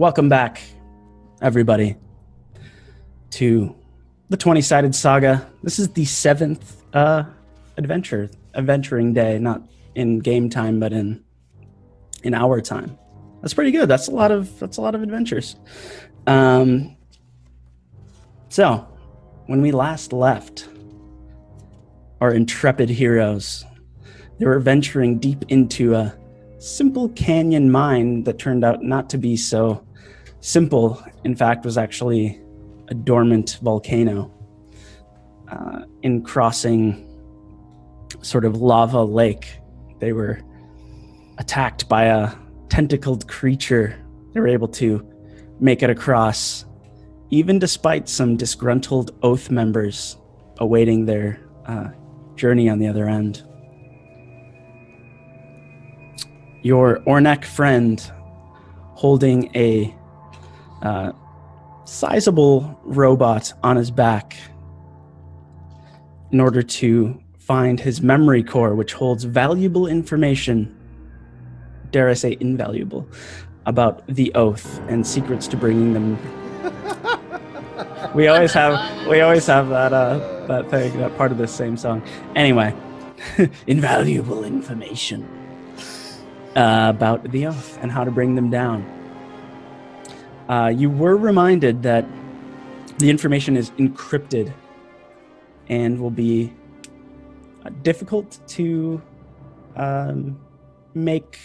Welcome back, everybody, to the 20-sided saga. This is the 7th adventuring day, not in game time, but in our time. That's pretty good. That's a lot of adventures. So, when we last left our intrepid heroes, they were venturing deep into a simple canyon mine that turned out not to be so simple. In fact, was actually a dormant volcano. In crossing sort of lava lake, they were attacked by a tentacled creature. They were able to make it across, even despite some disgruntled Oath members awaiting their journey on the other end. Your Ornek friend, holding a sizable robot on his back in order to find his memory core, which holds valuable information, dare I say invaluable, about the Oath and secrets to bringing them. We always have that thing, that part of the same song. Anyway, invaluable information about the Oath and how to bring them down. You were reminded that the information is encrypted and will be difficult to make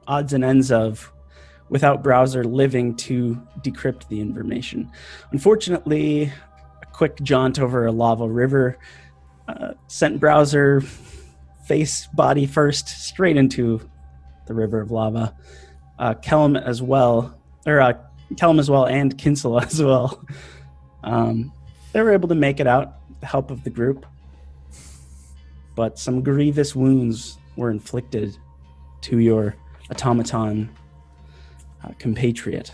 odds and ends of without Browser living to decrypt the information. Unfortunately, a quick jaunt over a lava river sent Browser body first straight into the river of lava. Kellum as well and Kinsella as well. They were able to make it out with the help of the group, but some grievous wounds were inflicted to your automaton compatriot.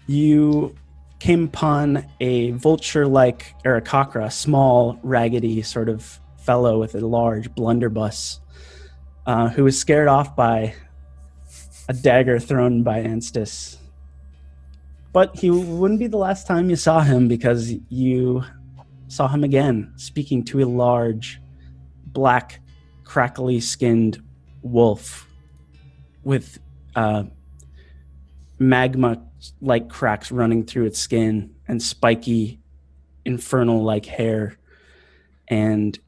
You came upon a vulture-like Aarakocra, a small, raggedy sort of fellow with a large blunderbuss, who was scared off by a dagger thrown by Enthis. But he wouldn't be the last time you saw him, because you saw him again, speaking to a large, black, crackly-skinned wolf with magma-like cracks running through its skin and spiky, infernal-like hair. And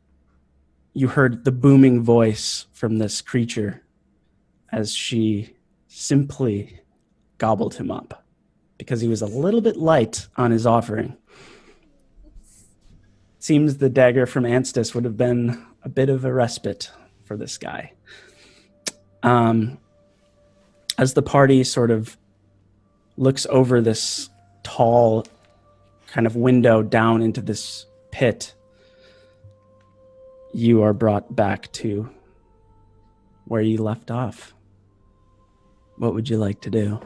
you heard the booming voice from this creature as she simply gobbled him up because he was a little bit light on his offering. Seems the dagger from Enthis would have been a bit of a respite for this guy. As the party sort of looks over this tall kind of window down into this pit, you are brought back to where you left off. What would you like to do?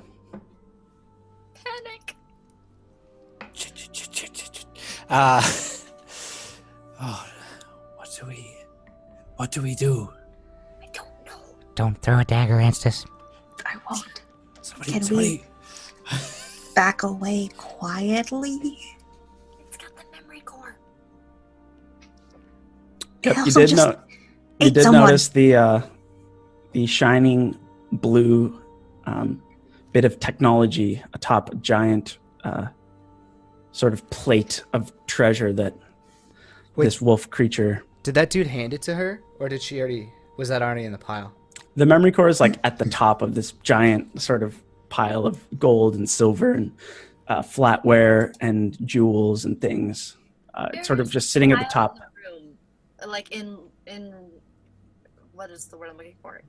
Panic. What do we do? I don't know. Don't throw a dagger, Enthis. I won't. Somebody. Back away quietly? It's got the memory core. Yep, you did notice the shining blue bit of technology atop a giant sort of plate of treasure that this wolf creature. Did that dude hand it to her, or was that already in the pile? The memory core is like at the top of this giant sort of pile of gold and silver and flatware and jewels and things. It's sort of just sitting at the top. Room, like in what is the word I'm looking for?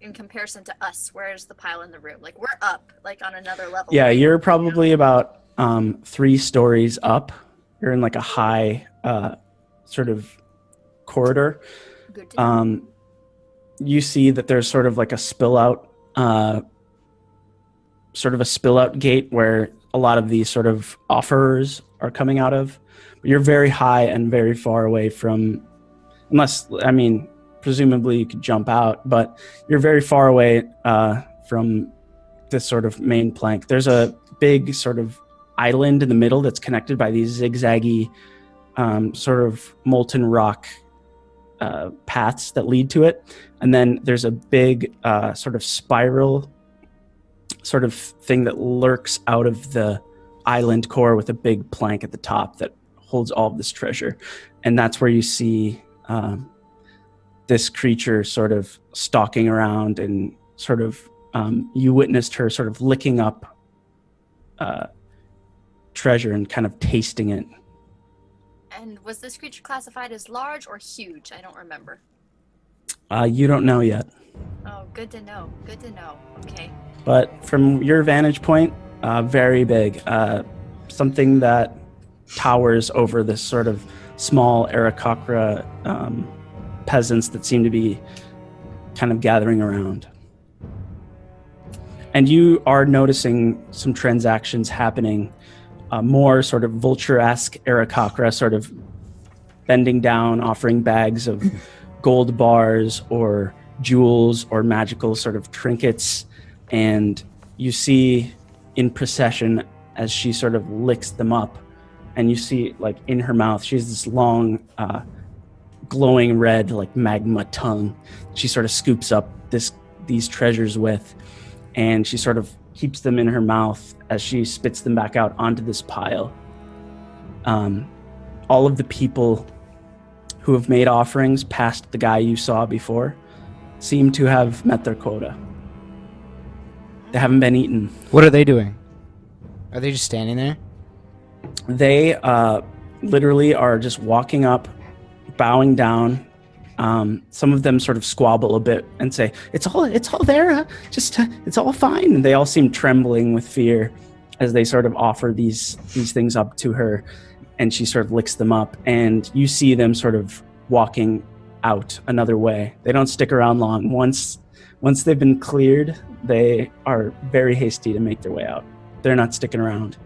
In comparison to us, where's the pile in the room? Like we're up, like on another level. Yeah, you're probably about 3 stories up. You're in like a high sort of corridor. Good to know. You see that there's sort of like a spill out gate where a lot of these sort of offerers are coming out of. But you're very high and very far away from, presumably you could jump out, but you're very far away from this sort of main plank. There's a big sort of island in the middle that's connected by these zigzaggy sort of molten rock paths that lead to it. And then there's a big sort of spiral sort of thing that lurks out of the island core with a big plank at the top that holds all of this treasure. And that's where you see this creature sort of stalking around, and sort of you witnessed her sort of licking up treasure and kind of tasting it. And was this creature classified as large or huge? I don't remember. You don't know yet. Oh, good to know. Good to know. Okay. But from your vantage point, very big. Something that towers over this sort of small Aarakocra peasants that seem to be kind of gathering around. And you are noticing some transactions happening, more sort of vulture-esque Aarakocra, sort of bending down, offering bags of gold bars or jewels or magical sort of trinkets. And you see in procession as she sort of licks them up, and you see like in her mouth, she has this long, glowing red, like magma tongue. She sort of scoops up these treasures with, and she sort of keeps them in her mouth as she spits them back out onto this pile. All of the people who have made offerings past the guy you saw before seem to have met their quota. They haven't been eaten. What are they doing? Are they just standing there? They literally are just walking up, bowing down. Some of them sort of squabble a bit and say, "It's all there. It's all fine." And they all seem trembling with fear as they sort of offer these things up to her, and she sort of licks them up. And you see them sort of walking out another way. They don't stick around long. Once they've been cleared, they are very hasty to make their way out. They're not sticking around.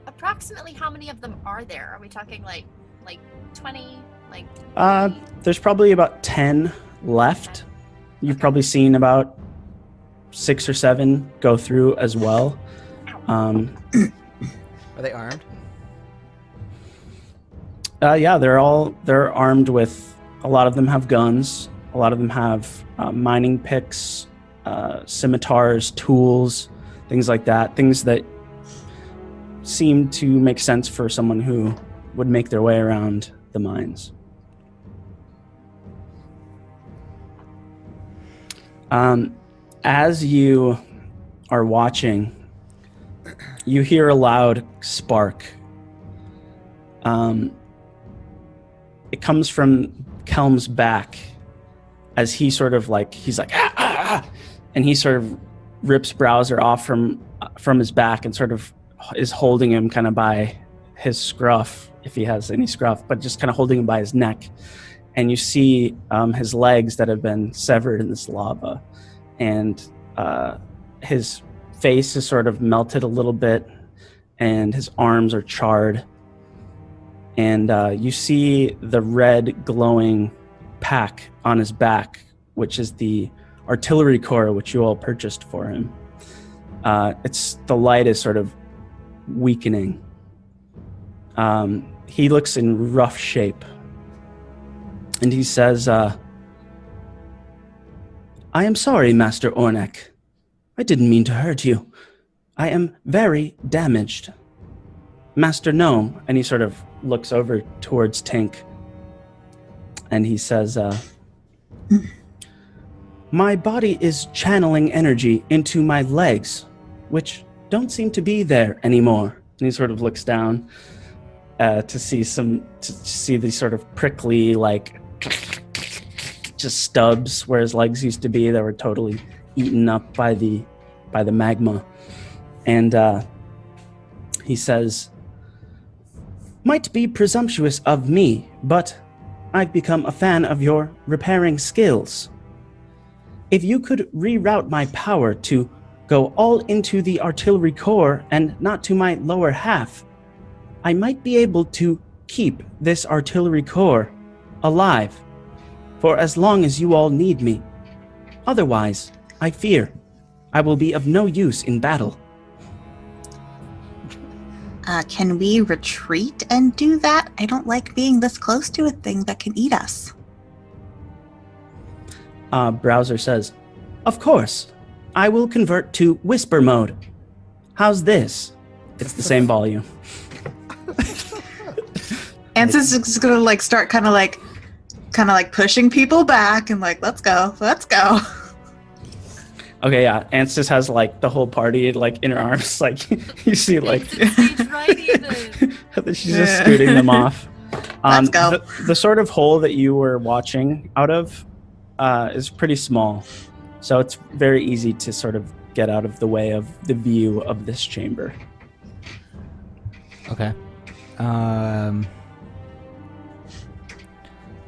Approximately how many of them are there? Are we talking like 20? Like there's probably about 10 left. You've probably seen about 6 or 7 go through as well. Are they armed? Yeah, they're armed with, a lot of them have guns. A lot of them have mining picks, scimitars, tools, things like that. Things that seem to make sense for someone who would make their way around the mines. As you are watching, you hear a loud spark. It comes from Kelm's back as he sort of he's like, ah, ah, ah, and he sort of rips Browser off from his back and sort of is holding him kind of by his scruff, if he has any scruff, but just kind of holding him by his neck. And you see his legs that have been severed in this lava, and his face is sort of melted a little bit, and his arms are charred. And you see the red glowing pack on his back, which is the artillery core which you all purchased for him. The light is sort of weakening. He looks in rough shape, and he says, I am sorry, Master Ornek. I didn't mean to hurt you. I am very damaged. Master Gnome, and he sort of looks over towards Tink, and he says, my body is channeling energy into my legs, which don't seem to be there anymore. And he sort of looks down to see these sort of prickly, just stubs where his legs used to be that were totally eaten up by the magma. And he says, might be presumptuous of me, but I've become a fan of your repairing skills. If you could reroute my power to go all into the artillery core and not to my lower half, I might be able to keep this artillery core alive for as long as you all need me. Otherwise, I fear I will be of no use in battle. Can we retreat and do that? I don't like being this close to a thing that can eat us. Browser says, of course. I will convert to whisper mode. How's this? It's the same volume. Enthis is just gonna like start kind of like pushing people back and like, let's go. Okay, yeah. Enthis has like the whole party like in her arms, like you see like Stage right even. she's just scooting them off. Let's go. The sort of hole that you were watching out of is pretty small, so it's very easy to sort of get out of the way of the view of this chamber. Okay.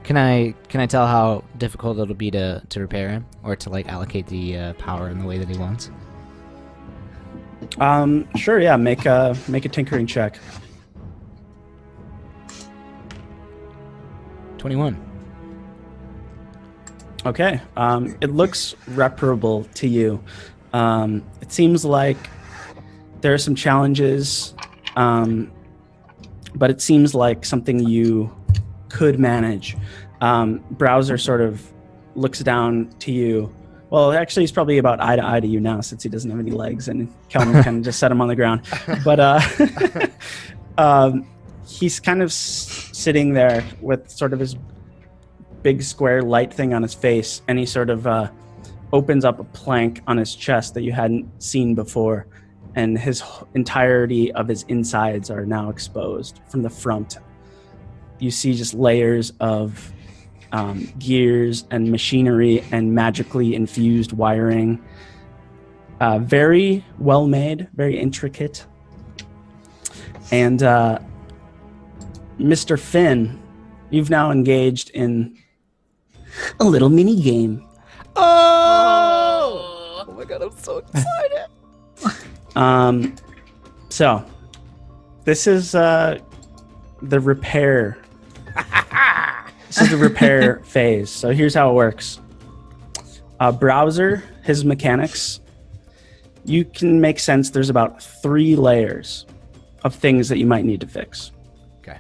Can I tell how difficult it'll be to repair him, or to like allocate the power in the way that he wants? Sure, yeah. Make a tinkering check. 21. Okay. It looks reparable to you. It seems like there are some challenges, but it seems like something you could manage. Browser sort of looks down to you. Well, actually, he's probably about eye to eye to you now, since he doesn't have any legs, and Kelman kind of just set him on the ground. But he's kind of sitting there with sort of his big square light thing on his face, and he sort of opens up a plank on his chest that you hadn't seen before, and his entirety of his insides are now exposed from the front. You see just layers of gears and machinery and magically infused wiring. Very well made, very intricate. And Mr. Finn, you've now engaged in a little mini game. Oh my god, I'm so excited. So this is the repair. This is the repair phase. So here's how it works. Browser, his mechanics, you can make sense there's about 3 layers of things that you might need to fix. Okay.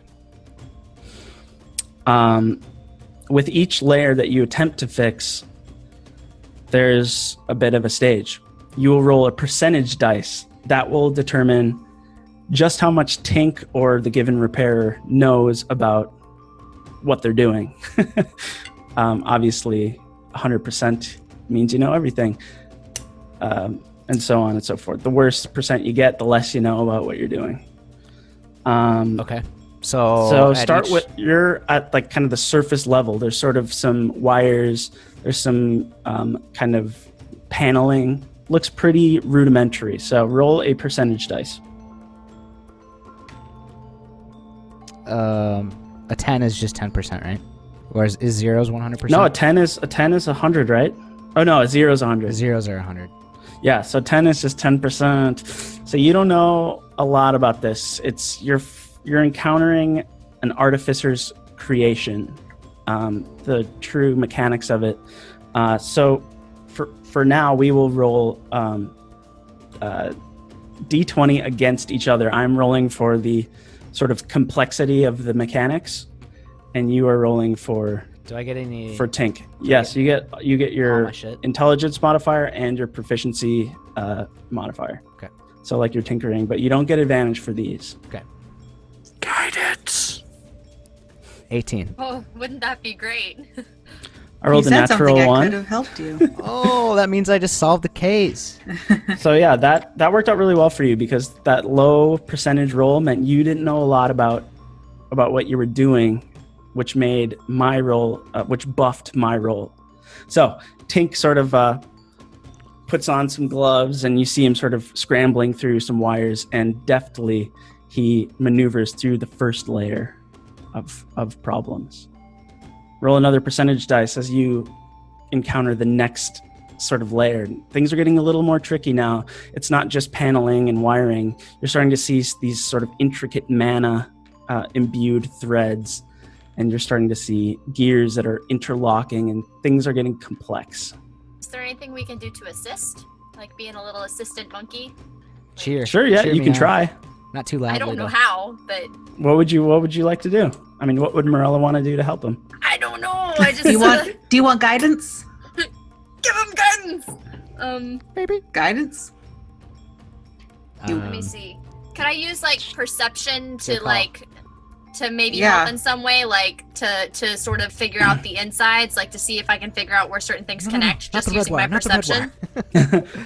With each layer that you attempt to fix, there's a bit of a stage. You will roll a percentage dice that will determine just how much Tink or the given repairer knows about what they're doing. Obviously, 100% means you know everything, and so on and so forth. The worse percent you get, the less you know about what you're doing. Okay. So start with, you're at like kind of the surface level. There's sort of some wires. There's some kind of paneling. Looks pretty rudimentary. So roll a percentage dice. A 10 is just 10%, right? Or is zeros 100%? No, a 10 is 100, right? Oh no, a 0 is 100. Zeros are 100. Yeah, so 10 is just 10%. So you don't know a lot about this. It's you're encountering an artificer's creation, the true mechanics of it. So for now, we will roll D20 against each other. I'm rolling for the sort of complexity of the mechanics, and you are rolling for. Do I get any for Tink? Yes, you get your shit? intelligence modifier and your proficiency modifier. Okay. So like you're tinkering, but you don't get advantage for these. Okay. Guidance. 18. Oh, wouldn't that be great? I rolled a natural I 1. could have helped you. Oh, that means I just solved the case. So yeah, that worked out really well for you, because that low percentage roll meant you didn't know a lot about what you were doing, which made my roll, which buffed my roll. So Tink sort of puts on some gloves, and you see him sort of scrambling through some wires, and deftly he maneuvers through the first layer of problems. Roll another percentage dice as you encounter the next sort of layer. Things are getting a little more tricky now. It's not just paneling and wiring. You're starting to see these sort of intricate mana imbued threads, and you're starting to see gears that are interlocking, and things are getting complex. Is there anything we can do to assist? Like being a little assistant monkey? Cheer. Sure, yeah, Cheer you me can on. try. Not too loudly. I don't know though. how, but What would you like to do? I mean, what would Morella want to do to help him? I don't know. I just Do you want guidance? give him guidance. Maybe. Guidance? Let me see. Can I use like perception Good to call. like to maybe Yeah. help in some way, like to sort of figure out the insides, like to see if I can figure out where certain things connect, Not just the red using my wire, not the red perception.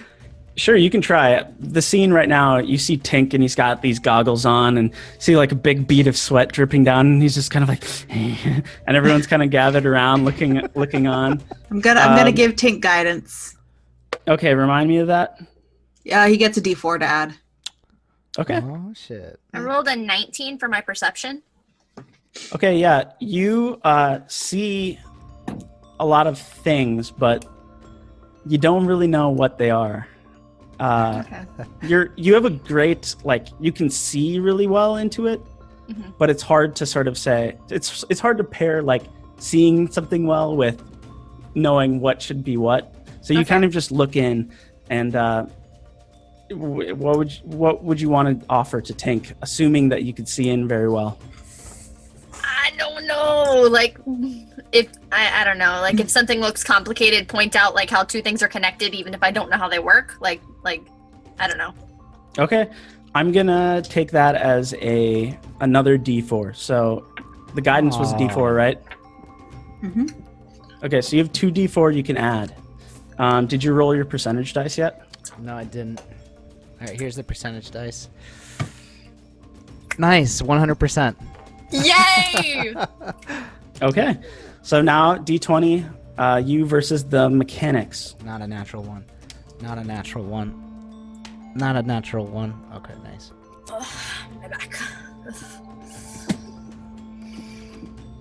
Sure, you can try it. The scene right now, you see Tink and he's got these goggles on and see like a big bead of sweat dripping down and he's just kind of like and everyone's kind of gathered around looking on. I'm gonna Um, give Tink guidance. Okay, remind me of that. Yeah, he gets a D4 to add. Okay. Oh shit. I rolled a 19 for my perception. Okay, yeah. You see a lot of things, but you don't really know what they are. Okay. You have a great, like, you can see really well into it, Mhm. but it's hard to sort of say, it's hard to pair like seeing something well with knowing what should be what. So you Okay. kind of just look in and what would you want to offer to Tink, assuming that you could see in very well? I don't know. Like, if I don't know. Like, if something looks complicated, point out like how two things are connected, even if I don't know how they work. Like I don't know. Okay, I'm gonna take that as another D4. So the guidance was a Aw. D4, right? Mm-hmm. Okay, so you have 2 D4 you can add. Did you roll your percentage dice yet? No, I didn't. All right, here's the percentage dice. Nice, 100%. Yay! Okay, so now D20, you versus the mechanics. Not a natural one. Not a natural one. Not a natural one. Okay, nice. My back.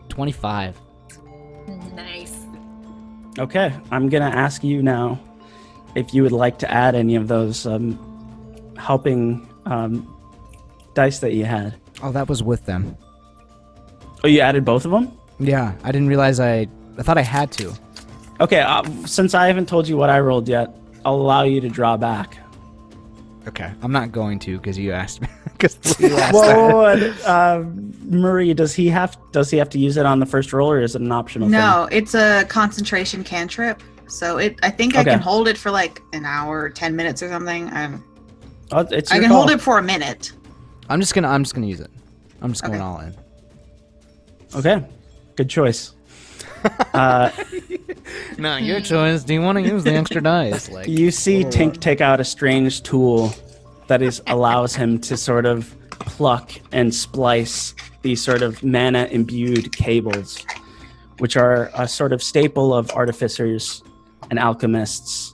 25. Nice. Okay, I'm gonna ask you now if you would like to add any of those helping dice that you had. Oh, that was with them. Oh, you added both of them? Yeah, I didn't realize I thought I had to. Okay, since I haven't told you what I rolled yet, I'll allow you to draw back. Okay, I'm not going to because you asked me. Because you asked that. Well, Murray, does he have to use it on the first roll, or is it an optional thing? No, it's a concentration cantrip. So I think I Okay. can hold it for like an hour, 10 minutes or something. Oh, it's I your can call. hold it for a minute. I'm just gonna use it. I'm just going Okay. all in. Okay, good choice. No, your choice. Do you want to use the extra dice? Like You see Tink take out a strange tool that allows him to sort of pluck and splice these sort of mana-imbued cables, which are a sort of staple of artificers and alchemists.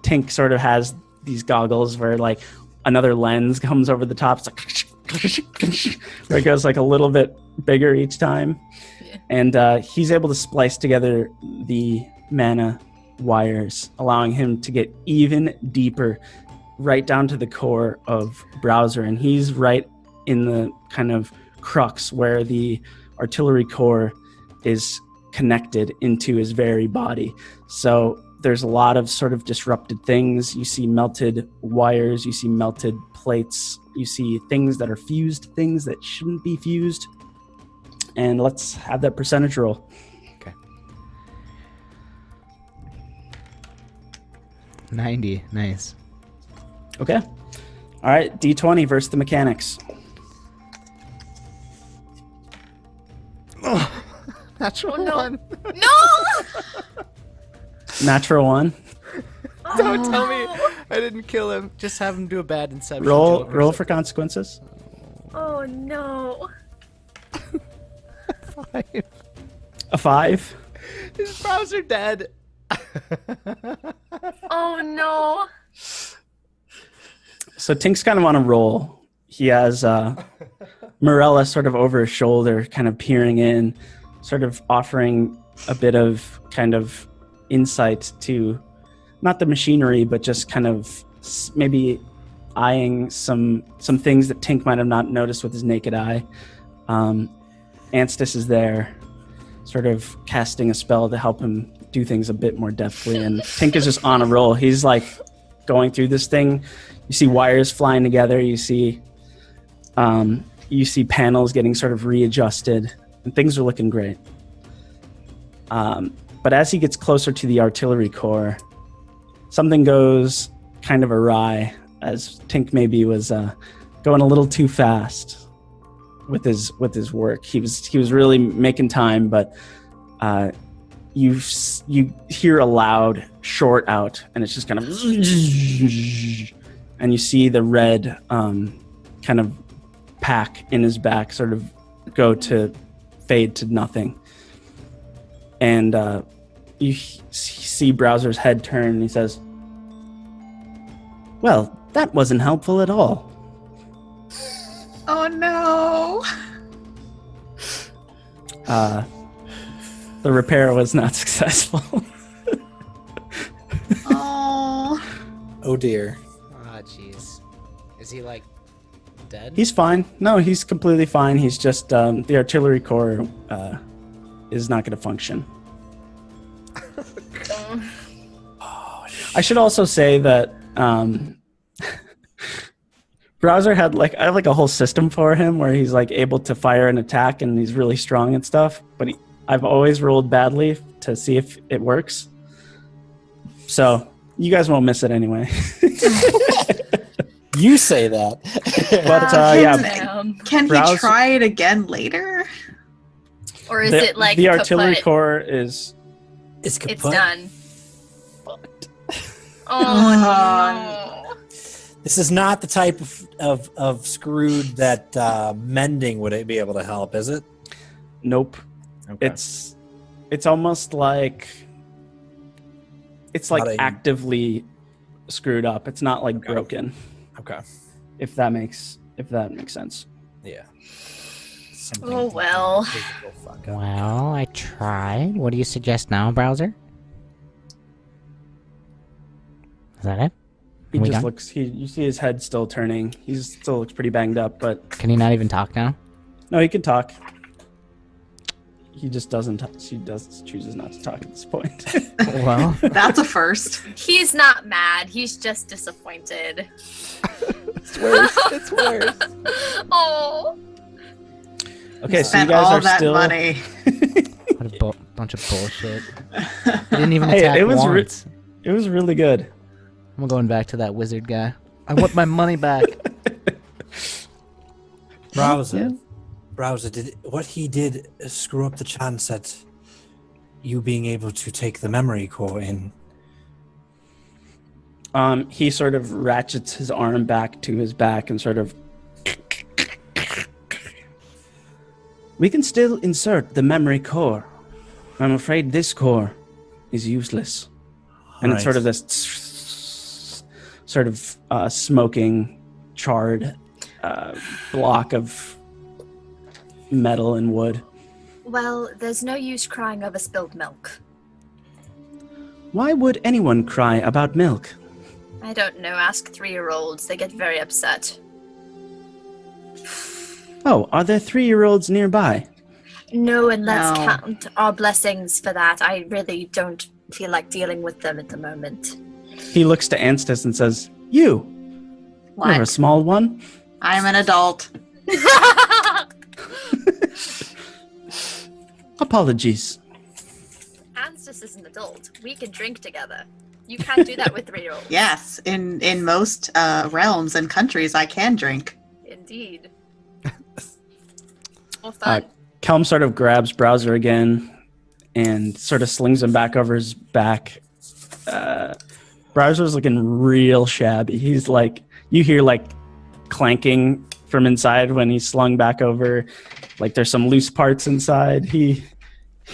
Tink sort of has these goggles where like another lens comes over the top. It's like where it goes like a little bit bigger each time. Yeah. And he's able to splice together the mana wires, allowing him to get even deeper, right down to the core of Browser. And he's right in the kind of crux where the artillery core is connected into his very body. So there's a lot of sort of disrupted things. You see melted wires, you see melted plates, you see things that are fused, things that shouldn't be fused. And let's have that percentage roll. Okay. 90. Nice. Okay. All right, D20 versus the mechanics. Natural Oh, no. one. No! Natural 1. Don't tell me I didn't kill him. Just have him do a bad inception. Roll joke or roll for something. consequences. Oh no. 5. A 5. His browser dead. Oh no. So Tink's kind of on a roll. He has Morella sort of over his shoulder, kind of peering in, sort of offering a bit of kind of insight to not the machinery, but just kind of maybe eyeing some things that Tink might have not noticed with his naked eye. Enthis is there, sort of casting a spell to help him do things a bit more deftly. And Tink is just on a roll. He's like going through this thing. You see wires flying together. You see panels getting sort of readjusted, and things are looking great. But as he gets closer to the artillery core, something goes kind of awry, as Tink maybe was going a little too fast with his work. He was really making time, but you hear a loud short out, and it's just kind of, and you see the red kind of pack in his back sort of go to fade to nothing. And you see Browser's head turn, and he says, "Well, that wasn't helpful at all." Oh no. The repair was not successful. Oh. Oh dear. Ah, jeez. Is he like dead? He's fine. No, he's completely fine. He's just the artillery core is not going to function. I should also say that Browser had I have a whole system for him where he's like able to fire an attack and he's really strong and stuff. But I've always rolled badly to see if it works. So you guys won't miss it anyway. You say that. But Can he Browser- try it again later? Or is it like the artillery kaput? core is It's kaput. It's done. fucked. Oh no. This is not the type of screwed that mending would be able to help, is it? Nope. Okay. It's almost like it's like Not a- actively screwed up. It's not like Okay. broken. Okay. If that makes sense. Yeah. Oh, well. Physical fuck up. Well, I tried. What do you suggest now, Browser? Is that it? He We just done? looks. You see his head still turning. He still looks pretty banged up, but Can he not even talk now? no, he can talk. He just doesn't. Chooses not to talk at this point. Well, That's a first. He's not mad. He's just disappointed. It's worse. It's worse. Oh. Okay, so you Spent guys all are that still. money. What a bunch of bullshit. He didn't even Hey, attack it was once. It was really good. I'm going back to that wizard guy. I want my money back. Browser. Yeah. Browser, what he did screw up the chance at you being able to take the memory core in? He sort of ratchets his arm back to his back and sort of. We can still insert the memory core. I'm afraid this core is useless. And it's sort of this sort of smoking, charred block of metal and wood. Well, there's no use crying over spilled milk. Why would anyone cry about milk? I don't know. Ask 3-year-olds. They get very upset. Oh, are there 3-year-olds nearby? No, and let's No. count our blessings for that. I really don't feel like dealing with them at the moment. He looks to Enthis and says, "You, you're a What? small one." I'm an adult. Apologies. Anstis is an adult. We can drink together. You can't do that with 3-year-olds. Yes, in most realms and countries, I can drink. Indeed. Well, fun. Kelm sort of grabs Browser again and sort of slings him back over his back. Browser's looking real shabby. He's like, you hear like clanking from inside when he's slung back over. Like there's some loose parts inside. He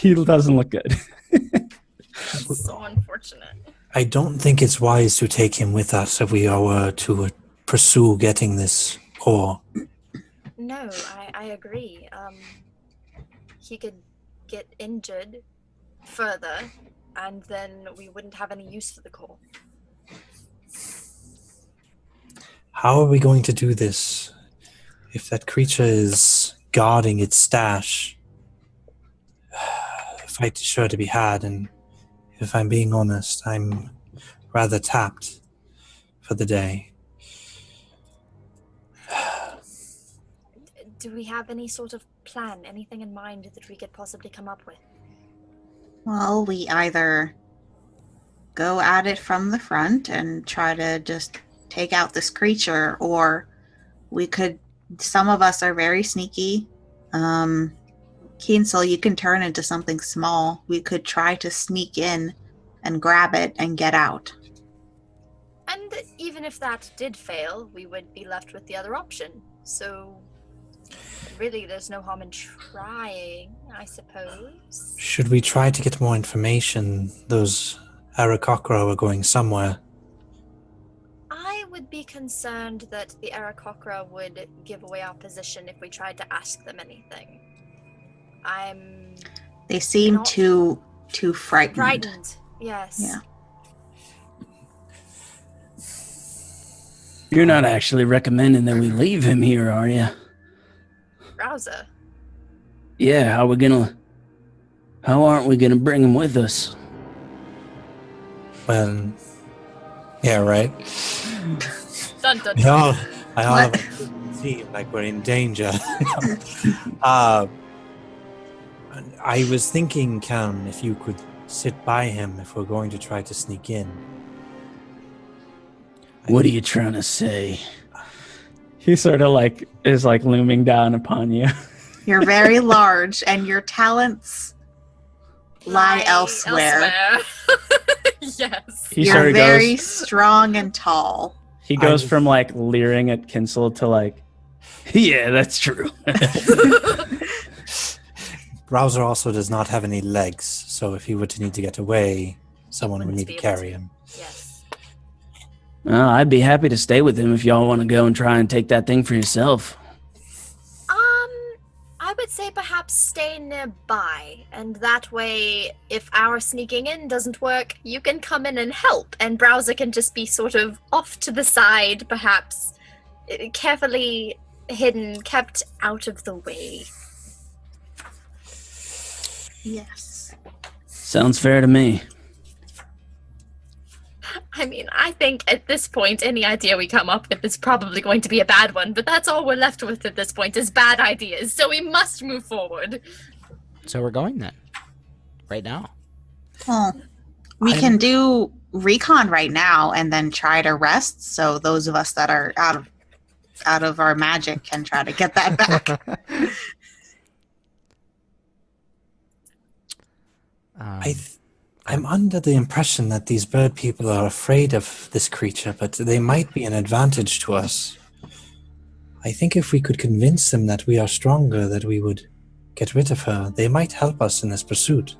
doesn't look good. So unfortunate. I don't think it's wise to take him with us if we are to pursue getting this core. No, I agree. He could get injured further, and then we wouldn't have any use for the core. How are we going to do this? If that creature is guarding its stash, a fight is sure to be had, and If I'm being honest, I'm rather tapped for the day. Do we have any sort of plan, anything in mind that we could possibly come up with? Well, we either go at it from the front and try to just take out this creature, or we could, some of us are very sneaky. Kinsel, you can turn into something small. We could try to sneak in and grab it and get out. And even if that did fail, we would be left with the other option. So, really, there's no harm in trying, I suppose. Should we try to get more information? Those Aarakocra are going somewhere. I would be concerned that the Aarakocra would give away our position if we tried to ask them anything. They seem not too frightened. frightened. Yes. Yeah. You're not actually recommending that we leave him here, are you? Rouser. Yeah, how aren't we gonna bring him with us? Well, yeah, right. Dun dun. I all seem like we're in danger. I was thinking, Cam, if you could sit by him if we're going to try to sneak in. What are you trying to say? He sort of is looming down upon you. You're very large, and your talents lie elsewhere. Yes. You're very strong and tall. He goes from leering at Kinsel to yeah, that's true. Browser also does not have any legs, so if he were to need to get away, someone would need to carry him. Yes. I'd be happy to stay with him if y'all want to go and try and take that thing for yourself. I would say perhaps stay nearby, and that way, if our sneaking in doesn't work, you can come in and help, and Browser can just be sort of off to the side, perhaps carefully hidden, kept out of the way. Yes. Sounds fair to me. I mean, I think at this point, any idea we come up with is probably going to be a bad one, but that's all we're left with at this point is bad ideas, so we must move forward. So we're going then. Right now. Well, we can do recon right now and then try to rest, so those of us that are out of our magic can try to get that back. I'm under the impression that these bird people are afraid of this creature, but they might be an advantage to us. I think if we could convince them that we are stronger, that we would get rid of her, they might help us in this pursuit.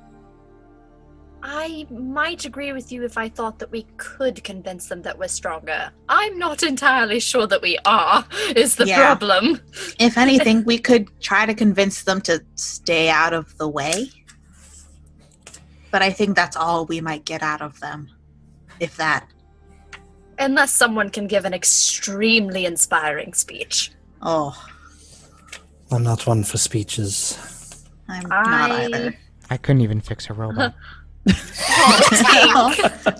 I might agree with you if I thought that we could convince them that we're stronger. I'm not entirely sure that we are, is the problem. If anything, we could try to convince them to stay out of the way. But I think that's all we might get out of them, if that. Unless someone can give an extremely inspiring speech. Oh. I'm not one for speeches. I'm not either. I couldn't even fix a robot.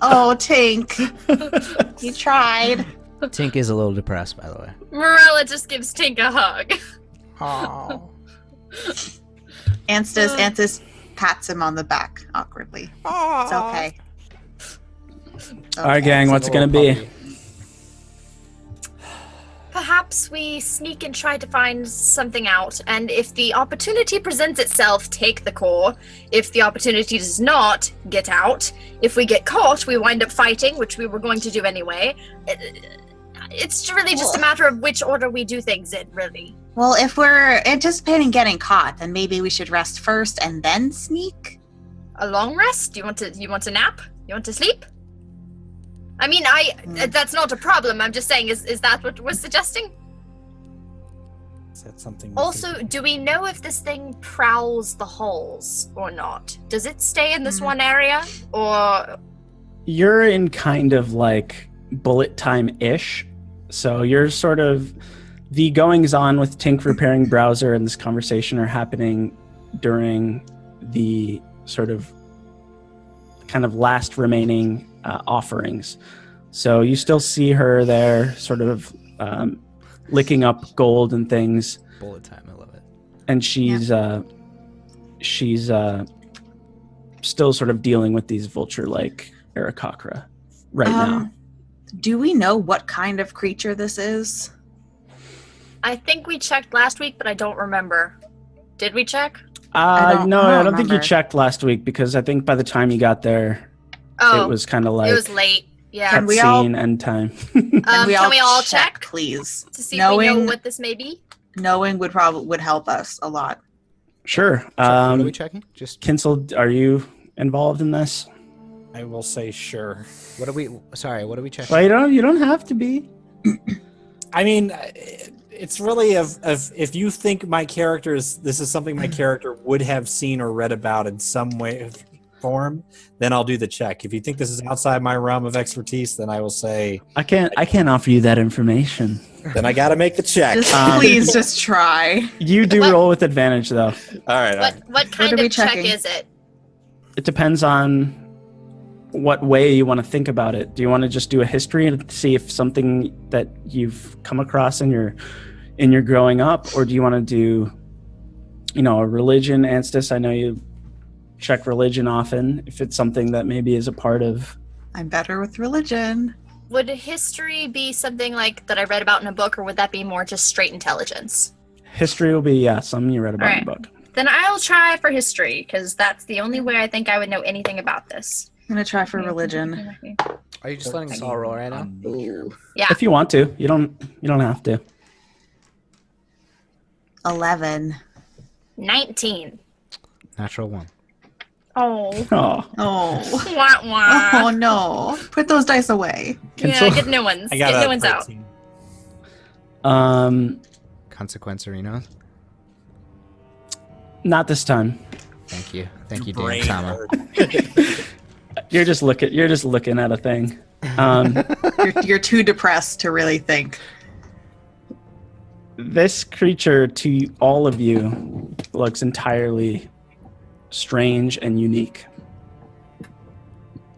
Oh, Tink. You tried. Tink is a little depressed, by the way. Marilla just gives Tink a hug. Oh. Anthis pats him on the back awkwardly. It's okay. All right, gang, what's it going to be? Perhaps we sneak and try to find something out, and if the opportunity presents itself, take the core. If the opportunity does not, get out. If we get caught, we wind up fighting, which we were going to do anyway. It's really just a matter of which order we do things in, really. Well, if we're anticipating getting caught, then maybe we should rest first and then sneak. A long rest? You want to nap? You want to sleep? I mean, that's not a problem. I'm just saying, is that what we're suggesting? Is that something? Also, do we know if this thing prowls the halls or not? Does it stay in this one area, or? You're in kind of bullet time-ish, so you're sort of the goings-on with Tink repairing Browser and this conversation are happening during the sort of kind of last remaining offerings. So you still see her there, sort of licking up gold and things. Bullet time, I love it. And she's still sort of dealing with these vulture-like Aarakocra right now. Do we know what kind of creature this is? I think we checked last week, but I don't remember. Did we check? I don't think you remember. checked last week because I think by the time you got there, it was kind of like it was late. Yeah. Can we all- cutscene end time. Can we all check please? to see if we know what this may be? Knowing would help us a lot. Sure. So what are we checking? Just Kinsel, are you involved in this? I will say sure. what are we checking? Well, you don't have to be. I mean, it's really if you think my this is something my character would have seen or read about in some way form, then I'll do the check. If you think this is outside my realm of expertise, then I will say I can't offer you that information. then I got to make the check. Please just try. You do roll with advantage though. All right. What kind are we of check checking? is it? It depends on what way you want to think about it. Do you want to just do a history and see if something that you've come across in your growing up, or do you want to do, a religion? Anstis, I know you check religion often. If it's something that maybe is a part of. I'm better with religion. Would history be something like that I read about in a book, or would that be more just straight intelligence? History will be something you read about in Alright. the book. Then I'll try for history, because that's the only way I think I would know anything about this. I'm gonna try for religion. Are you just letting us all roll right now? Yeah. If you want to, you don't have to. 11. 19. Natural 1. Oh. Oh, Oh. Wah, wah. Oh no. Put those dice away. Yeah, get new ones. I got Get a new ones out. 13. Consequence arena. Not this time. Thank you, Dan Brain Sama. hurt. You're just looking at a thing. You're too depressed to really think. This creature to all of you looks entirely strange and unique.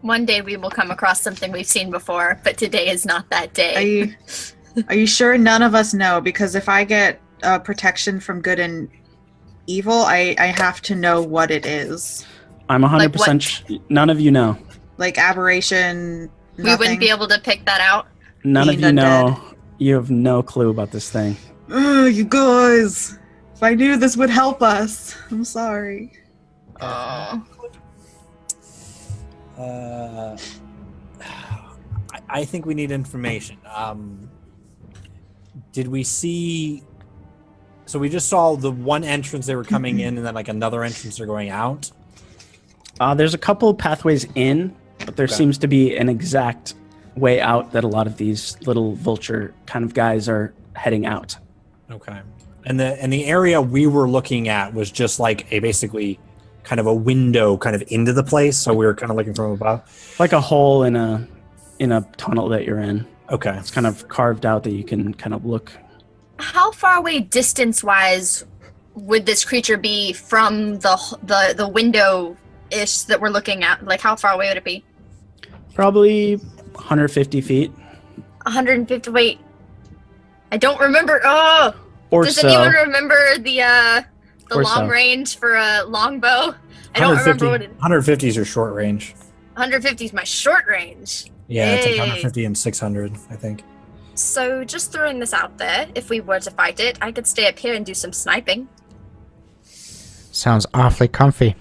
One day we will come across something we've seen before, but today is not that day. Are you sure none of us know? Because if I get protection from good and evil, I have to know what it is. I'm 100% none of you know. Like aberration. We wouldn't be able to pick that out. None of Being you know. undead. You have no clue about this thing. Ugh, you guys. If I knew this would help us. I'm sorry. Oh. I think we need information. Did we see? So we just saw the one entrance they were coming in, and then like another entrance they're going out. There's a couple pathways in, but there Okay. seems to be an exact way out that a lot of these little vulture kind of guys are heading out. Okay. And the area we were looking at was just like a basically kind of a window kind of into the place. So we were kind of looking from above. Like a hole in a tunnel that you're in. Okay. It's kind of carved out that you can kind of look. How far away distance-wise would this creature be from the window-ish that we're looking at? Like, how far away would it be? Probably 150 feet 150. Wait, I don't remember. Oh, or does so. anyone remember the Or long so. range for a longbow? I don't remember what it. 150 is your short range. 150 is my short range. Yeah, it's like Hey. 150 and 600, I think. So just throwing this out there, if we were to fight it, I could stay up here and do some sniping. Sounds awfully comfy.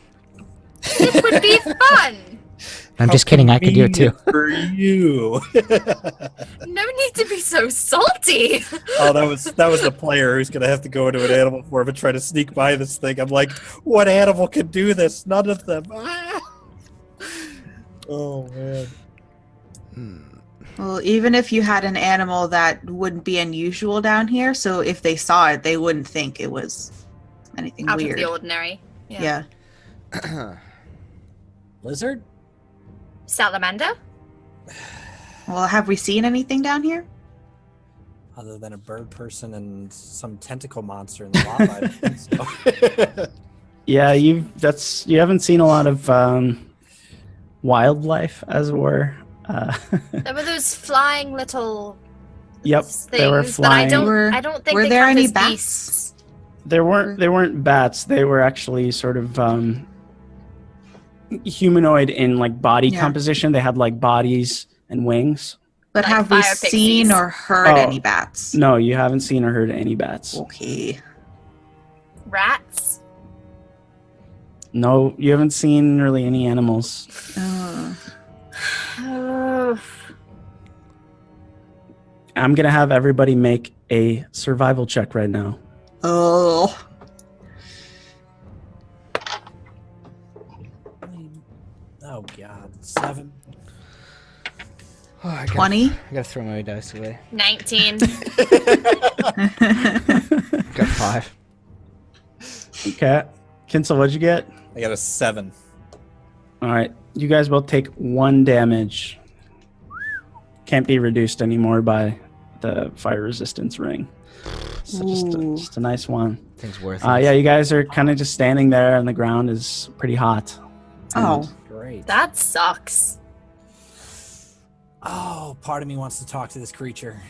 It would be fun. I'm just kidding. I could do it too. For you. No need to be so salty. Oh, that was the player who's gonna have to go into an animal form and try to sneak by this thing. I'm like, what animal can do this? None of them. Ah! Oh man. Well, even if you had an animal that wouldn't be unusual down here, so if they saw it, they wouldn't think it was anything Out weird. of the ordinary. Yeah. Lizard? Salamander? Well, have we seen anything down here? Other than a bird person and some tentacle monster in the lava, I don't think so. Yeah, you haven't seen a lot of wildlife, as it were. There were those flying little Yep, things, they were but flying. I don't think were they there count any as bats? beasts. They weren't bats. They were actually sort of humanoid in like body composition. They had like bodies and wings. But Like have we fire seen pixies. or heard any bats? No, you haven't seen or heard any bats. Okay. Rats? No, you haven't seen really any animals. Oh. I'm gonna have everybody make a survival check right now. Oh. Oh God, 7. Oh, I gotta- 20? I gotta throw my dice away. 19. Got 5. Okay. Kinsel, what'd you get? I got a 7. All right. You guys both take 1 damage. Can't be reduced anymore by the fire resistance ring. So just a nice one. Thing's worth it. Yeah, you guys are kind of just standing there and the ground is pretty hot. Oh. Great. That sucks. Oh, part of me wants to talk to this creature.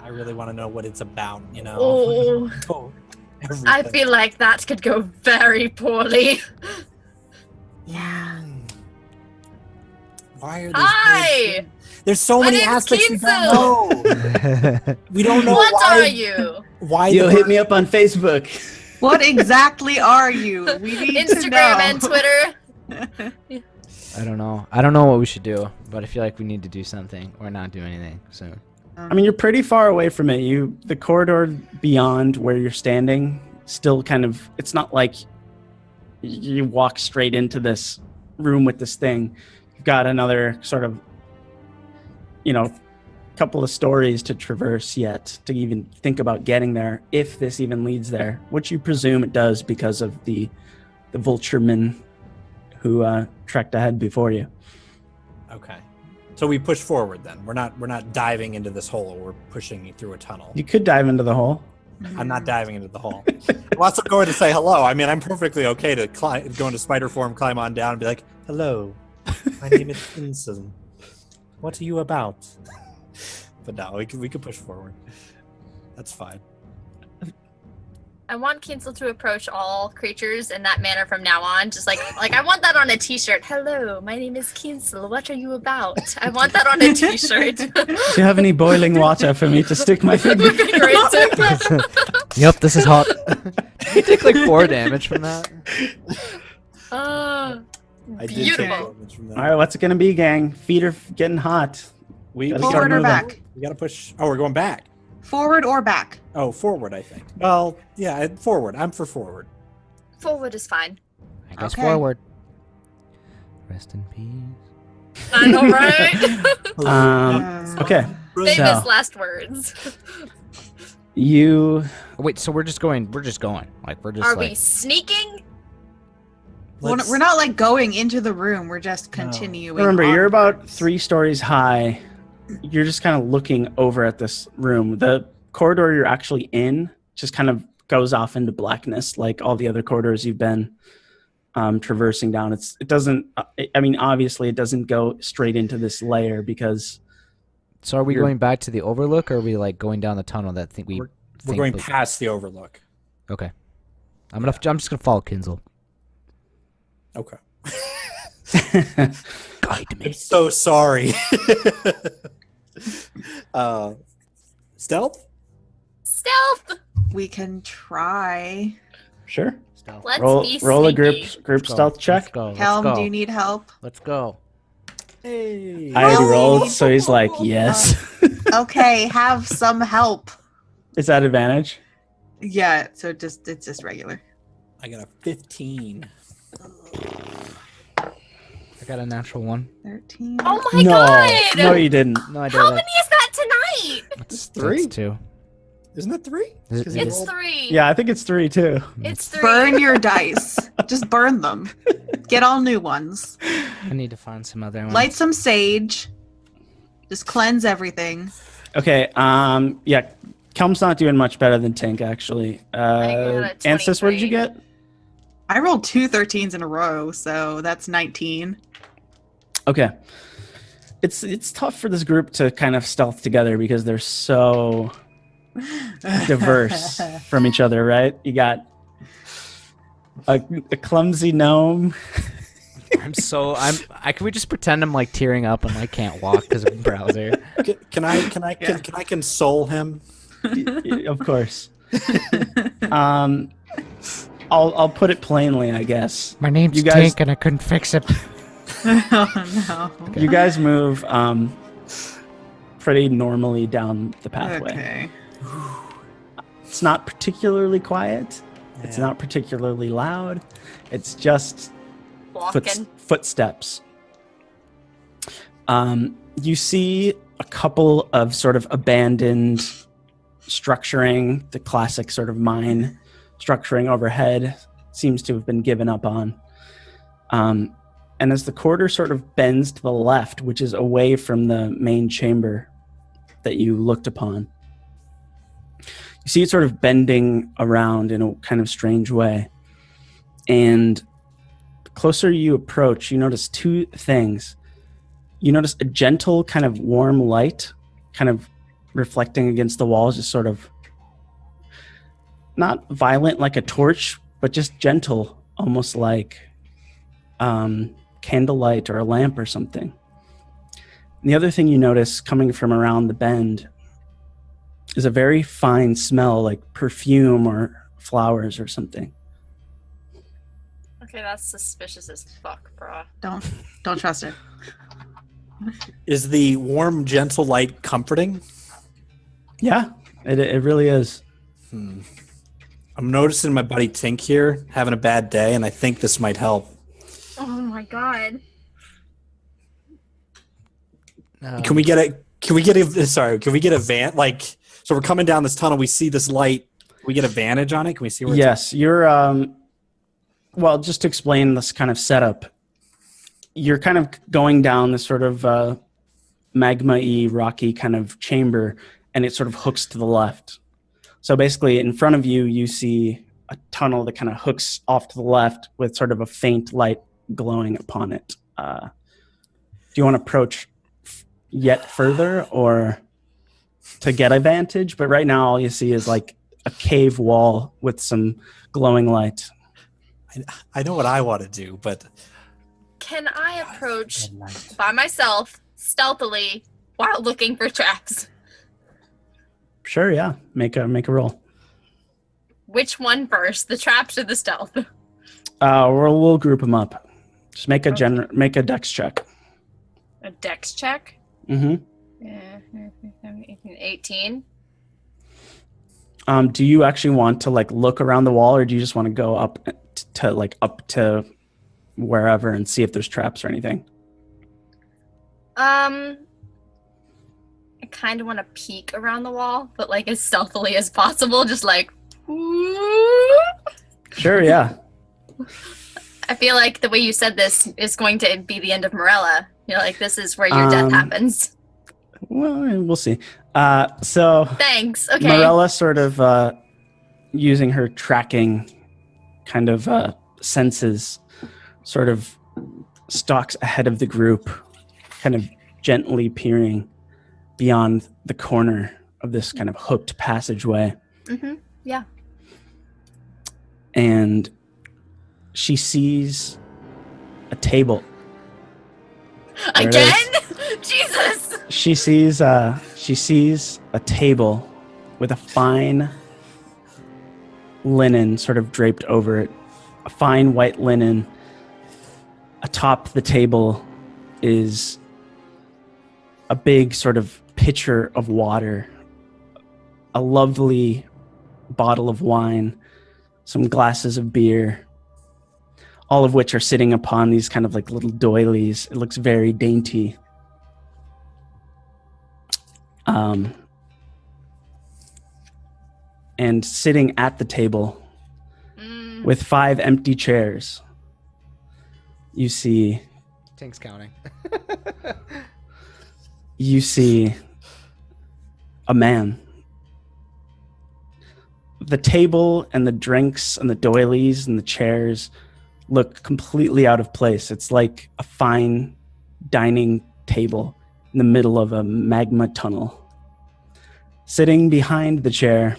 I really want to know what it's about, you know? Oh. Oh, everything. I feel like that could go very poorly. Yeah. Why are these Hi! birds- There's so My many name's aspects we Kinsel. don't know. We don't know What why. are you? Why Yo, the hit bird- me up on Facebook. What exactly are you? We need to know. Instagram and Twitter. I don't know. I don't know what we should do, but I feel like we need to do something or not do anything soon. I mean, you're pretty far away from it. The corridor beyond where you're standing still kind of, it's not like you walk straight into this room with this thing. You've got another sort of, couple of stories to traverse yet to even think about getting there, if this even leads there, which you presume it does because of the vulturemen who trekked ahead before you. Okay. So we push forward then. We're not diving into this hole. We're pushing through a tunnel. You could dive into the hole. I'm not diving into the hole. Well, I'm going to say hello. I mean, I'm perfectly okay to go into spider form, climb on down, and be like, "Hello, my name is Enthis. What are you about?" But no, we could push forward. That's fine. I want Kinsel to approach all creatures in that manner from now on. Just like I want that on a t-shirt. Hello, my name is Kinsel. What are you about? I want that on a t-shirt. Do you have any boiling water for me to stick my finger? Yep, this is hot. You take like 4 damage from that. I did take Beautiful. damage from that. All right, what's it gonna be, gang? Feet are getting hot. We Gotta gotta Forward or move on. back? We gotta push. Oh, we're going back. Forward or back? Oh, forward, I think. Well, yeah, forward. I'm for forward. Forward is fine. I guess Okay. forward. Rest in peace. I know, right? Okay. Famous So last words. you Wait, so we're just going. Like we're just Are like. we sneaking? We're not like going into the room. We're just continuing. remember you're about onwards. 3 stories high. You're just kind of looking over at this room. The corridor you're actually in just kind of goes off into blackness, like all the other corridors you've been traversing down. It doesn't. I mean, obviously, it doesn't go straight into this layer because. So are we you're- going back to the overlook, or are we like going down the tunnel that We're think going was- past the overlook. Okay. I'm just gonna follow Kinsel. Okay. Guide me. I'm so sorry. Stealth? Stealth. We can try. Sure. Stealth. Let's be Roll a sneaky. group Let's go. stealth Let's check. go. Let's Helm, go. do you need help? Let's go. Hey. I already Roll. rolled, so he's like, yes. Okay, have some help. Is that advantage? Yeah, so it's just regular. I got a 15. I got a natural 1. 13. Oh my no, god! no, you didn't. No, I did. How many is that tonight? That's 3? That's 2. Isn't that 3? Is it- 'Cause it you It's rolled- 3. Yeah, I think it's 3 too. It's 3. Burn your dice. Just burn them. Get all new ones. I need to find some other ones. Light some sage. Just cleanse everything. Okay. Yeah, Kelm's not doing much better than Tink actually. got a Ansys, what did you 23. get? I rolled 2 13s in a row, so that's 19. Okay. It's tough for this group to kind of stealth together because they're so diverse from each other, right? You got a clumsy gnome. Can we just pretend I'm like tearing up and like can't walk because of browser? Can I console him? Of course. I'll put it plainly, I guess. My name's Tink and I couldn't fix it. Oh no. You guys move pretty normally down the pathway. Okay. It's not particularly quiet. Yeah. It's not particularly loud. It's just footsteps. You see a couple of sort of abandoned structuring, the classic sort of mine structuring overhead seems to have been given up on. And as the corridor sort of bends to the left, which is away from the main chamber that you looked upon, you see it sort of bending around in a kind of strange way. And the closer you approach, you notice two things. You notice a gentle kind of warm light kind of reflecting against the walls, just sort of not violent like a torch, but just gentle, almost like candlelight or a lamp or something. And the other thing you notice coming from around the bend is a very fine smell, like perfume or flowers or something. Okay, that's suspicious as fuck, bro. Don't trust it. Is the warm, gentle light comforting? Yeah, it really is. I'm noticing my buddy Tink here having a bad day, and I think this might help. Oh my god. Can we get a van? Like, so we're coming down this tunnel. We see this light. Can we get a vantage on it? Can we see where? Yes, you're. Well, just to explain this kind of setup, you're kind of going down this sort of magma-y, rocky kind of chamber, and it sort of hooks to the left. So basically, in front of you, you see a tunnel that kind of hooks off to the left with sort of a faint light glowing upon it. Do you want to approach yet further or to get a vantage? But right now, all you see is like a cave wall with some glowing light. I know what I want to do, but... Can I approach by myself, stealthily, while looking for traps? Sure, yeah. Make a roll. Which one first, the traps or the stealth? We'll group them up. Just make a make a dex check. A dex check? Mm-hmm. Yeah, 18. Do you actually want to like look around the wall, or do you just want to go up to wherever and see if there's traps or anything? I kind of want to peek around the wall, but like as stealthily as possible, just like. Sure, yeah. I feel like the way you said this is going to be the end of Morella. You know, like this is where your death happens. Well, we'll see. So thanks. Okay. Morella sort of using her tracking kind of senses, sort of stalks ahead of the group, kind of gently peering beyond the corner of this kind of hooked passageway. Mm-hmm. Yeah. And she sees a table. Again? Jesus! She sees a table with a fine linen sort of draped over it. A fine white linen. Atop the table is a big sort of pitcher of water, a lovely bottle of wine, some glasses of beer, all of which are sitting upon these kind of like little doilies. It looks very dainty. And sitting at the table with 5 empty chairs, you see... Tink's counting. You see a man. The table and the drinks and the doilies and the chairs look completely out of place. It's like a fine dining table in the middle of a magma tunnel. Sitting behind the chair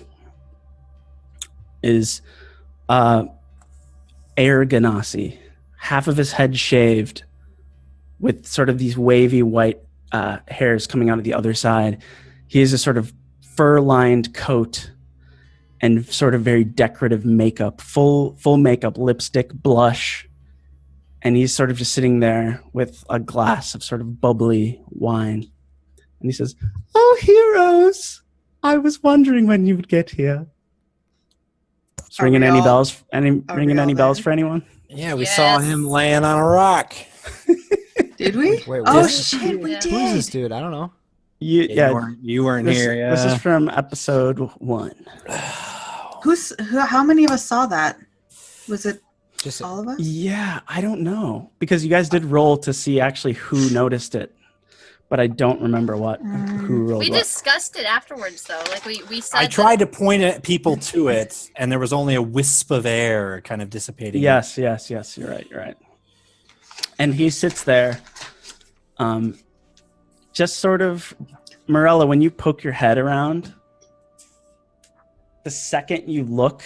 is Air Genasi, half of his head shaved, with sort of these wavy white hairs coming out of the other side. He has a sort of fur-lined coat and sort of very decorative makeup, full makeup, lipstick, blush. And he's sort of just sitting there with a glass of sort of bubbly wine. And he says, "Oh, heroes! I was wondering when you would get here." It's ringing any bells? Ringing any bells for anyone? Yeah, we saw him laying on a rock. Did we? Wait, oh shit, we Yeah. did. Who is this dude? I don't know. You weren't here. Yeah. This is from episode 1. How many of us saw that? Was it Just all of us? Yeah, I don't know. Because you guys did roll to see actually who noticed it. But I don't remember who rolled We what. discussed it afterwards, though. Like we said. I tried to point at people to it, and there was only a wisp of air kind of dissipating. Yes. You're right. And he sits there, just sort of, Morella, when you poke your head around, the second you look,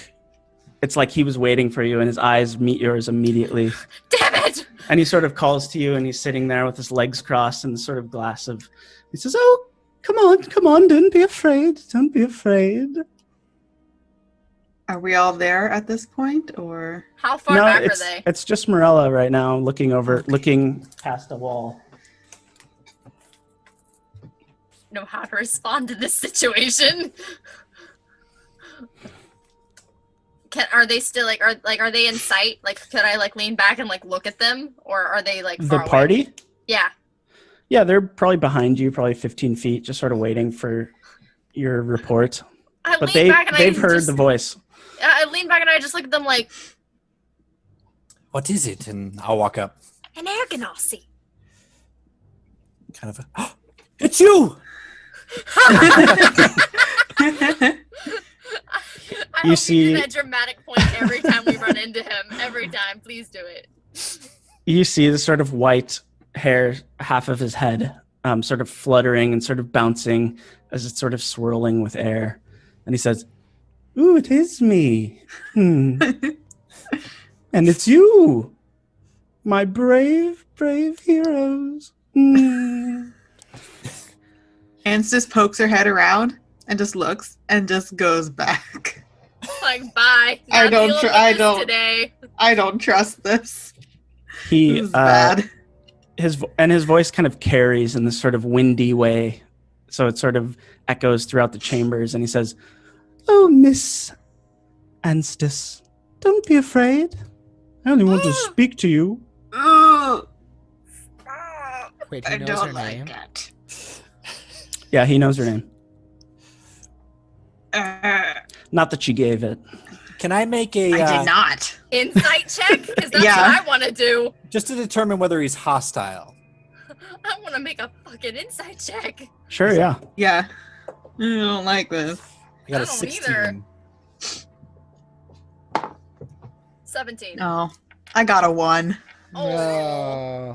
it's like he was waiting for you, and his eyes meet yours immediately. Damn it! And he sort of calls to you, and he's sitting there with his legs crossed and sort of glass of. He says, "Oh, come on, don't be afraid. Are we all there at this point, or? How far No, back are they? it's just Morella right now, looking past a wall. Know how to respond to this situation. Are they still are they in sight? Like, could I lean back and look at them, or are they far The away? party? Yeah. They're probably behind you, probably 15 feet, just sort of waiting for your report. But they've heard the voice. I lean back and I just look at them like, What is it? And I'll walk up. an Air Genasi. Kind of. It's you. I You hope see- you do that dramatic point every time we run into him. Every time, please do it. You see the sort of white hair, half of his head, sort of fluttering and sort of bouncing as it's sort of swirling with air. And he says, "Ooh, it is me. And it's you, my brave heroes." Anse just pokes her head around and just looks and just goes back. Like, bye. I Not don't dealing tr- with I this don't- today. I don't trust this. He This is bad. his voice kind of carries in this sort of windy way, so it sort of echoes throughout the chambers. And he says, "Oh, Miss Anstis, don't be afraid. I only want to speak to you." Ugh, Wait, I he knows her don't like name? it. Yeah, he knows her name. Uh, Not that she gave it. Can I make a I did not. Insight check? Because that's Yeah. what I want to do. just to determine whether he's hostile? I want to make a fucking insight check. Sure, yeah. Yeah. I don't like this. I got I a don't 16. either. 17. Oh, I got a 1. No.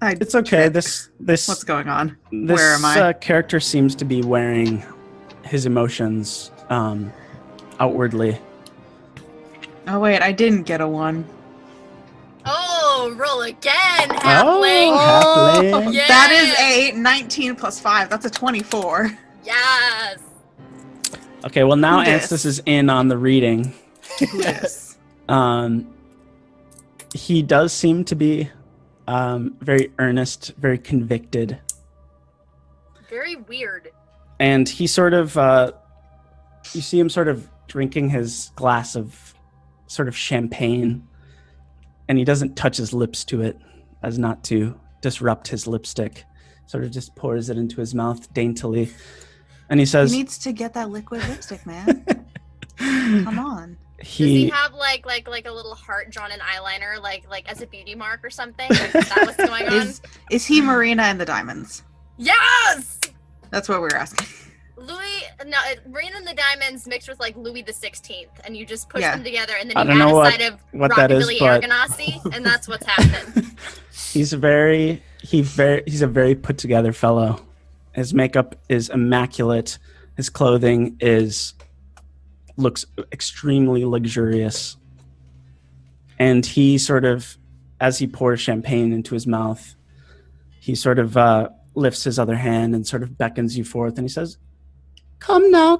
It's okay. This What's going on? this where am I? Character seems to be wearing his emotions outwardly. Oh wait, I didn't get a 1. Oh, roll again, halfling. halfling. Yeah. That is a 19 plus 5. That's a 24. Yes. Okay, well now Yes. Anstis is in on the reading. Yes. He does seem to be very earnest, very convicted. Very weird. And he sort of, you see him sort of drinking his glass of sort of champagne, and he doesn't touch his lips to it as not to disrupt his lipstick. Sort of just pours it into his mouth daintily. And he says, He needs to get that liquid lipstick, man. Come on. Does he he have like a little heart drawn in eyeliner, like as a beauty mark or something? Is that what's going on? Is he Marina and the Diamonds? Yes. That's what we're asking. Marina and the Diamonds mixed with Louis the 16th, and you just push Yeah. them together, and then I you don't know add a side of what that is, Rockabilly Air but- Genasi, and that's what's happening. He's a very put together fellow. His makeup is immaculate. His clothing looks extremely luxurious. And he sort of, as he pours champagne into his mouth, he sort of lifts his other hand and sort of beckons you forth, and he says, come now.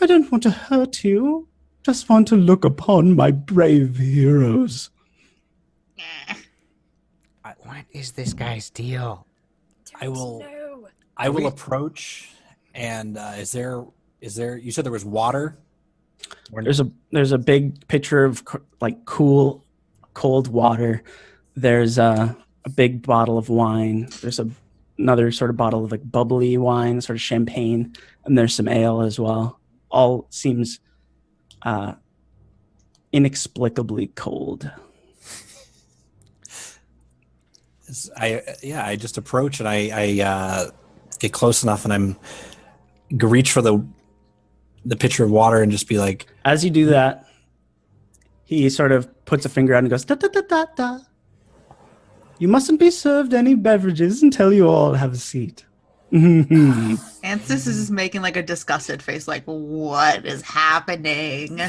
I don't want to hurt you. Just want to look upon my brave heroes. What is this guy's deal? I will approach, and is there? You said there was water. There's a big pitcher of cool, cold water. There's a big bottle of wine. There's another sort of bottle of bubbly wine, sort of champagne, and there's some ale as well. All seems inexplicably cold. I just approach and I get close enough, and I'm reach for the pitcher of water and just be like. As you do that, he sort of puts a finger out and goes, da da da da da. You mustn't be served any beverages until you all have a seat. Enthis is just making a disgusted face, what is happening?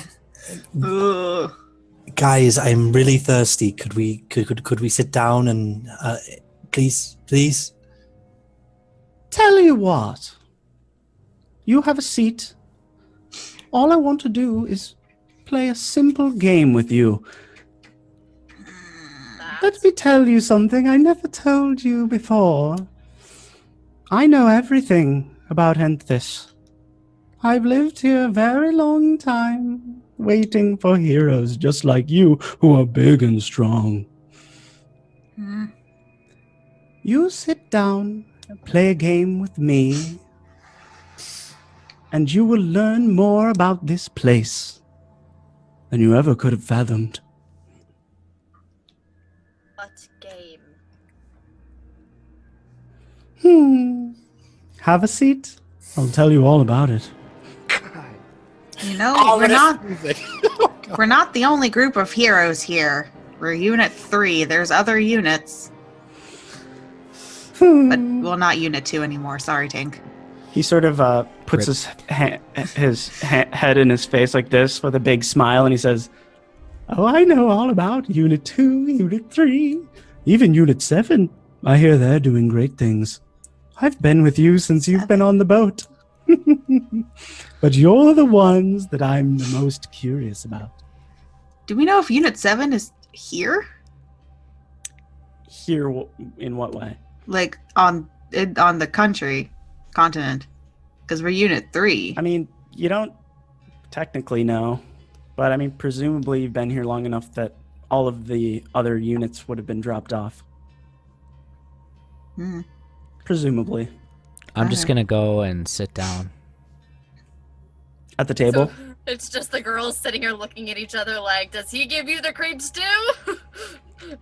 Ugh. Guys, I'm really thirsty. Could we sit down and please? Tell you what. You have a seat. All I want to do is play a simple game with you. Let me tell you something I never told you before. I know everything about Enthis. I've lived here a very long time, waiting for heroes just like you who are big and strong. You sit down and play a game with me, and you will learn more about this place than you ever could have fathomed. What game? Have a seat. I'll tell you all about it. We're not the only group of heroes here. We're Unit 3. There's other units. But, not Unit 2 anymore. Sorry, Tank. He sort of puts his head in his face like this with a big smile, and he says, oh, I know all about Unit 2, Unit 3, even Unit 7. I hear they're doing great things. I've been with you since you've been on the boat. But you're the ones that I'm the most curious about. Do we know if Unit 7 is here? Here in what way? On the continent. Because we're Unit 3. I mean, you don't technically know. But I mean, presumably you've been here long enough that all of the other units would have been dropped off. Presumably. I'm just going to go and sit down. At the table? So it's just the girls sitting here looking at each other like, does he give you the creeps too?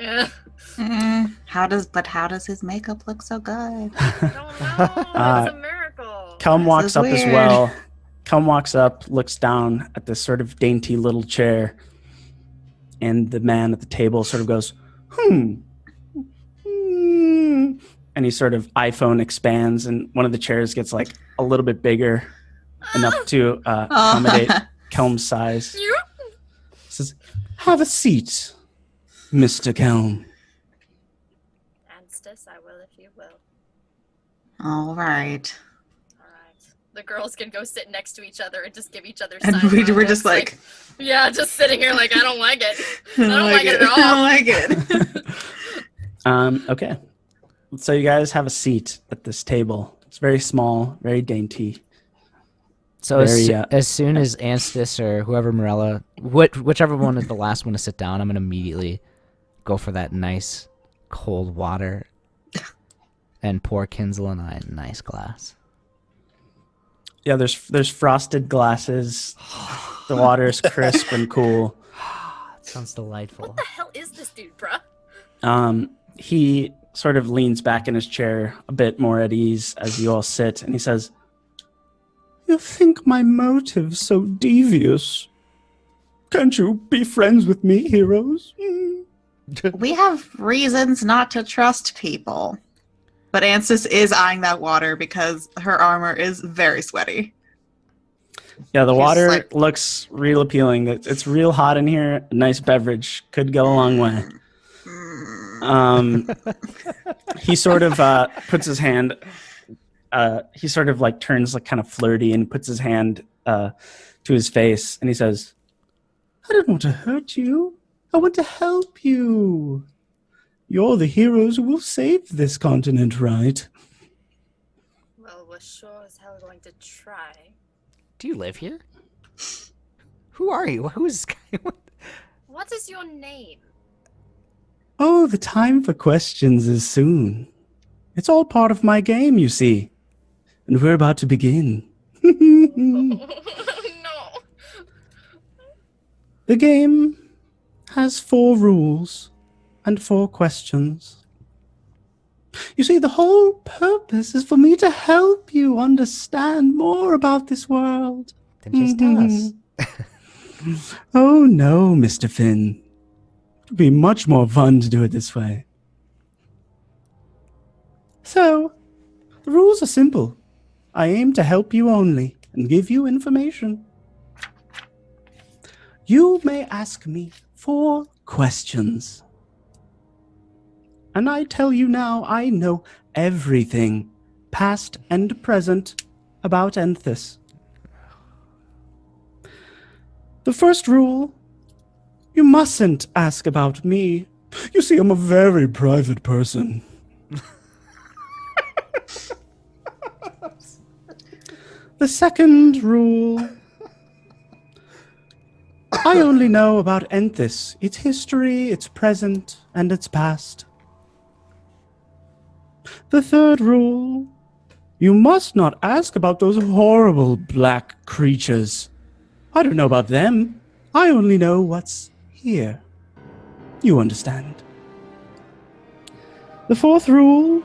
Yeah. How does his makeup look so good? I don't know. It's a miracle. Kelm walks up as weird. well. Kelm walks up, looks down at this sort of dainty little chair, and the man at the table sort of goes, and he sort of iPhone expands, and one of the chairs gets a little bit bigger, enough to accommodate Kelm's size. He says, have a seat, Mr. Kelm. Anstis, I will if you will. All right. The girls can go sit next to each other and just give each other And side we're eye just looks, yeah, just sitting here I don't like it. I don't like it at all. I don't like it. Okay. So you guys have a seat at this table. It's very small, very dainty. So as soon as Anstis or whoever Morella, whichever one is the last one to sit down, I'm going to immediately go for that nice cold water and pour Kinsel and I a nice glass. Yeah, there's frosted glasses. The water is crisp and cool. Sounds delightful. What the hell is this dude, bruh? He sort of leans back in his chair a bit more at ease as you all sit, and he says, you think my motive's so devious? Can't you be friends with me, heroes? We have reasons not to trust people. But Enthis is eyeing that water because her armor is very sweaty. Yeah, the She's water like- looks real appealing. It's real hot in here. A nice beverage could go a long way. He sort of puts his hand. He sort of like turns like kind of flirty and puts his hand to his face, and he says, "I don't want to hurt you. I want to help you. You're the heroes who will save this continent, right?" Well, we're sure as hell going to try. Do you live here? Who are you? Who is this guy? What is your name? Oh, the time for questions is soon. It's all part of my game, you see. And we're about to begin. No. The game has 4 rules and 4 questions. You see, the whole purpose is for me to help you understand more about this world. Then just tell us. Oh no, Mr. Finn. It would be much more fun to do it this way. So, the rules are simple. I aim to help you only and give you information. You may ask me 4 questions. And I tell you now, I know everything, past and present, about Enthis. The first rule, you mustn't ask about me. You see, I'm a very private person. The second rule, I only know about Enthis, its history, its present, and its past. The third rule, you must not ask about those horrible black creatures. I don't know about them. I only know what's here. You understand. The fourth rule,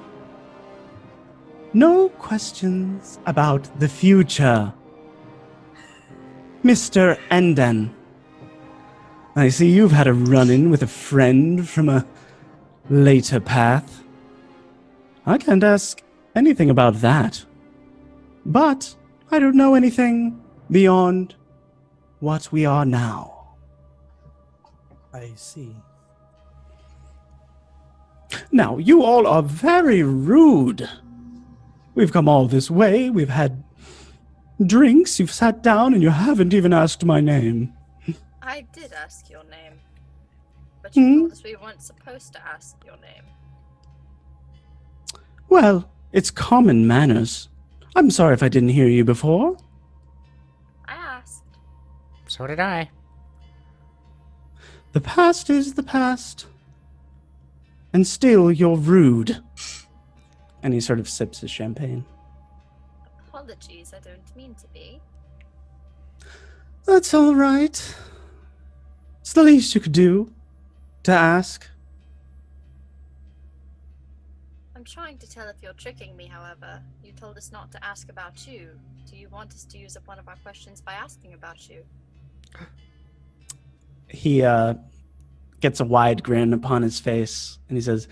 no questions about the future. Mr. Enden, I see you've had a run-in with a friend from a later path. I can't ask anything about that. But I don't know anything beyond what we are now. I see. Now, you all are very rude. We've come all this way, we've had drinks, you've sat down, and you haven't even asked my name. I did ask your name. But you told us we weren't supposed to ask your name. Well, it's common manners. I'm sorry if I didn't hear you before. I asked. So did I. The past is the past. And still, you're rude. And he sort of sips his champagne. Apologies, I don't mean to be. That's all right. It's the least you could do to ask. I'm trying to tell if you're tricking me, however. You told us not to ask about you. Do you want us to use up one of our questions by asking about you? He gets a wide grin upon his face, and he says,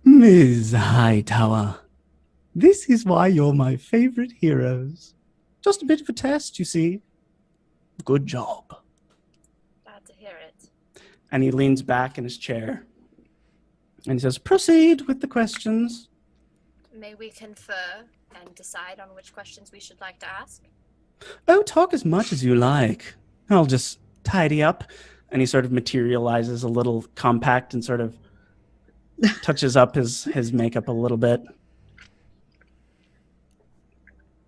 Ms. Hightower, this is why you're my favorite heroes. Just a bit of a test, you see. Good job. Glad to hear it. And he leans back in his chair, and he says, proceed with the questions. May we confer and decide on which questions we should like to ask? Oh, talk as much as you like. I'll just tidy up. And he sort of materializes a little compact and sort of touches up his makeup a little bit.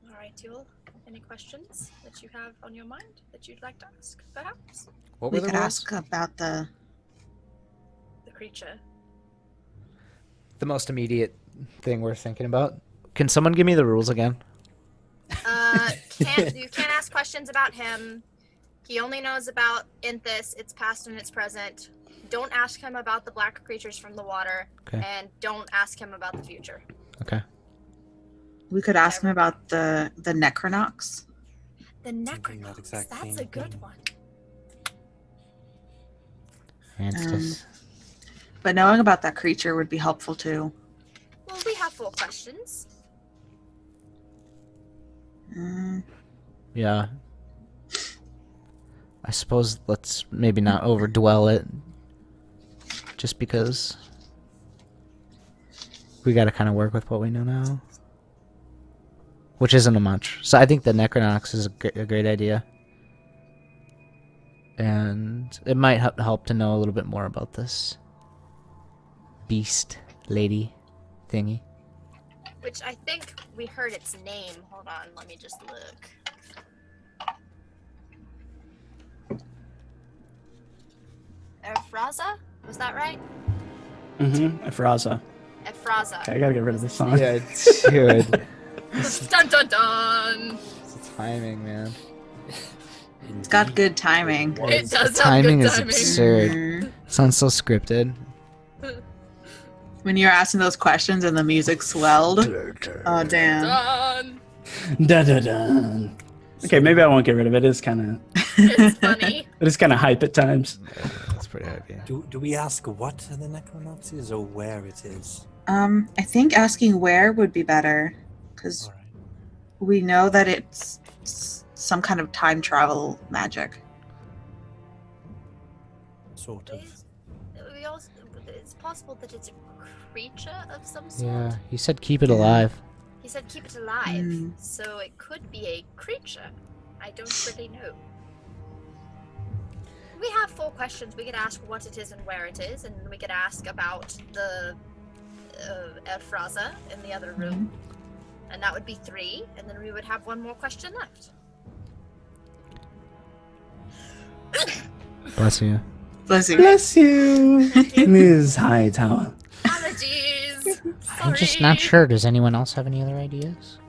All right, Yul. Any questions that you have on your mind that you'd like to ask, perhaps? What We were the could rules? ask about the Creature. The most immediate thing we're thinking about. Can someone give me the rules again? You can't ask questions about him. He only knows about Enthis, its past and its present. Don't ask him about the black creatures from the water. Okay. And don't ask him about the future. Okay. We could ask him about the Necronox. The Thinking that Necronox. exact That's thing. a good one. Enthis. But knowing about that creature would be helpful too. Well, we have 4 questions. Yeah. I suppose let's maybe not overdwell it. Just because we got to kind of work with what we know now. Which isn't a much. So I think the Necronox is a great idea. And it might help to know a little bit more about this beast lady thingy. Which I think we heard its name. Hold on, let me just look. IFRAZA? Was that right? IFRAZA. IFRAZA. Okay, I gotta get rid of this song. Yeah, dude. Dun dun dun! It's timing, man. It's got good timing. It does have Timing good is timing. absurd. Sounds so scripted. When you're asking those questions and the music swelled. Oh, damn. Dun! Da da da. Okay, maybe I won't get rid of it. It's kind of It's funny. it is kind of hype at times. That's pretty heavy. Do we ask what the Necronox is or where it is? I think asking where would be better. Because All right. we know that it's some kind of time travel magic. Sort of. It's possible that it's a creature of some sort. Yeah, he said keep it alive. He said keep it alive, so it could be a creature. I don't really know. We have 4 questions. We could ask what it is and where it is, and we could ask about the IFRAZA in the other room. And that would be 3, and then we would have 1 more question left. Bless you. Bless you. Bless you, Ms. Hightower. Apologies. I'm just not sure. Does anyone else have any other ideas?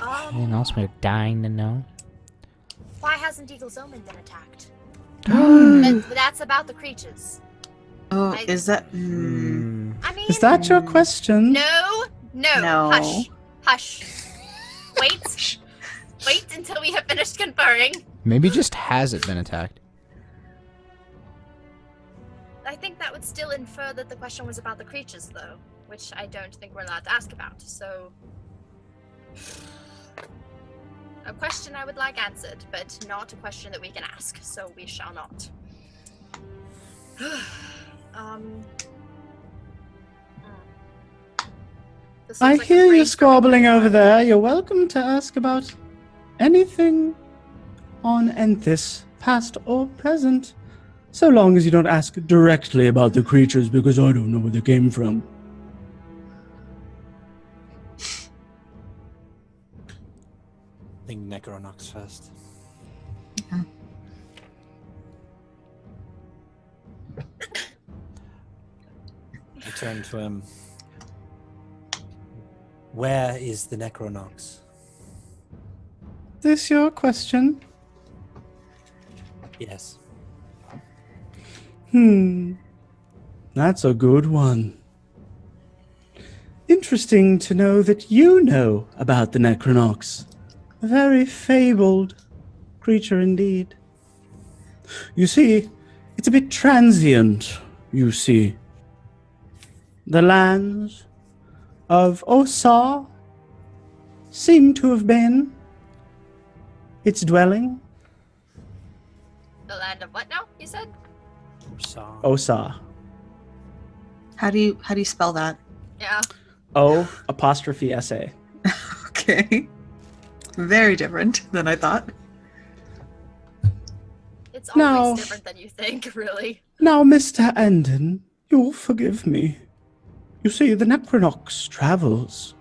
Anyone Um, else we're dying to know? why hasn't Eagle's Omen been attacked? But that's about the creatures. Oh, I- is that... I mean, Is that your question? No. No. Hush. Wait until we have finished conferring. Maybe just has it been attacked? I think that would still infer that the question was about the creatures, though, which I don't think we're allowed to ask about. So, a question I would like answered, but not a question that we can ask. So we shall not. This I looks like a hear you brainstorming squabbling group. over there. You're welcome to ask about anything on Enthis, past or present, so long as you don't ask directly about the creatures, because I don't know where they came from. I think Necronox first. I turn to him. Where is the Necronox? This your question? Yes. That's a good one. Interesting to know that you know about the Necronox. A very fabled creature indeed. You see, it's a bit transient, you see. The lands of Osar seem to have been its dwelling. The land of what now? You said? Osar. How do you spell that? Yeah. O''SA. Okay. Very different than I thought. It's No. always different than you think, really. Now, Mr. Andon, you'll forgive me. You see, the Necronox travels.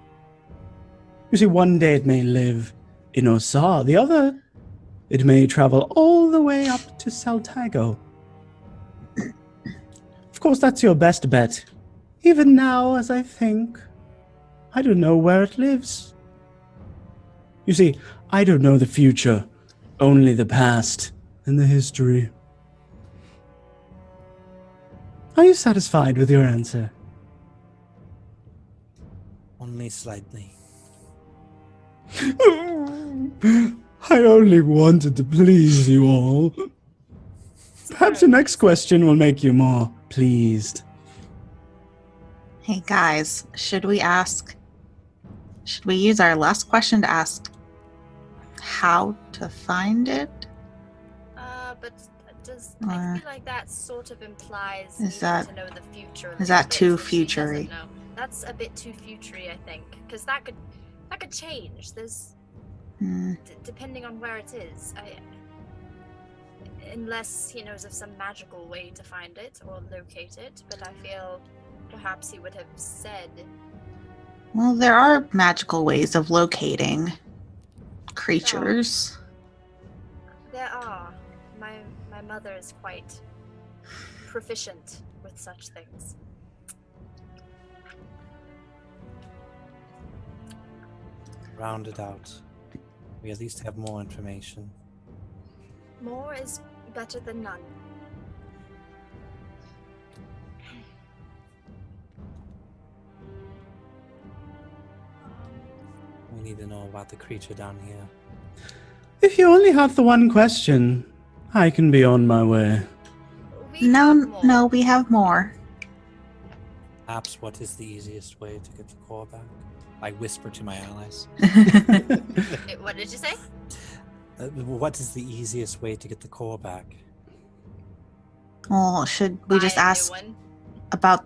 You see, one day it may live in Osar, the other, it may travel all the way up to Saltago. Of course, that's your best bet. Even now, as I think, I don't know where it lives. You see, I don't know the future, only the past and the history. Are you satisfied with your answer? Only slightly. I only wanted to please you all. Perhaps the next question will make you more pleased. Hey guys, should we use our last question to ask how to find it? But I feel like that sort of implies Is needing that- to know the future. is that too She doesn't futury? know. That's a bit too futury, I think, because that could change. There's depending on where it is. Unless he knows of some magical way to find it or locate it, but I feel perhaps he would have said. Well, there are magical ways of locating creatures. There are. My mother is quite proficient with such things. Round it out. We at least have more information. More is better than none. We need to know about the creature down here. If you only have the one question, I can be on my way. No, we have more. Perhaps what is the easiest way to get the core back? I whisper to my allies. What did you say? What is the easiest way to get the core back? Well, should we just Buy a new ask one. about?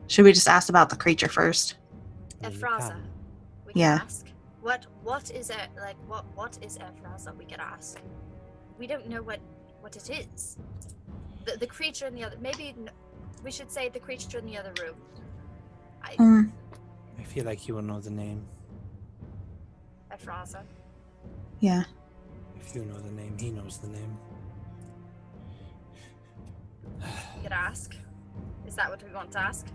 Should we just ask about the creature first? IFRAZA. We Yeah. can ask. What is it like? What is IFRAZA? We could ask. We don't know what it is. The creature in the other. Maybe we should say the creature in the other room. I feel like you will know the name. IFRAZA. Yeah. If you know the name, he knows the name. We could ask. Is that what we want to ask?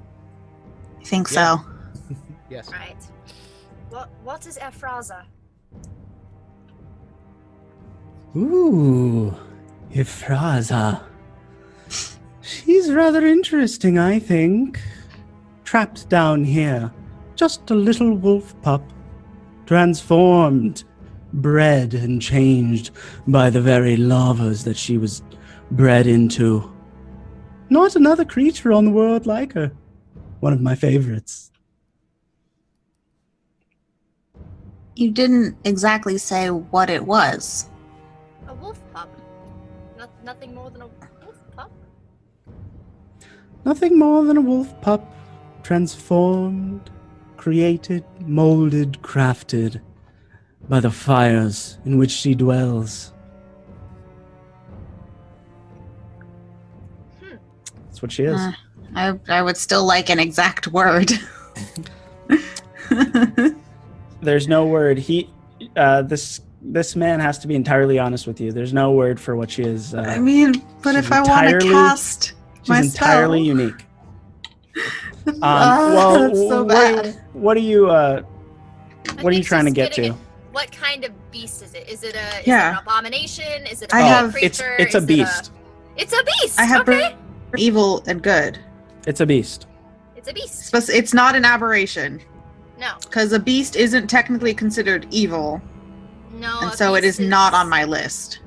I think Yeah. so. Yes. Right. What is IFRAZA? Ooh, IFRAZA. She's rather interesting, I think. Trapped down here. Just a little wolf pup. Transformed. Bred and changed by the very lavas that she was bred into. Not another creature on the world like her. One of my favorites. You didn't exactly say what it was. A wolf pup. Nothing more than a wolf pup. Nothing more than a wolf pup. Transformed, created, molded, crafted by the fires in which she dwells. That's what she is. I would still like an exact word. There's no word. This man has to be entirely honest with you. There's no word for what she is. I mean, but she's if I want to entirely- cast She's my entirely spell, unique. that's so bad. What are you? What I are you think trying to she's get getting to? at what kind of beast is it? Is it Yeah. an abomination? Is it a I big have- creature? It's a Is it beast. It's a beast. I have okay. evil and good. It's a beast. It's a beast. But it's not an aberration No. because a beast isn't technically considered evil, No. and a so it beast is not on my list.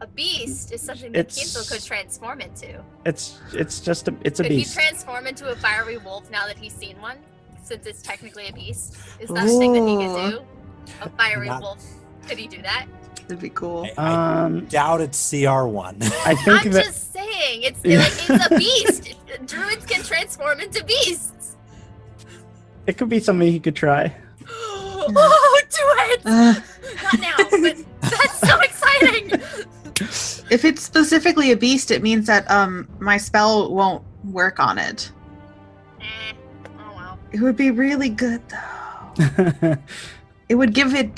A beast is something that It's- Kinsel could transform into. It's a Could beast. he transform into a fiery wolf now that he's seen one? Since it's technically a beast. Is that a thing that he could do? A fiery Not- wolf. Could he do that? That'd be cool. I doubt it's CR1. I think I'm that just saying, it's a beast. Druids can transform into beasts. it could be something he could try. Oh, do it! Not now, but that's so exciting. If it's specifically a beast, it means that my spell won't work on it. Oh well. It would be really good though. It would give it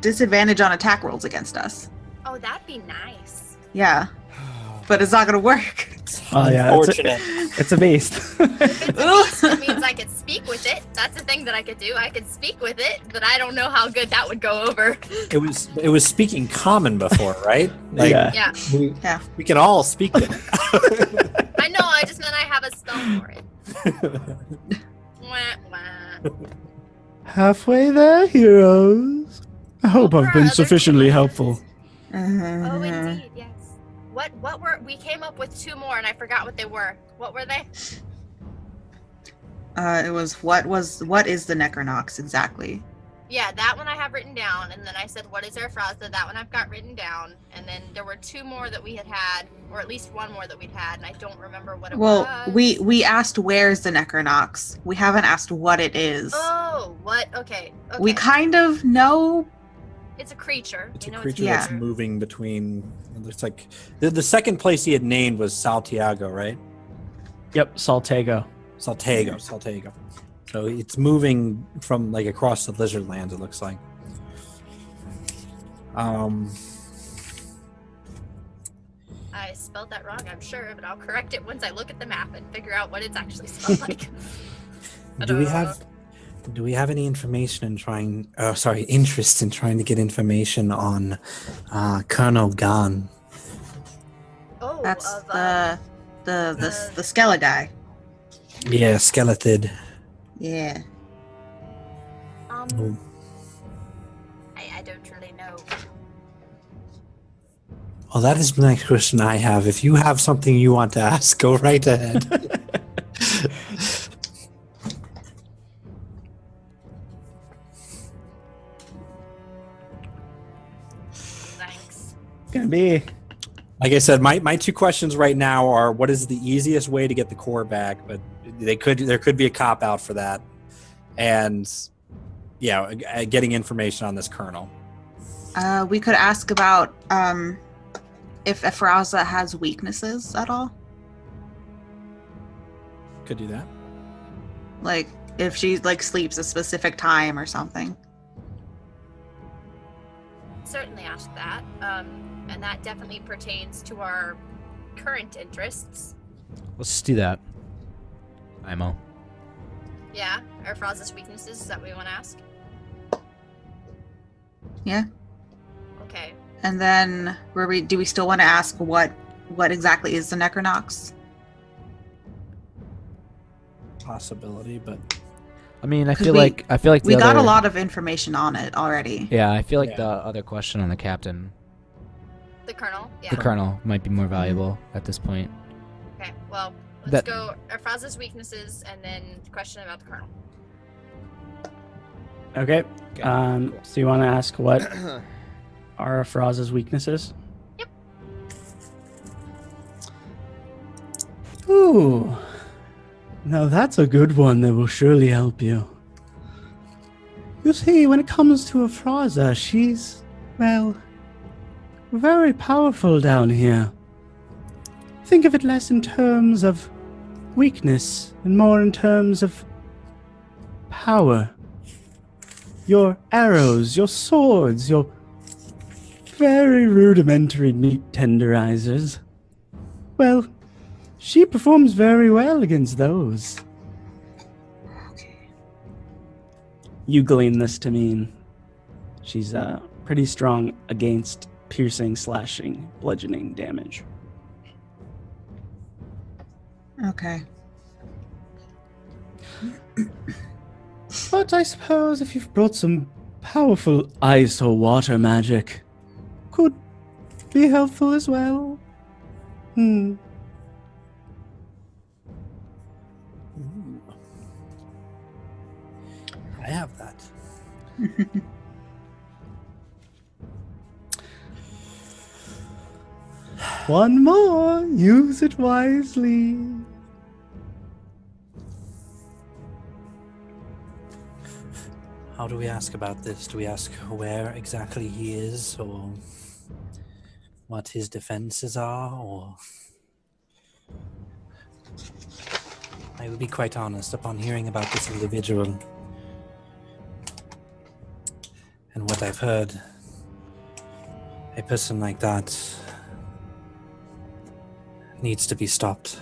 disadvantage on attack rolls against us. Oh, that'd be nice. Yeah, but it's not gonna work. Oh yeah, Unfortunate. it's a beast. If it's a beast, it means I could speak with it. That's a thing that I could do. I could speak with it, but I don't know how good that would go over. It was speaking common before, right? Like, Yeah. Yeah. we can all speak it. I know, I just meant I have a spell for it. Wah, wah. Halfway there, heroes. I hope I've been other sufficiently heroes. helpful. Oh, indeed, yes. What were we came up with 2 more and I forgot what they were. What were they? It was what is the Necronox exactly? Yeah, that one I have written down, and then I said, what is IFRAZA? That one I've got written down, and then there were 2 more that we had, or at least 1 more that we'd had, and I don't remember what it was. Well, we asked where's the Necronox. We haven't asked what it is. Oh, what? Okay. We kind of know. It's a creature. It's a know creature it's that's moving between. It looks like the second place he had named was Saltiago, right? Yep, Saltago. Saltago. So it's moving from like across the lizard lands, it looks like. I spelled that wrong, I'm sure, but I'll correct it once I look at the map and figure out what it's actually spelled like. Do we have any information in trying? Interest in trying to get information on Colonel Gan? Oh, That's the Skella guy. Yeah, Skeletid. Yeah. I don't really know. Well, that is the next question I have. If you have something you want to ask, go right ahead. Thanks. Gonna be. Like I said, my 2 questions right now are: what is the easiest way to get the core back? But there could be a cop out for that, and getting information on this colonel. We could ask about if IFRAZA has weaknesses at all. Could do that. Like if she sleeps a specific time or something. Certainly ask that. And that definitely pertains to our current interests. Let's just do that. IMO. Yeah, IFRAZA's weaknesses, is that what we want to ask? Yeah. Okay. And then do we still want to ask what exactly is the Necronox? Possibility, but I mean, I feel like we got a lot of information on it already. Yeah, I feel like the other question on the captain, The colonel? Yeah. the colonel, might be more valuable at this point. Okay, well, let's go IFRAZA's weaknesses and then the question about the colonel. Okay. So you want to ask what are IFRAZA's weaknesses? Yep. Ooh. Now that's a good one that will surely help you. You see, when it comes to IFRAZA, she's, well, very powerful down here. Think of it less in terms of weakness and more in terms of power. Your arrows, your swords, your very rudimentary meat tenderizers. Well, she performs very well against those. Okay. You glean this to mean she's pretty strong against piercing, slashing, bludgeoning damage. Okay. But I suppose if you've brought some powerful ice or water magic, could be helpful as well. Ooh. I have that. One more. Use it wisely. How do we ask about this? Do we ask where exactly he is, or what his defenses are, or... I will be quite honest, upon hearing about this individual and what I've heard, a person like that needs to be stopped.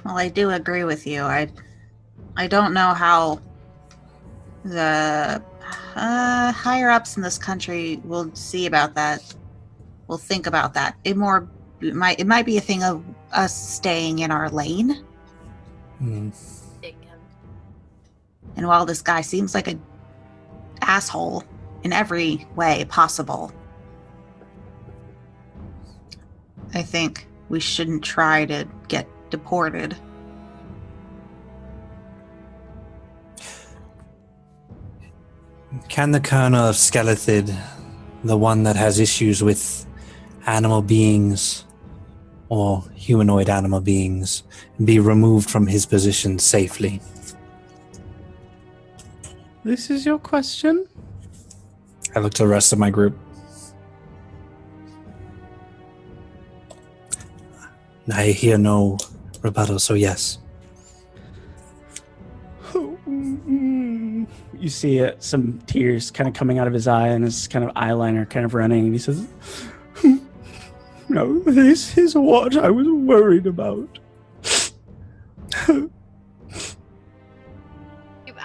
Well, I do agree with you. I don't know how the higher ups in this country will see about that. Will think about that. It might be a thing of us staying in our lane. Hmm. Big him. And while this guy seems like an asshole in every way possible. I think we shouldn't try to get deported. Can the Colonel of Skelethid, the one that has issues with animal beings or humanoid animal beings, be removed from his position safely? This is your question? I look to the rest of my group. I hear no rebuttal, so yes. You see some tears kind of coming out of his eye and his kind of eyeliner kind of running. And he says, no, this is what I was worried about. You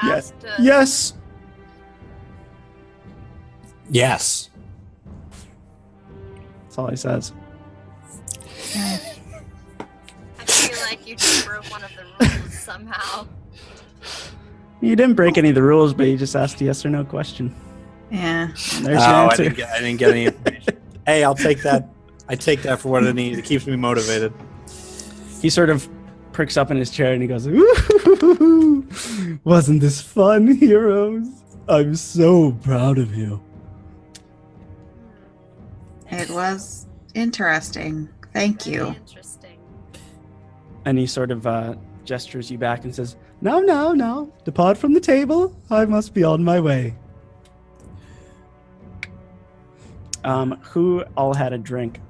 asked. Yes. Yes. That's all he says. I feel like you just broke one of the rules somehow. You didn't break any of the rules, but you just asked a yes or no question. Yeah. And there's your answer. I didn't get any information. Hey, I'll take that. I take that for what it needs. It keeps me motivated. He sort of perks up in his chair and he goes, "Ooh, wasn't this fun, heroes? I'm so proud of you." It was interesting. Thank Very you. Interesting. And he sort of gestures you back and says, No. Depart from the table. I must be on my way. Who all had a drink?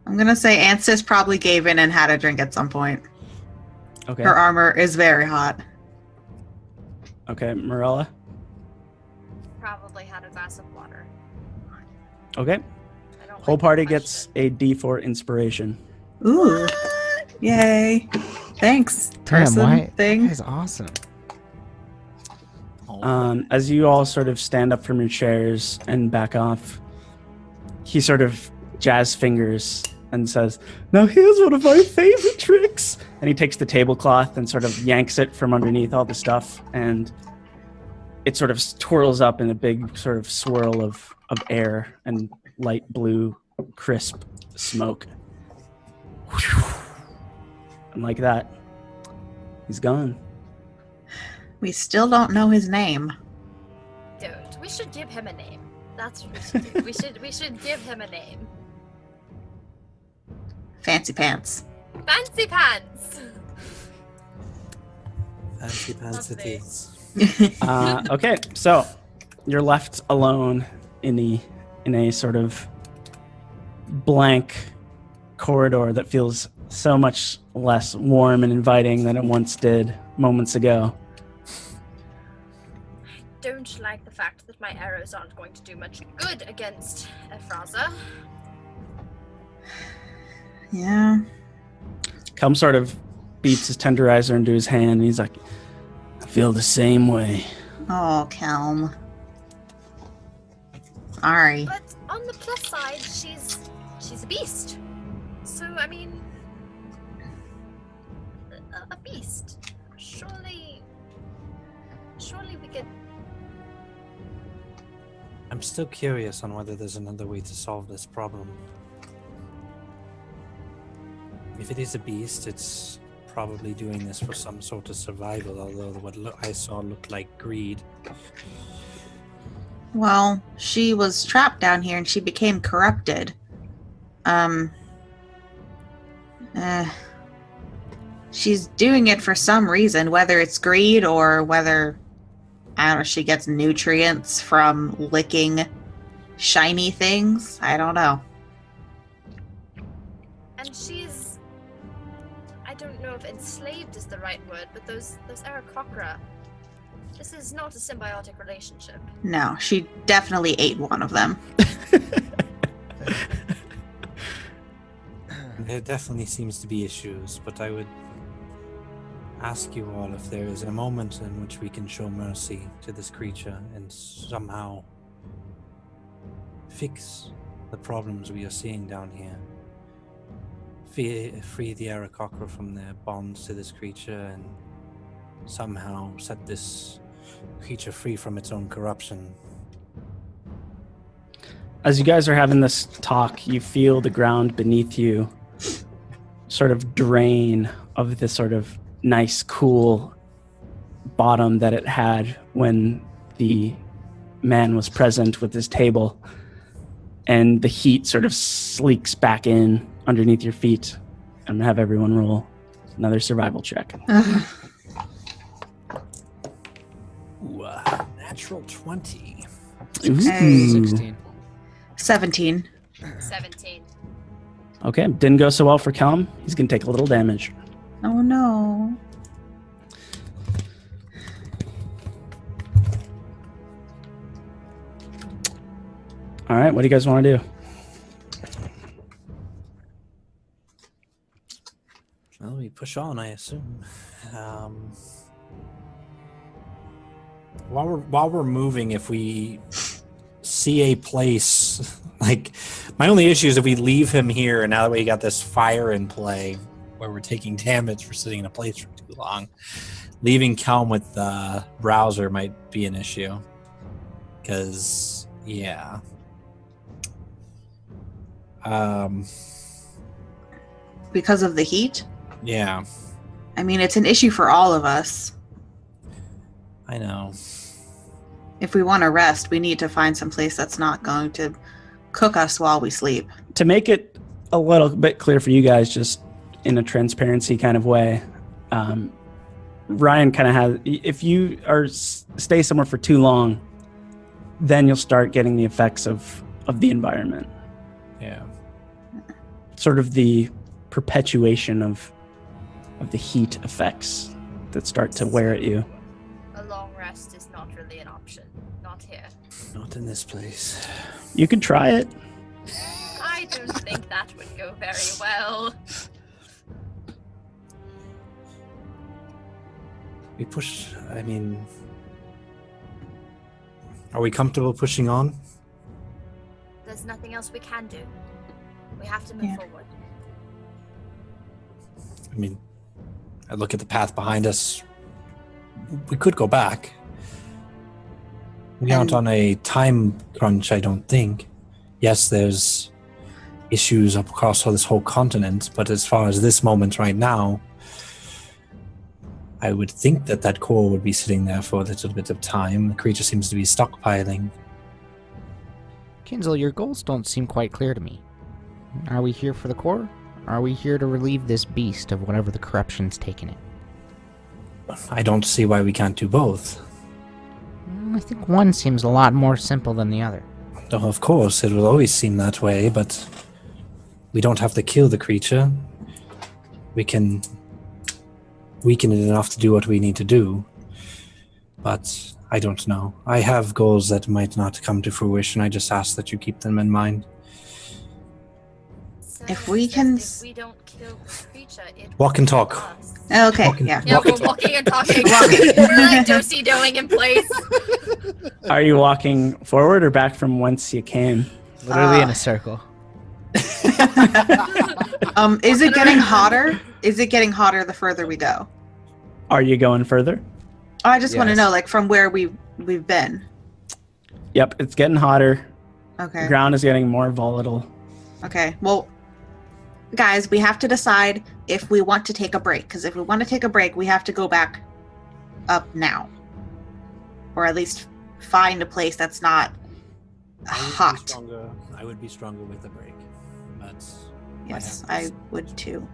I'm gonna say Enthis probably gave in and had a drink at some point. Okay. Her armor is very hot. Okay, Morella. Probably had a glass of water. Okay. I don't Whole like party that gets question. a D4 inspiration. Ooh. Yay. Thanks. Damn, Person why? That thing. guy's awesome. As you all sort of stand up from your chairs and back off, he sort of jazz fingers and says, "Now here's one of my favorite tricks." And he takes the tablecloth and sort of yanks it from underneath all the stuff, and it sort of twirls up in a big sort of swirl of air and light blue, crisp smoke. And like that, he's gone. We still don't know his name. Don't. We should give him a name. That's what we should do. We should give him a name. Fancy Pants. Fancy Pants. Fancy pants it Lovely. is. Okay, so you're left alone in a sort of blank corridor that feels so much less warm and inviting than it once did moments ago. Don't like the fact that my arrows aren't going to do much good against IFRAZA. Yeah. Kelm sort of beats his tenderizer into his hand, and he's like, "I feel the same way." Oh, Kelm. Sorry. But on the plus side, she's a beast. So I mean, a beast. Surely we could. I'm still curious on whether there's another way to solve this problem. If it is a beast, it's probably doing this for some sort of survival, although what I saw looked like greed. Well, she was trapped down here and she became corrupted. She's doing it for some reason, whether it's greed or whether, I don't know, she gets nutrients from licking shiny things. I don't know. And she's, I don't know if enslaved is the right word, but those Aarakocra, this is not a symbiotic relationship. No, she definitely ate one of them. There definitely seems to be issues, but I would ask you all if there is a moment in which we can show mercy to this creature and somehow fix the problems we are seeing down here. Free the Aarakocra from their bonds to this creature and somehow set this creature free from its own corruption. As you guys are having this talk, you feel the ground beneath you sort of drain of this sort of nice, cool bottom that it had when the man was present with his table. And the heat sort of sleeks back in underneath your feet. I'm going to have everyone roll another survival check. Ooh, natural 20. Ooh. 16. 17. 17. Okay, didn't go so well for Kelm. He's going to take a little damage. Oh no. All right, what do you guys want to do? Well, we push on, I assume. While we're moving, if we see a place, like, my only issue is if we leave him here, and now that we got this fire in play, where we're taking damage for sitting in a place for too long, leaving Kelm with the browser might be an issue. Because, yeah. Because of the heat? Yeah, I mean, it's an issue for all of us. I know. If we want to rest, we need to find some place that's not going to cook us while we sleep. To make it a little bit clear for you guys, just in a transparency kind of way, Ryan kind of has, if you stay somewhere for too long, then you'll start getting the effects of the environment. Yeah. Sort of the perpetuation of the heat effects that start to wear at you. A long rest is not really an option. Not here. Not in this place. You could try it. I don't think that would go very well. We push, I mean... Are we comfortable pushing on? There's nothing else we can do. We have to move forward. I mean, I look at the path behind us. We could go back. We aren't on a time crunch, I don't think. Yes, there's issues up across this whole continent, but as far as this moment right now, I would think that core would be sitting there for a little bit of time. The creature seems to be stockpiling. Kinzel, your goals don't seem quite clear to me. Are we here for the core? Are we here to relieve this beast of whatever the corruption's taken it? I don't see why we can't do both. I think one seems a lot more simple than the other. Oh, of course, it will always seem that way, but we don't have to kill the creature. We can weaken it enough to do what we need to do. But I don't know. I have goals that might not come to fruition. I just ask that you keep them in mind. So If we can if we don't kill the creature, it Walk and talk. us. Okay, Walking- yeah. Yeah, Walk we're and talk. walking and talking. We're like do-si-doing in place. Are you walking forward or back from whence you came? Literally in a circle. Is it getting hotter? Is it getting hotter the further we go? Are you going further? I just want to Yes. know, like, from where we've been. Yep, it's getting hotter. The Okay. ground is getting more volatile. Okay. Well, guys, we have to decide if we want to take a break. Because if we want to take a break, we have to go back up now, or at least find a place that's not hot. I would be stronger with a break. But Yes, I would too.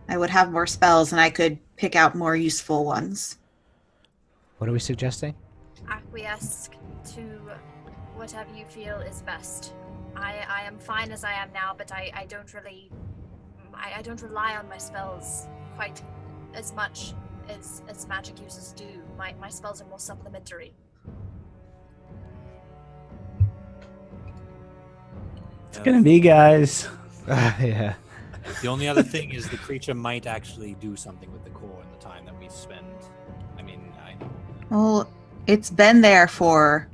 I would have more spells, and I could pick out more useful ones. What are we suggesting? Acquiesce to whatever you feel is best. I am fine as I am now, but I don't really... I don't rely on my spells quite as much as magic users do. My spells are more supplementary. It's gonna be, guys. Yeah. The only other thing is the creature might actually do something with the core in the time that we spend. I mean, I know. Well, it's been there for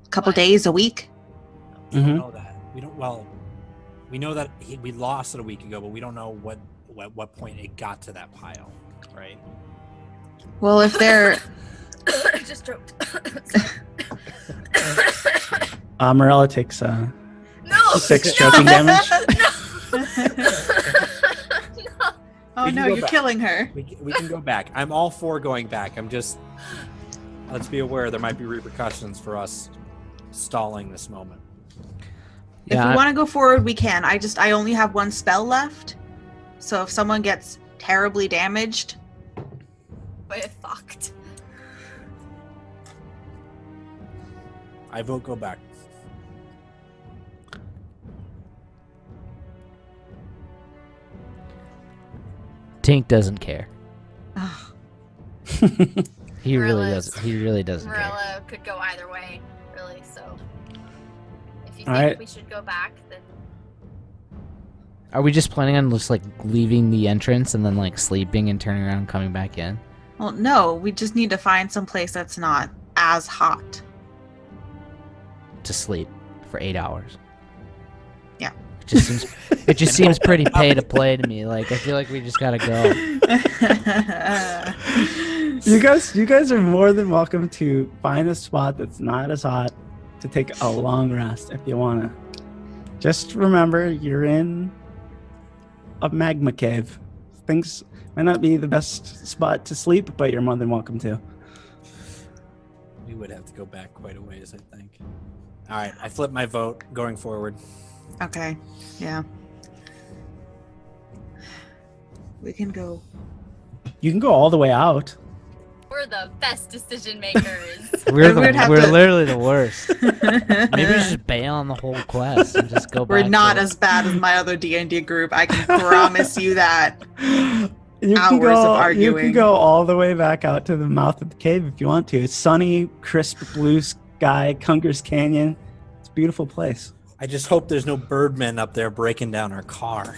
a couple days, a week. We Mhm. don't know that. We don't. Well, we know that we lost it a week ago, but we don't know what point it got to that pile, right? Well, if they're... I just choked. Morella takes No! 6 choking damage. Oh We can no, go you're back. killing her. We can go back. I'm all for going back. I'm just... Let's be aware there might be repercussions for us stalling this moment. If we want to go forward, we can. I only have 1 spell left. So if someone gets terribly damaged... We're fucked. I vote go back. Tink doesn't care. Ugh. He really Morella's- doesn't. He really doesn't care. Morella could go either way, really, so. If you think Alright. we should go back, then. Are we just planning on just like leaving the entrance and then like sleeping and turning around and coming back in? Well, no, we just need to find some place that's not as hot. To sleep for 8 hours. Yeah. It just seems pretty pay to play to me. Like I feel like we just gotta go. You guys are more than welcome to find a spot that's not as hot to take a long rest if you wanna. Just remember, you're in a magma cave. Things might not be the best spot to sleep, but you're more than welcome to. We would have to go back quite a ways, I think. All right, I flip my vote going forward. Okay, yeah. We can go. You can go all the way out. We're the best decision makers. We're We'd have we're to- literally the worst. Maybe we should just bail on the whole quest and just go back. We're not to... as bad as my other D&D group. I can promise you that. You Hours can go, of You arguing. can go all the way back out to the mouth of the cave if you want to. It's sunny, crisp blue sky, Kunger's Canyon. It's a beautiful place. I just hope there's no birdmen up there breaking down our car.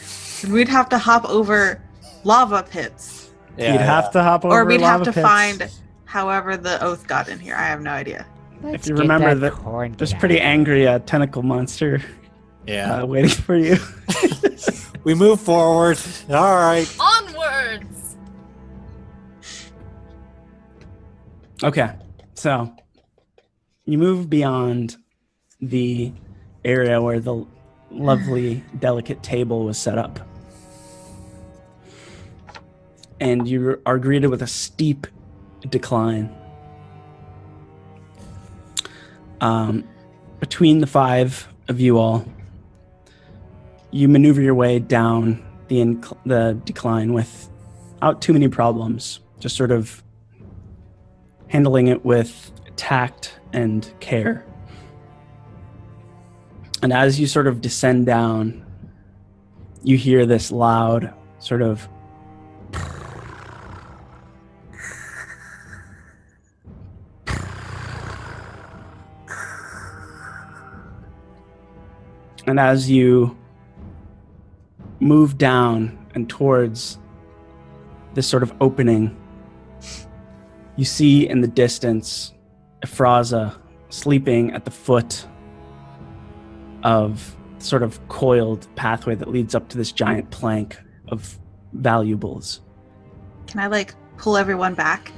We'd have to hop over lava pits. Yeah, You'd have to hop over Or we'd have lava to pits. find however the oath got in here. I have no idea. If you remember that there's a pretty angry tentacle monster Yeah. waiting for you. We move forward. All right. Onwards! Okay, so you move beyond the area where the lovely, delicate table was set up. And you are greeted with a steep decline. Between the 5 of you all, you maneuver your way down the decline without too many problems, just sort of handling it with tact and care. And as you sort of descend down, you hear this loud sort of and as you move down and towards this sort of opening, you see in the distance IFRAZA sleeping at the foot of sort of coiled pathway that leads up to this giant plank of valuables. Can I like pull everyone back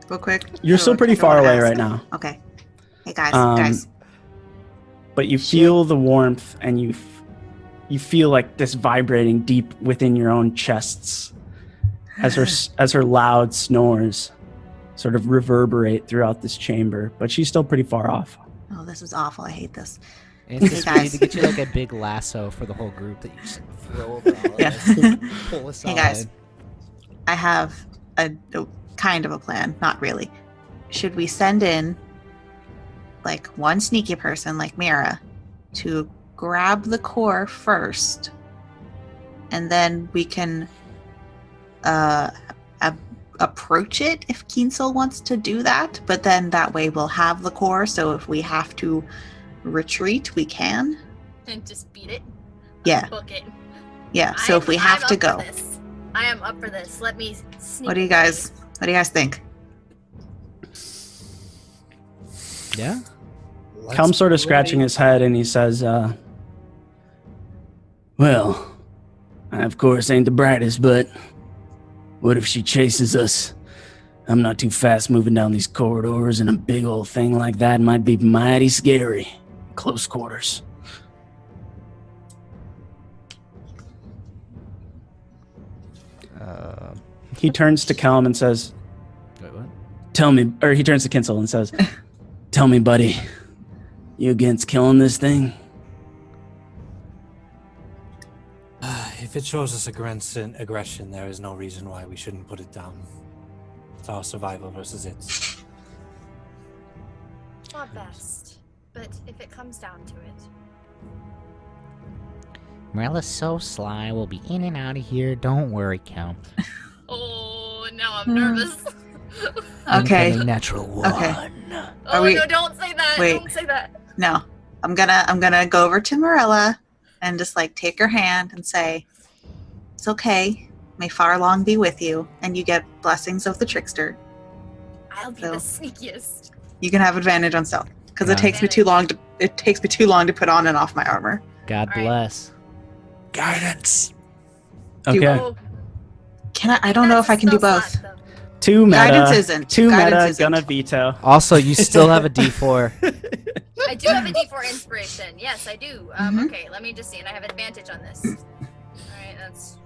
real quick? You're still pretty far away right now. Okay. Hey guys, But you feel the warmth, and you feel like this vibrating deep within your own chests as her loud snores sort of reverberate throughout this chamber. But she's still pretty far off. Oh, this is awful. I hate this. Enthis, Hey, we need guys. to get you like a big lasso for the whole group that you just throw over all of Yeah. us. Pull aside. Hey guys, I have a kind of a plan. Not really. Should we send in like one sneaky person like Mira to grab the core first, and then we can approach it if Kinsel wants to do that, but then that way we'll have the core, so if we have to retreat, we can. And just beat it. Yeah. Book it. Yeah, so if we have to go. I am up for this. Let me sneak. What do you guys think? Yeah. Calm's sort of scratching his head, and he says, well, I of course ain't the brightest, but what if she chases us I'm not too fast moving down these corridors, and a big old thing like that might be mighty scary. Close quarters. He turns to Callum and says, Wait, what? "Tell me," or he turns to Kinsel and says, "Tell me, buddy, you against killing this thing?" If it shows us aggression, there is no reason why we shouldn't put it down. It's our survival versus its. Not best, but if it comes down to it. Morella's so sly. We'll be in and out of here. Don't worry, Count. Oh, now I'm nervous. Okay. Incoming natural one. Okay. Oh we- no! Don't say that! Wait. Don't say that! No, I'm gonna go over to Morella and just like take her hand and say, "It's okay. May Farlong be with you, and you get blessings of the trickster. I'll be So- the sneakiest. You can have advantage on stealth because it Yeah. takes me too long to. It takes me too long to put on and off my armor. God All right. bless. Guidance. Okay. Oh, Can I don't know if I can do both. Spell slot, though. Two meta. Guidance isn't. Two Guidance meta. isn't. Gonna veto. Also, you still have a D4. I do have a D4 inspiration. Yes, I do. Mhm. Okay, let me just see, and I have advantage on this. Alright, that's.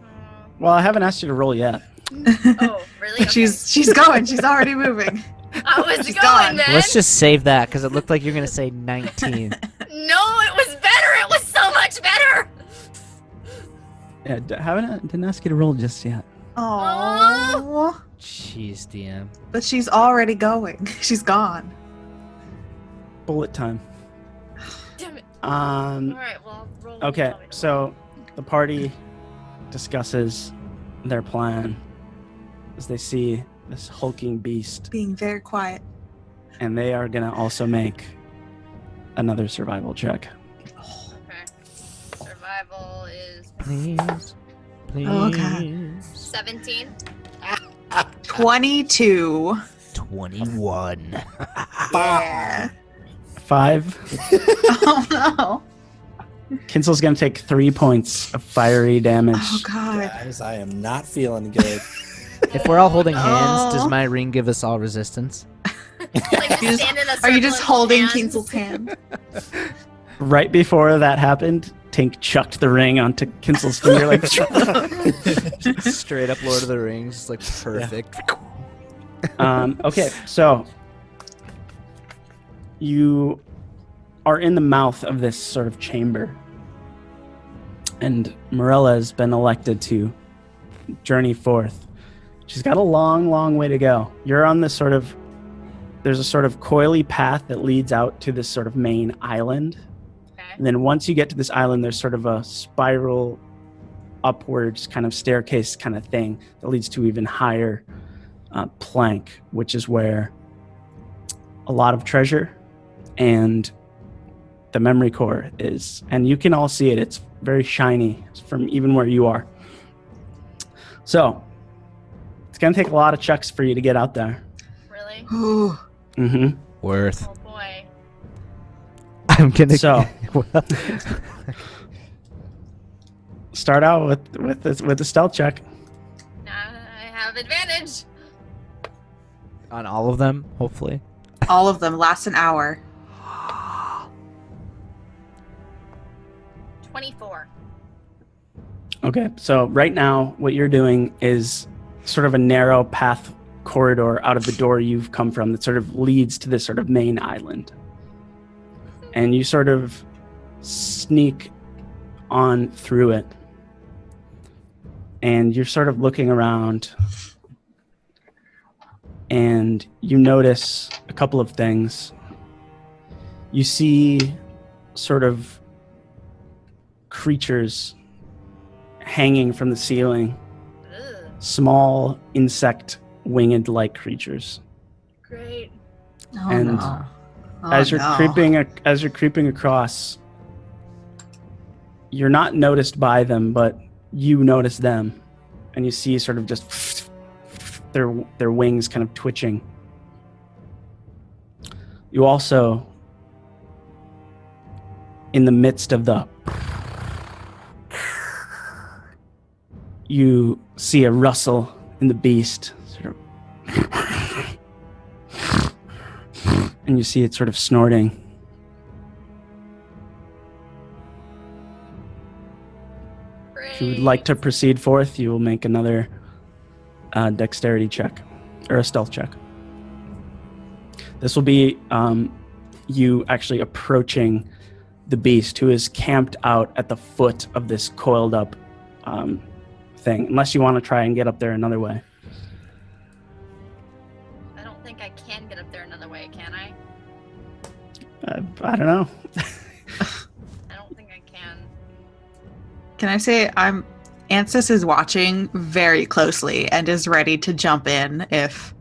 Well, I haven't asked you to roll yet. Oh, really? Okay. She's going. She's already moving. I was she's going, gone. man. Let's just save that because it looked like you're gonna say 19. No, it was better. It was so much better. Yeah, didn't ask you to roll just yet. Oh, Jeez, DM. but she's already going. She's gone. Bullet time. Damn it. Okay, Alright, well, roll. Tell me. so the party discusses their plan as they see this hulking beast, Being very quiet. and they are gonna also make another survival check. Okay. Survival is Please. Please. Oh, God. 17. 22. 21. Yeah. 5. Oh no. Kinsel's gonna take 3 points of fiery damage. Oh god. Guys, I am not feeling good. If we're all holding hands, does Oh. my ring give us all resistance? Like, You just- stand in a Are you circle just and hold holding hands. Kinsel's hand? Right before that happened, Tink chucked the ring onto Kinsel's finger like Straight up Lord of the Rings, like perfect. Okay, so you are in the mouth of this sort of chamber, and Morella has been elected to journey forth. She's got a long, long way to go. You're on this sort of, there's a sort of coily path that leads out to this sort of main island. Okay. And then once you get to this island, there's sort of a spiral upwards kind of staircase kind of thing that leads to even higher plank, which is where a lot of treasure and the memory core is. And you can all see it. It's very shiny from even where you are. So it's going to take a lot of checks for you to get out there. Really? Ooh. Mm-hmm. Worth. Oh boy. I'm gonna. So start out with the stealth check. Now I have advantage. On all of them, hopefully. All of them last an hour. 24. Okay, so right now what you're doing is sort of a narrow path corridor out of the door you've come from that sort of leads to this sort of main island. And you sort of sneak on through it. And you're sort of looking around, and you notice a couple of things. You see sort of creatures hanging from the ceiling, Ugh, small insect winged-like creatures. great. Oh And no. Oh, as you're no. creeping across, you're not noticed by them, but you notice them, and you see sort of just their wings kind of twitching. You also, in the midst of the, you see a rustle in the beast, sort of and you see it sort of snorting. If you would like to proceed forth, you will make another dexterity check, or a stealth check. This will be you actually approaching the beast, who is camped out at the foot of this coiled up thing, unless you want to try and get up there another way. I don't think I can get up there another way, can I? I don't know. I don't think I can. Can I say Enthis is watching very closely and is ready to jump in if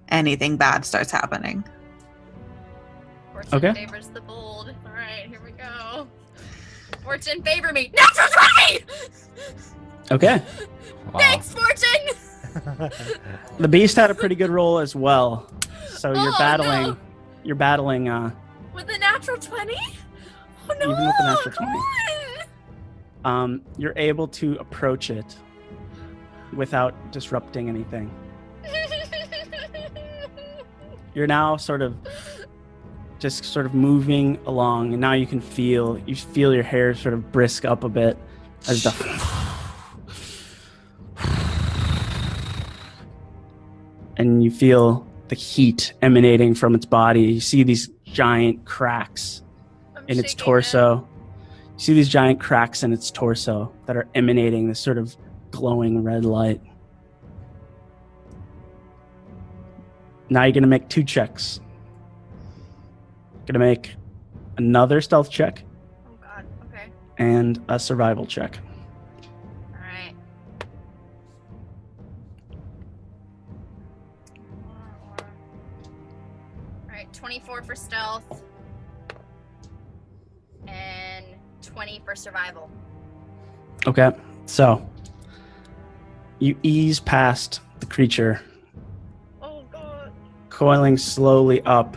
anything bad starts happening. Fortune favors the bold. All right, here we go. Fortune, favor me. Natural 20! Okay. Wow. Thanks, Fortune! The beast had a pretty good roll as well. So you're battling. No. You're battling. With a natural 20? Oh no! Even with the natural 20. Come on! You're able to approach it without disrupting anything. You're now sort of moving along, and now you feel your hair sort of brisk up a bit as and you feel the heat emanating from its body. You see these giant cracks in its torso. You see these giant cracks in its torso that are emanating this sort of glowing red light. Now you're going to make 2 checks. Going to make another stealth check. Oh god, okay. And a survival check. Alright. Alright, 24 for stealth. And 20 for survival. Okay, so you ease past the creature, Oh god. coiling slowly up.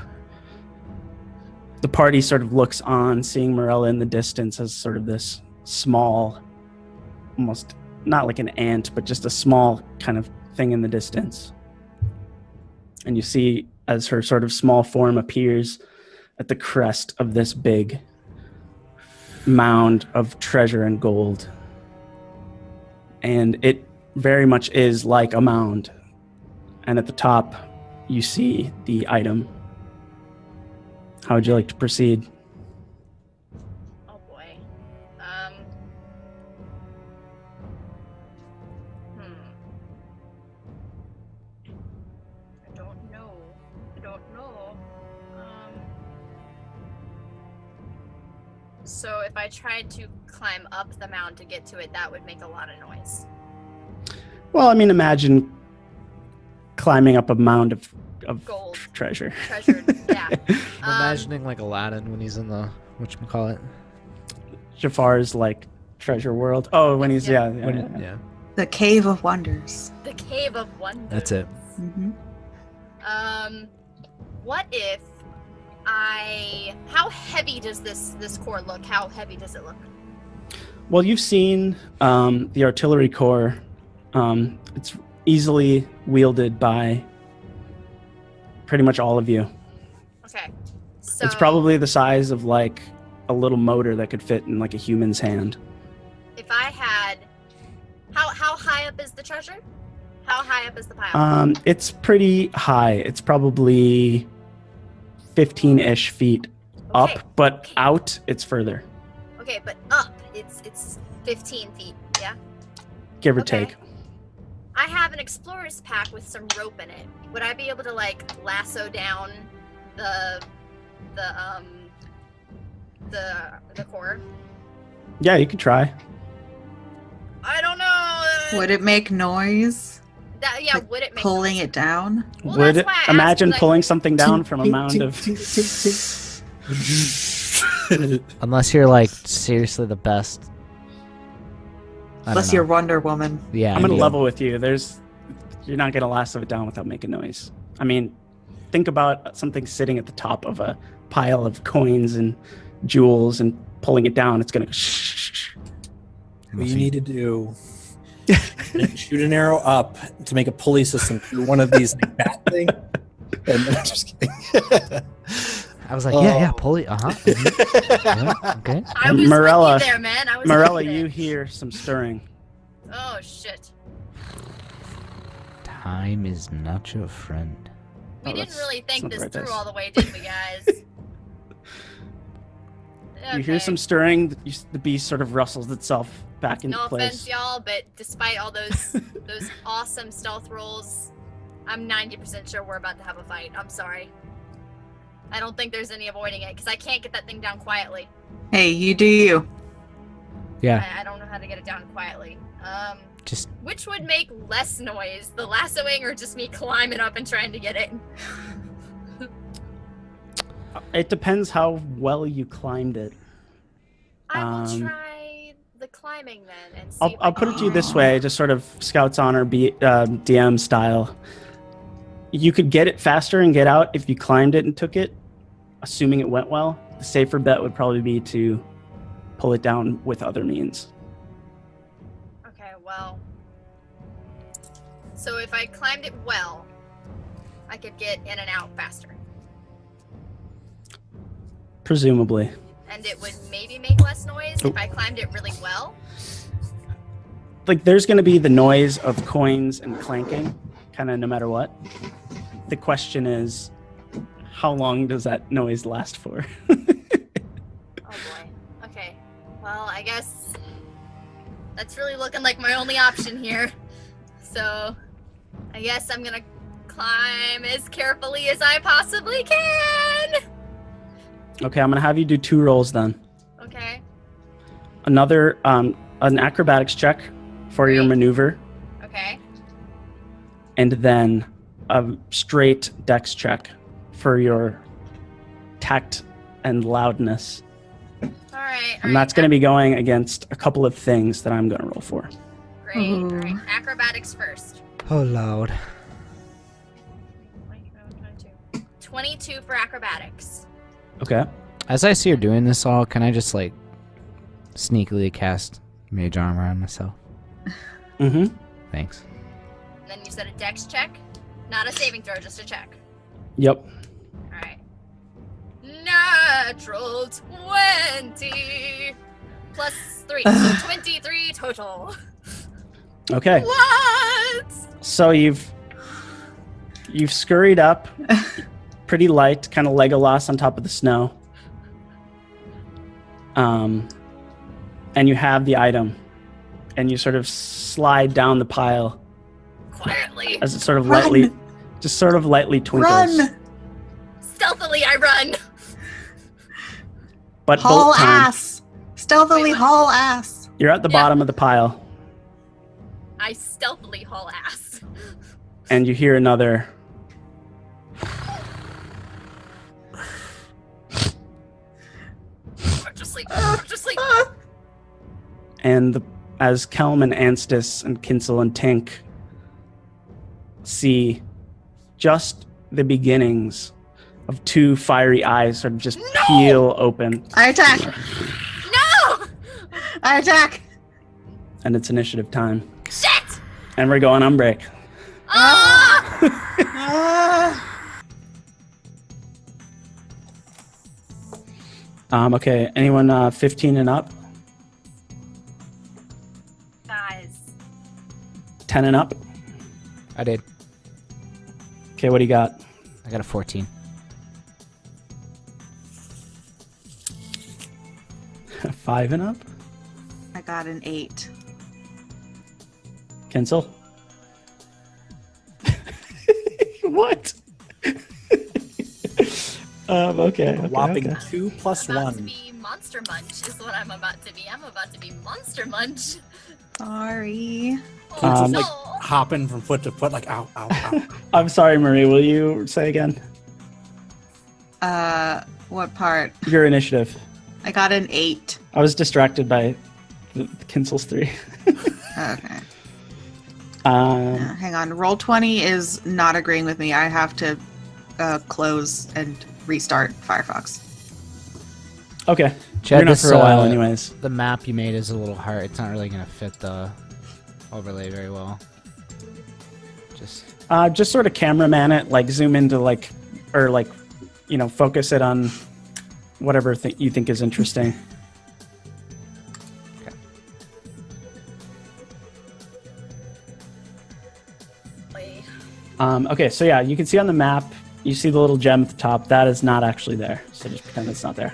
The party sort of looks on, seeing Morella in the distance as sort of this small, almost not like an ant, but just a small kind of thing in the distance. And you see as her sort of small form appears at the crest of this big mound of treasure and gold. And it very much is like a mound. And at the top, you see the item. How would you like to proceed? Oh boy. I don't know. So if I tried to climb up the mound to get to it, that would make a lot of noise. Well, I mean, imagine climbing up a mound of Gold. treasure. Treasure, yeah. I'm imagining like Aladdin when he's in the whatchamacallit. Jafar's like treasure world. Oh, when he's Yeah. Yeah. The Cave of Wonders. The Cave of Wonders. That's it. Mm-hmm. What if how heavy does this core look? How heavy does it look? Well, you've seen the artillery core. It's easily wielded by pretty much all of you. Okay. So It's probably the size of like a little motor that could fit in like a human's hand. if I had how high up is the treasure? How high up is the pile? It's pretty high. It's probably 15-ish feet Okay. up, but out it's further, Okay, but up it's 15 feet, yeah? give or Okay. take. I have an explorer's pack with some rope in it. Would I be able to like lasso down the core? Yeah, you could try. I don't know. Would it make noise? Would it make Pulling noise? it down? Well, Would that's why I asked, imagine 'cause I- pulling something down from a mound of Unless you're like seriously the best. I don't Unless know. you're Wonder Woman. Yeah. I'm gonna I mean, level with you. You're not gonna lasso it down without making noise. I mean, think about something sitting at the top of a pile of coins and jewels and pulling it down. It's gonna go shh. What you need to do shoot an arrow up to make a pulley system through one of these like bat thing, And just kidding. I was like, yeah, pull it. Yeah, okay. I was Morella, with you there, man. I was Morella, with you you there. hear some stirring. Oh shit. Time is not your friend. We Oh, didn't that's- really that's think not the this right through dice. all the way, did we, guys? You hear some stirring. The beast sort of rustles itself back into No place. offense, y'all, but despite all those awesome stealth rolls, I'm 90% sure we're about to have a fight. I'm sorry. I don't think there's any avoiding it because I can't get that thing down quietly. Hey, you do you. Yeah, I don't know how to get it down quietly. just Which would make less noise, the lassoing or just me climbing up and trying to get it? It depends how well you climbed it. I will Um, try the climbing then and see. I'll put it to you this way, just sort of Scouts Honor DM style. You could get it faster and get out if you climbed it and took it, assuming it went well. The safer bet would probably be to pull it down with other means. Okay, well. So if I climbed it well, I could get in and out faster. Presumably. And it would maybe make less noise if I climbed it really well. Like, there's going to be the noise of coins and clanking, kind of no matter what. The question is, how long does that noise last for? Oh boy. Okay. Well, I guess that's really looking like my only option here. So, I guess I'm gonna climb as carefully as I possibly can. Okay, I'm going to have you do 2 rolls then. Okay. Another, an acrobatics check for your Great. maneuver, Okay. and then a straight dex check for your tact and loudness. All right. And that's going to be going against a couple of things that I'm going to roll for. Great. All Ooh. right. Acrobatics first. oh loud. 22 for acrobatics. Okay. As I see her doing this all, can I just like sneakily cast mage armor on myself? Mm-hmm. Thanks. And then you said a dex check? Not a saving throw, just a check. Yep. Alright. Natural 20 plus 3, so 23 total. Okay. What? So you've scurried up, pretty light, kind of Legolas on top of the snow. And you have the item, and you sort of slide down the pile Quietly. as it sort of Run! lightly twinkles. Run! Stealthily, I run. But Haul bolt time, ass! Stealthily Wait, what? haul ass! you're at the Yeah. bottom of the pile, I stealthily haul ass. and you hear another. Just like, And as Kelm and Anstis and Kinsel and Tink see just the beginnings of 2 fiery eyes sort of just peel open, I attack! no! I attack! and it's initiative time. Shit! And we're going on break. Ah! Ah! Okay, anyone 15 and up? Guys. 10 and up? I did. Okay, what do you got? I got a 14. 5 and up? I got an 8. Kinsel? What? Okay. Whopping 2 plus I'm about 1. to be Monster Munch is what I'm about to be. I'm about to be Monster Munch. Sorry. Oh, Um, no. Hopping from foot to foot, like ow, ow, ow. I'm sorry, Marie. Will you say again? What part? Your initiative. I got an 8. I was distracted by the Kinsel's 3. Okay. Um, Hang on. Roll 20 is not agreeing with me. I have to close and restart Firefox. okay. Chad, You're not this, for a while, anyways. The map you made is a little hard. It's not really gonna fit the overlay very well. Just sort of cameraman it, like zoom into focus it on whatever you think is interesting. Okay, so yeah, you can see on the map, you see the little gem at the top. That is not actually there, so just pretend it's not there.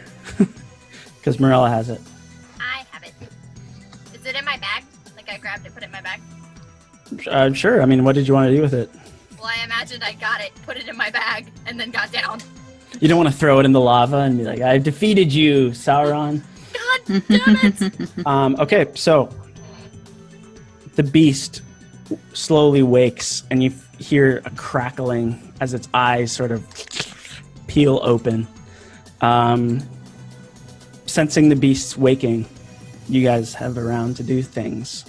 Because Morella has it. I have it. Is it in my bag? Like I grabbed it, put it in my bag? Sure. I mean, what did you want to do with it? Well, I imagined I got it, put it in my bag, and then got down. You don't want to throw it in the lava and be like, I've defeated you, Sauron. God damn it! Okay, so the beast slowly wakes, and you hear a crackling as its eyes sort of peel open. Sensing the beast's waking, you guys have a round to do things.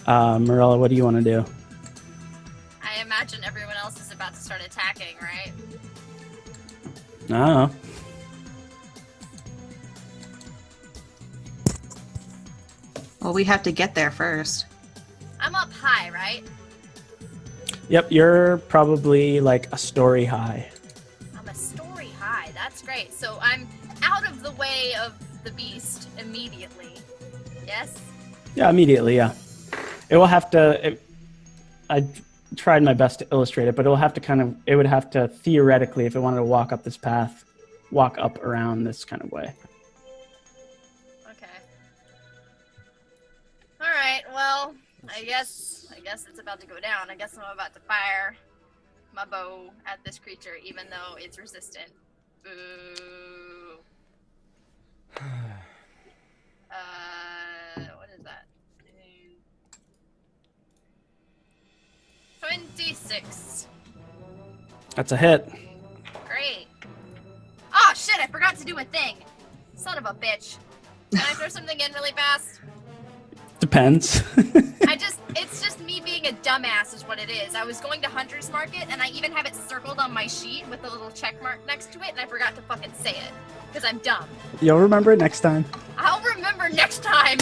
Morella, what do you want to do? I imagine everyone else is about to start attacking, right? I don't know. Well, we have to get there first. I'm up high, right? Yep, you're probably like a story high. I'm a story high. That's great. So I'm out of the way of the beast immediately. Yes? Yeah, immediately, yeah. It will have to... I tried my best to illustrate it, but it would have to theoretically, if it wanted to walk up this path, walk up around this kind of way. Okay. All right. Well, I guess it's about to go down. I guess I'm about to fire my bow at this creature, even though it's resistant. Boo. What is that? 26. That's a hit. Great. Oh shit, I forgot to do a thing. Son of a bitch. Can I throw something in really fast? Depends. It's just me being a dumbass is what it is. I was going to Hunter's Market, and I even have it circled on my sheet with a little check mark next to it, and I forgot to fucking say it. Because I'm dumb. You'll remember it next time. I'll remember next time!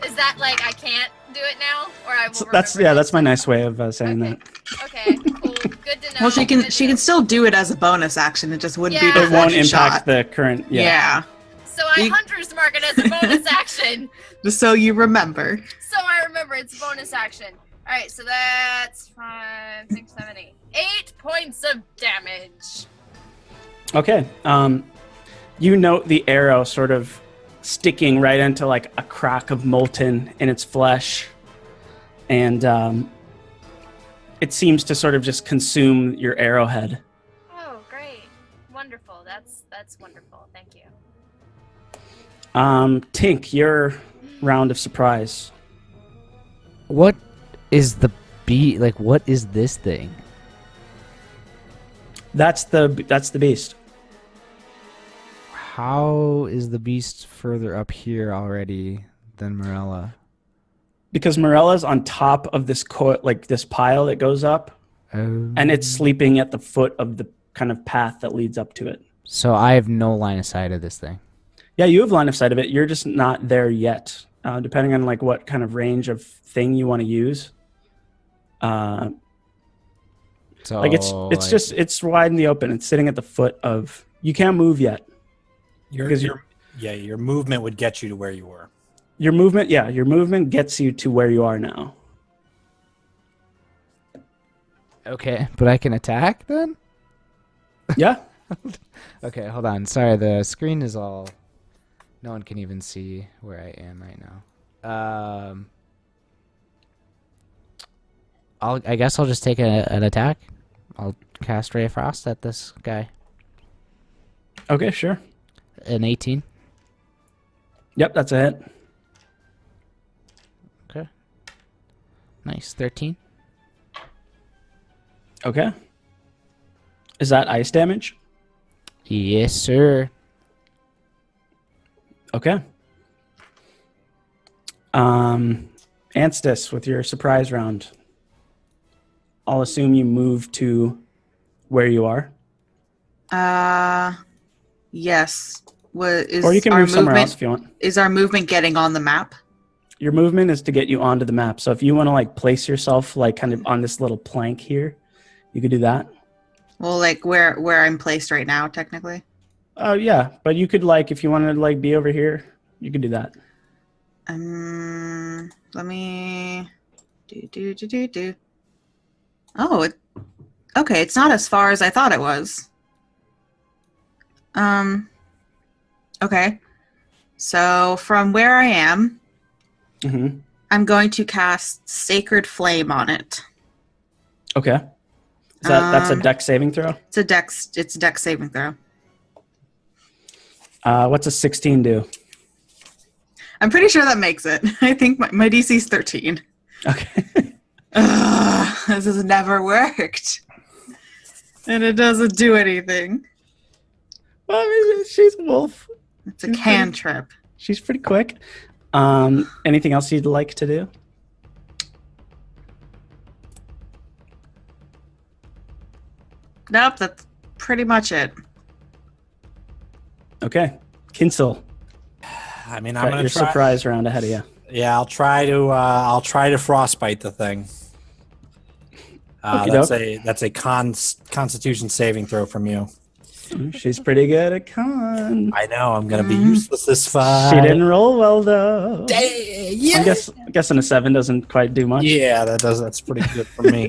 Is that like, I can't do it now? Or I will remember that's my nice way of saying that. Okay, cool. Good to know. Well, she can still do it as a bonus action. It just wouldn't be. Yeah. It won't impact shot. the current... Yeah. So I Hunter's Mark it as a bonus action. Just so you remember. So I remember it's a bonus action. Alright, so that's 5, 6, 7, 8. 8 points of damage. Okay. You note the arrow sort of sticking right into like a crack of molten in its flesh. And it seems to sort of just consume your arrowhead. Oh, great. Wonderful. That's wonderful. Thank you. Tink, your round of surprise. What is the what is this thing? That's the beast. How is the beast further up here already than Morella? Because Morella's on top of this this pile that goes up, and it's sleeping at the foot of the kind of path that leads up to it. So I have no line of sight of this thing. Yeah, you have line of sight of it. You're just not there yet, depending on like what kind of range of thing you want to use. So like it's wide in the open. It's sitting at the foot of. You can't move yet. Your movement would get you to where you were. Your movement gets you to where you are now. Okay, but I can attack then? Yeah. Okay, hold on. Sorry, the screen is all... No one can even see where I am right now. I guess I'll just take an attack. I'll cast Ray of Frost at this guy. Okay, sure. An 18. Yep, that's a hit. Okay. Nice. 13. Okay. Is that ice damage? Yes, sir. Okay. Enthis, with your surprise round. I'll assume you move to where you are. Yes. Or you can move somewhere else if you want. Is our movement getting on the map? Your movement is to get you onto the map. So if you want to like place yourself like kind of on this little plank here, you could do that. Well, like where I'm placed right now, technically. Oh yeah, but you could like if you wanted to like be over here, you could do that. Let me do. Oh, okay. It's not as far as I thought it was. Okay. So from where I am, I'm going to cast Sacred Flame on it. Okay. That's a dex saving throw? It's a dex saving throw. What's a 16 do? I'm pretty sure that makes it. I think my DC is 13. Okay. This has never worked. And it doesn't do anything. Well, I mean, she's a wolf. It's a cantrip. She's pretty quick. Anything else you'd like to do? Nope, that's pretty much it. Okay. Kinsel. I mean, I'm gonna your try. Surprise round ahead of you. Yeah, I'll try to frostbite the thing. That's a Constitution saving throw from you. She's pretty good at con. I know. I'm gonna be useless this fight. She didn't roll well though. Yeah. I'm guessing a 7 doesn't quite do much. Yeah, that's pretty good for me.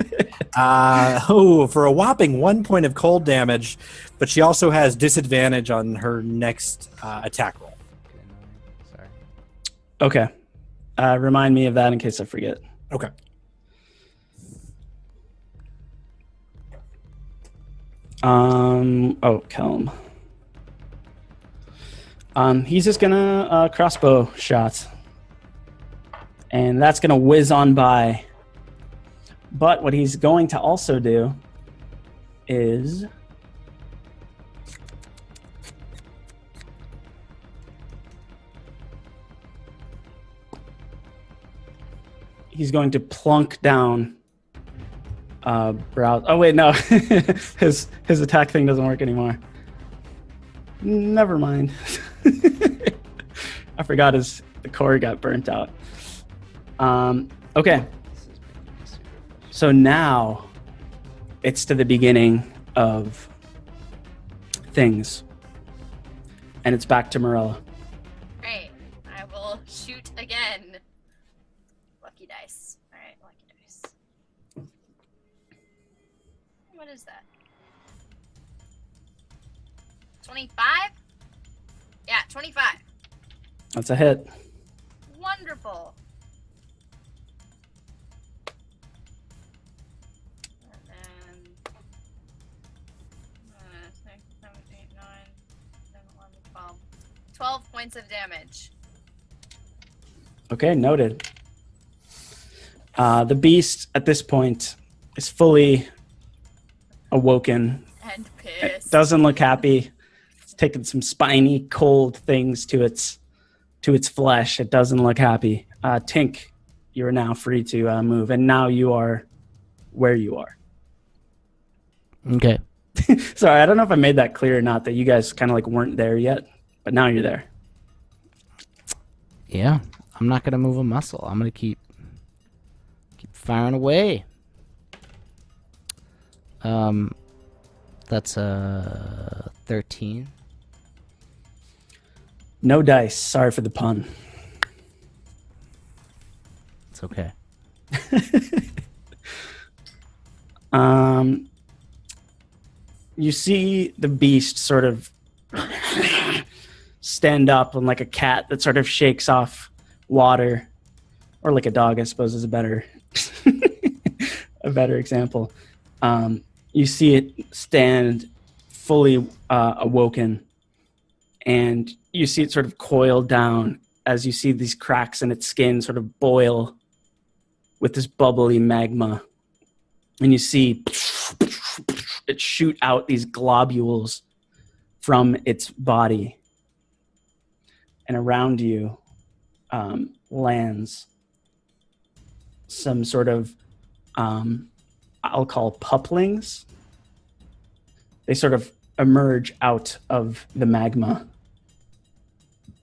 For a whopping 1 point of cold damage, but she also has disadvantage on her next attack roll. Sorry. Okay. Remind me of that in case I forget. Okay. Kelm. He's just gonna crossbow shot. And that's gonna whiz on by. But what he's going to also do is he's going to plunk down Brow. Oh wait, no. his attack thing doesn't work anymore. Never mind. I forgot the core got burnt out. Okay. So now it's to the beginning of things. And it's back to Morella. Great. I will shoot again. Lucky dice. Alright, lucky dice. What is that? 25? Yeah, 25. That's a hit. Wonderful. And then 6, 7, 8, 9, 10, 11, 12. 12 points of damage. Okay, noted. The beast at this point is fully awoken. And It pissed. doesn't look happy. It's taken some spiny, cold things to its flesh. It doesn't look happy. Tink, you are now free to move, and now you are where you are. Okay. Sorry, I don't know if I made that clear or not, that you guys kind of like weren't there yet, but now you're there. Yeah, I'm not gonna move a muscle. I'm gonna keep firing away. That's a 13. No dice. Sorry for the pun. It's okay. You see the beast sort of stand up, and like a cat that sort of shakes off water, or like a dog, I suppose, is a better example. You see it stand fully awoken, and you see it sort of coil down as you see these cracks in its skin sort of boil with this bubbly magma. And you see it shoot out these globules from its body. And around you lands some sort of, I'll call puplings. They sort of emerge out of the magma.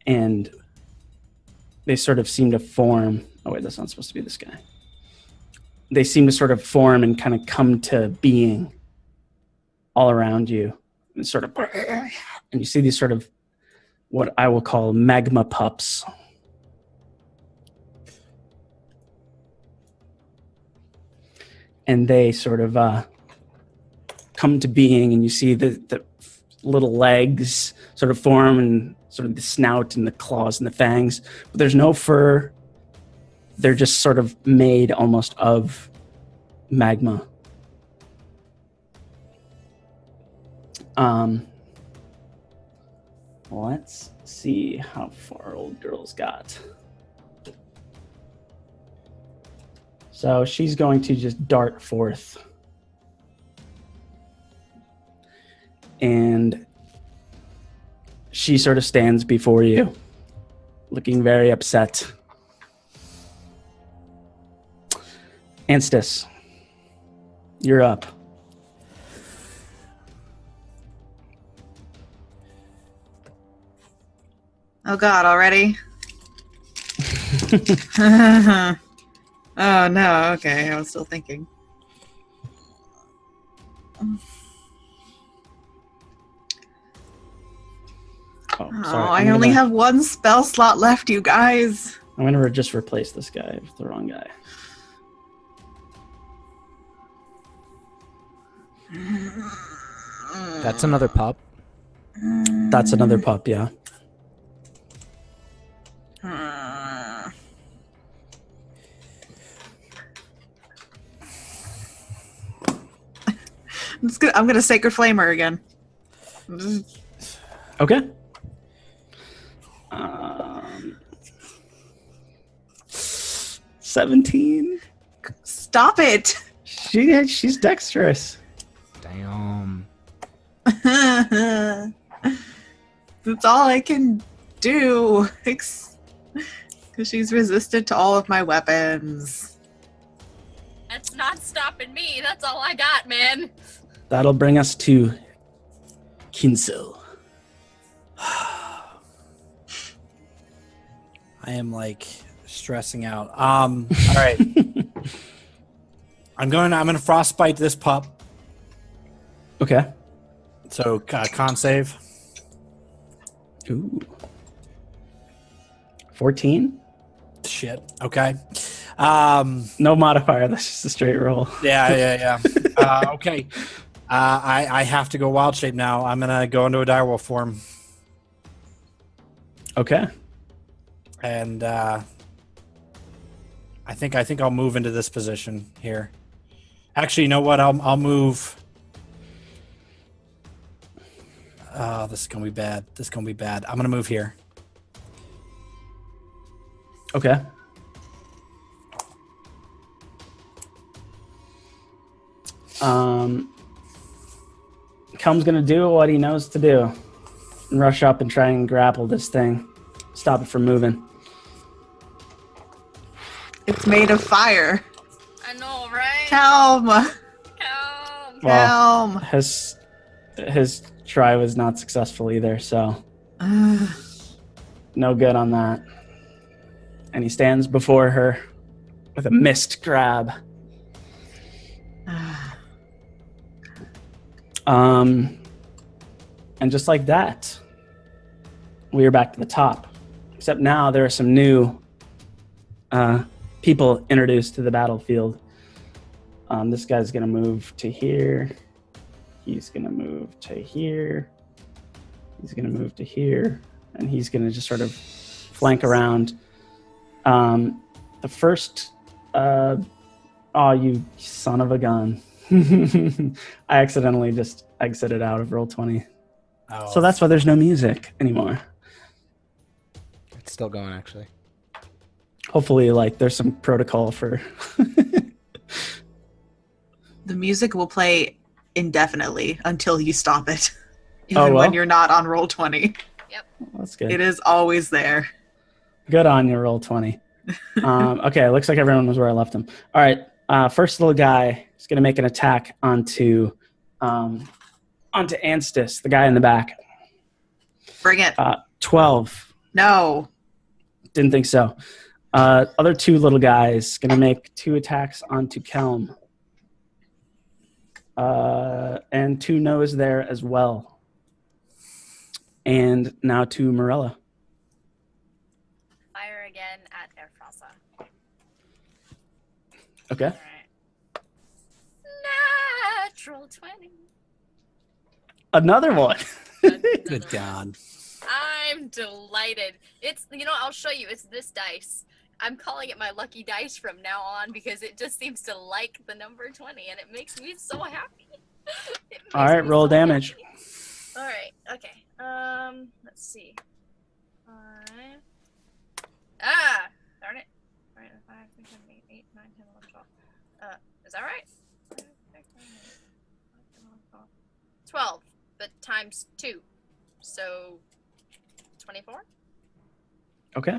And they sort of seem to form. Oh wait, that's not supposed to be this guy. They seem to sort of form and kind of come to being all around you. And sort of, and you see these sort of what I will call magma pups. And they sort of come to being, and you see the little legs sort of form, and sort of the snout and the claws and the fangs. But there's no fur. They're just sort of made almost of magma. Let's see how far old girl's got. So she's going to just dart forth. And she sort of stands before you, looking very upset. Enthis, you're up. Oh God, already? Oh no, okay, I was still thinking. Oh, Oh, sorry. I only have one spell slot left, you guys. I'm going to just replace this guy with the wrong guy. That's another pup. That's another pup, yeah. I'm gonna Sacred Flame her again. Okay. 17. Stop it! She's dexterous. Damn. That's all I can do. Because she's resistant to all of my weapons. That's not stopping me. That's all I got, man. That'll bring us to Kinsel. I am like stressing out. All right. I'm gonna frostbite this pup. Okay. So con save. Ooh. 14? Shit. Okay. No modifier. That's just a straight roll. Yeah. Okay. I have to go wild shape now. I'm gonna go into a direwolf form. Okay. And I think I'll move into this position here. Actually, you know what? I'll move. Oh, this is gonna be bad. I'm gonna move here. Okay. Kelm's gonna do what he knows to do and rush up and try and grapple this thing. Stop it from moving. It's made of fire. I know, right? Calm. Well, his try was not successful either, so no good on that. And he stands before her with a missed grab. And just like that, we are back to the top. Except now there are some new people introduced to the battlefield. This guy's going to move to here. He's going to move to here. He's going to move to here. And he's going to just sort of flank around. The first... oh, you son of a gun. I accidentally just exited out of Roll20. Oh. So that's why there's no music anymore. It's still going, actually. Hopefully, like, there's some protocol for... The music will play indefinitely until you stop it. Even when you're not on Roll20. Yep. That's good. It is always there. Good on you, Roll20. Okay, looks like everyone was where I left him. All right, first little guy is going to make an attack onto Enthis, the guy in the back. Bring it. 12. No. Didn't think so. Other two little guys gonna make 2 attacks onto Kelm. And 2 no's there as well. And now to Morella. Fire again at IFRAZA. Okay. All right. Natural 20. Another one. Good God. I'm delighted. It's, I'll show you. It's this dice. I'm calling it my lucky dice from now on because it just seems to like the number 20 and it makes me so happy. All right, roll damage. Happy. All right. Okay. Let's see. 5. Darn it. All right, 5, 6, 7, 8, 8, 9, 10, 11, 12. Is that right? 5, 6, 7, 8, 9, 10, 11, 12, but times 2. So 24? Okay.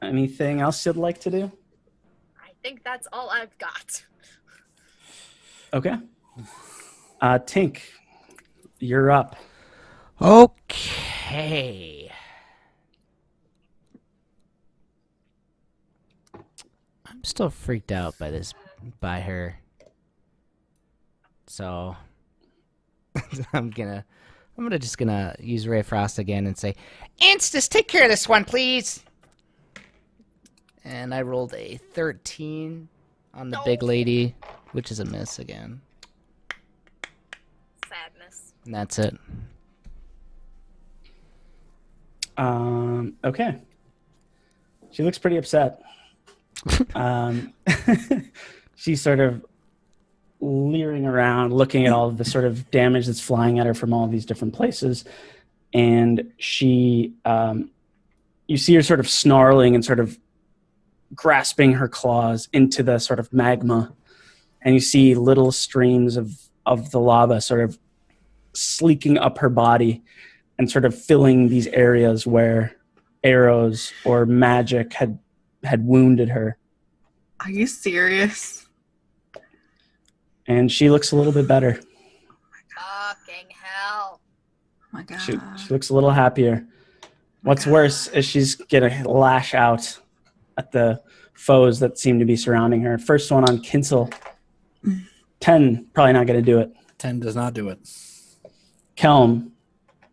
Anything else you'd like to do? I think that's all I've got. Okay. Tink, you're up. Okay. I'm still freaked out by her. So I'm just gonna use Ray of Frost again and say, Enthis, take care of this one, please. And I rolled a 13 on the big lady, which is a miss again. Sadness. And that's it. Okay. She looks pretty upset. She's sort of leering around, looking at all of the sort of damage that's flying at her from all of these different places. And she, you see her sort of snarling and sort of grasping her claws into the sort of magma. And you see little streams of the lava sort of sleeking up her body and sort of filling these areas where arrows or magic had wounded her. Are you serious? And she looks a little bit better. Fucking hell. Oh my God. She looks a little happier. What's worse is she's gonna lash out at the foes that seem to be surrounding her. First one on Kinsel. 10, probably not gonna do it. 10 does not do it. Kelm,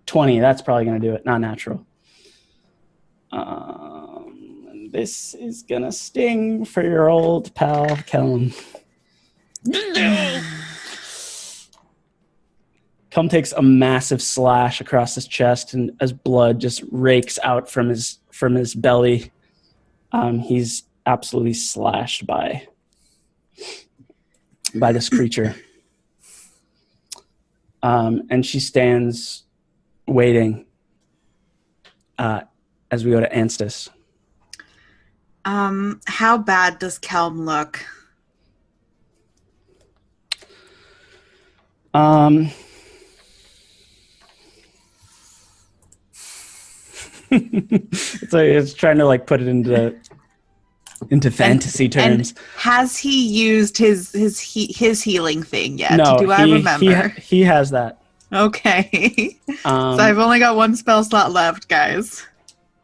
20, that's probably gonna do it. Not natural. This is gonna sting for your old pal, Kelm. Kelm takes a massive slash across his chest, and as blood just rakes out from his belly, he's absolutely slashed by this creature. And she stands waiting as we go to Enthis. How bad does Kelm look? It's trying to like put it into fantasy terms. And has he used his healing thing yet? No, Do I remember? He has that. Okay. So I've only got 1 spell slot left, guys.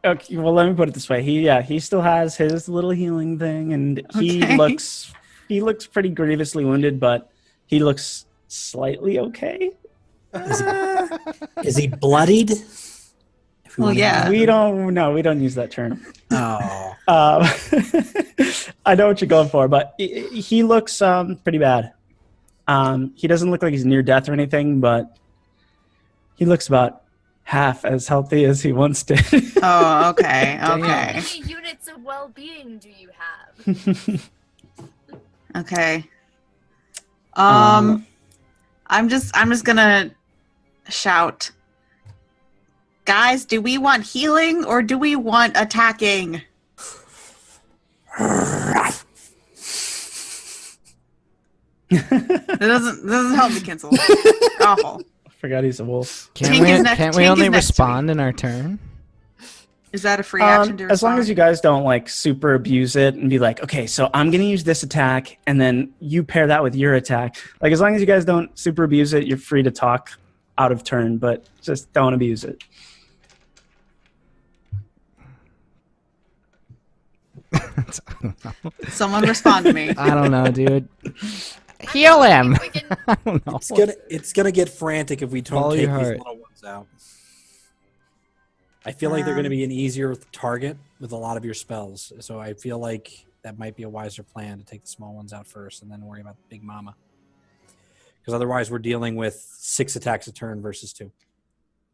Okay, well, let me put it this way. He still has his little healing thing, and he looks pretty grievously wounded, but he looks slightly okay. Is he bloodied? Well, yeah. We don't use that term. Oh. I know what you're going for, but he looks pretty bad. He doesn't look like he's near death or anything, but he looks about half as healthy as he once did. Oh, okay. How Okay. many units of well-being do you have? Okay. I'm just gonna shout. Guys, do we want healing or do we want attacking? That doesn't help me, Kinsel. Awful. I forgot he's a wolf. Can't we only respond in our turn? Is that a free action to respond? As long as you guys don't like super abuse it and be like, okay, so I'm gonna use this attack and then you pair that with your attack. Like as long as you guys don't super abuse it, you're free to talk out of turn, but just don't abuse it. Someone respond to me. I don't know, dude. Heal him. We can- I don't know. It's gonna get frantic if we don't Follow take your these heart. little ones out. I feel like they're gonna be an easier target with a lot of your spells, so I feel like that might be a wiser plan to take the small ones out first and then worry about the big mama. Because otherwise, we're dealing with 6 attacks a turn versus 2.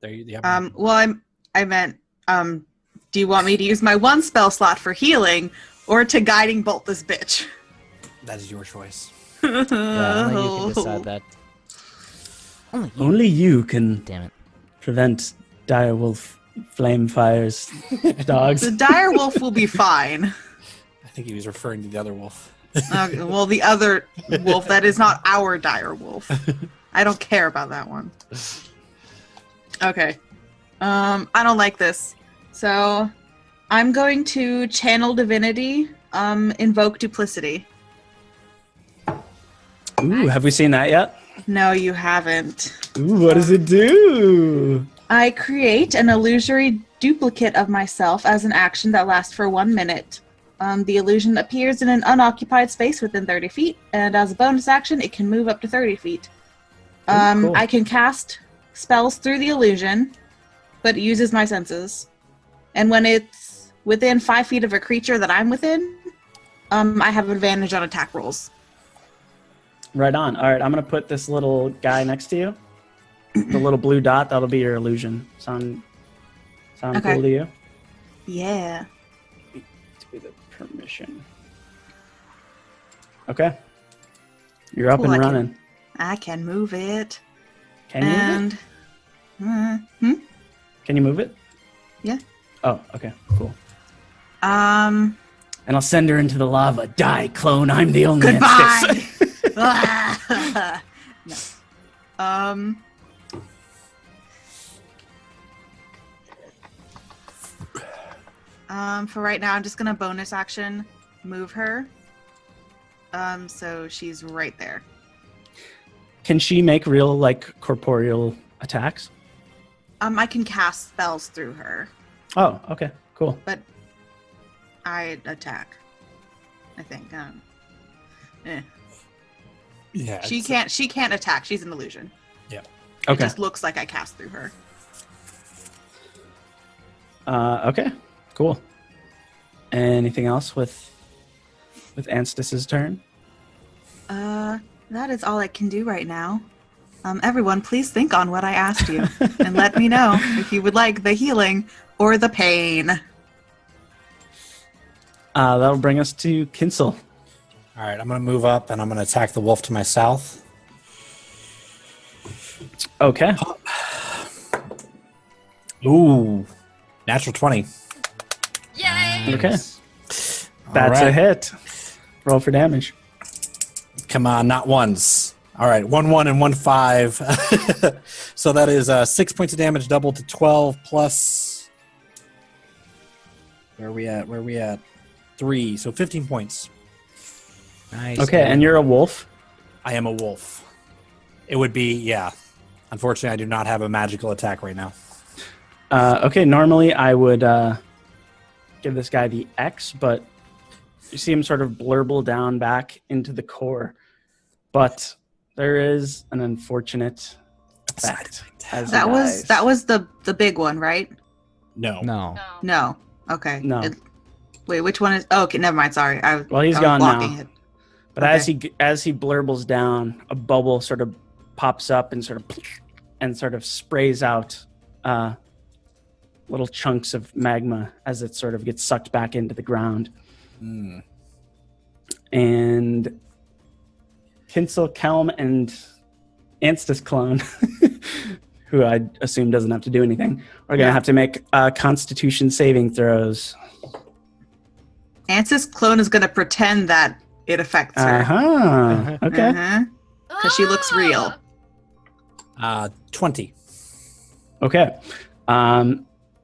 There you have. Well, I meant, do you want me to use my 1 spell slot for healing or to guiding bolt this bitch? That is your choice. Yeah, only you can decide that. Only you can Damn it. prevent direwolf flame fires, dogs. The dire wolf will be fine. I think he was referring to the other wolf. Well, the other wolf, that is not our dire wolf. I don't care about that one. Okay. I don't like this. So, I'm going to channel divinity, invoke duplicity. Ooh, have we seen that yet? No, you haven't. Ooh, what does it do? I create an illusory duplicate of myself as an action that lasts for 1 minute. The illusion appears in an unoccupied space within 30 feet, and as a bonus action, it can move up to 30 feet. Cool. I can cast spells through the illusion, but it uses my senses. And when it's within 5 feet of a creature that I'm within, I have advantage on attack rolls. Right on. All right, I'm going to put this little guy next to you. The little blue dot, that'll be your illusion. Sound Okay. cool to you? Yeah. To the permission. Okay. You're up Cool, and running. I can move it. Can you move it? Can you move it? Yeah. Oh, okay, cool. Um, And I'll send her into the lava. Die, clone. I'm the only Goodbye. Enthis. no. For right now, I'm just gonna bonus action move her. So she's right there. Can she make real, like, corporeal attacks? I can cast spells through her, Oh, okay, cool. but I attack. I think. Yeah. She can't attack. She's an illusion. Yeah. It Okay. just looks like I cast through her. Okay, cool. Anything else with Anstis's turn? That is all I can do right now. Everyone, please think on what I asked you and let me know if you would like the healing or the pain. That'll bring us to Kinsel. All right, I'm going to move up and I'm going to attack the wolf to my south. Okay. Ooh, natural 20. Yay! Okay. All That's a right. hit. Roll for damage. Come on, not ones. All right, 1-1 and 1-5. So that is 6 points of damage, doubled to 12 plus. Where are we at? 3. So 15 points. Nice. Okay, and you're a wolf. I am a wolf. It would be, yeah. Unfortunately, I do not have a magical attack right now. Okay, normally I would give this guy the X, but you see him sort of blurble down back into the core. But there is an unfortunate effect. as he That dies. was the big one, right? No. No. No. Okay. No. Wait, which one is? Oh, okay, never mind. Sorry. Well, he's I was gone blocking now. it. But Okay. as he blurbles down, a bubble sort of pops up and sort of sprays out little chunks of magma as it sort of gets sucked back into the ground. Mm. And Kinsel, Kelm, and Anstis clone, who I assume doesn't have to do anything, are going to have to make Constitution saving throws. Ansys clone is going to pretend that it affects her. Uh-huh. Okay. Because she looks real. 20. Okay.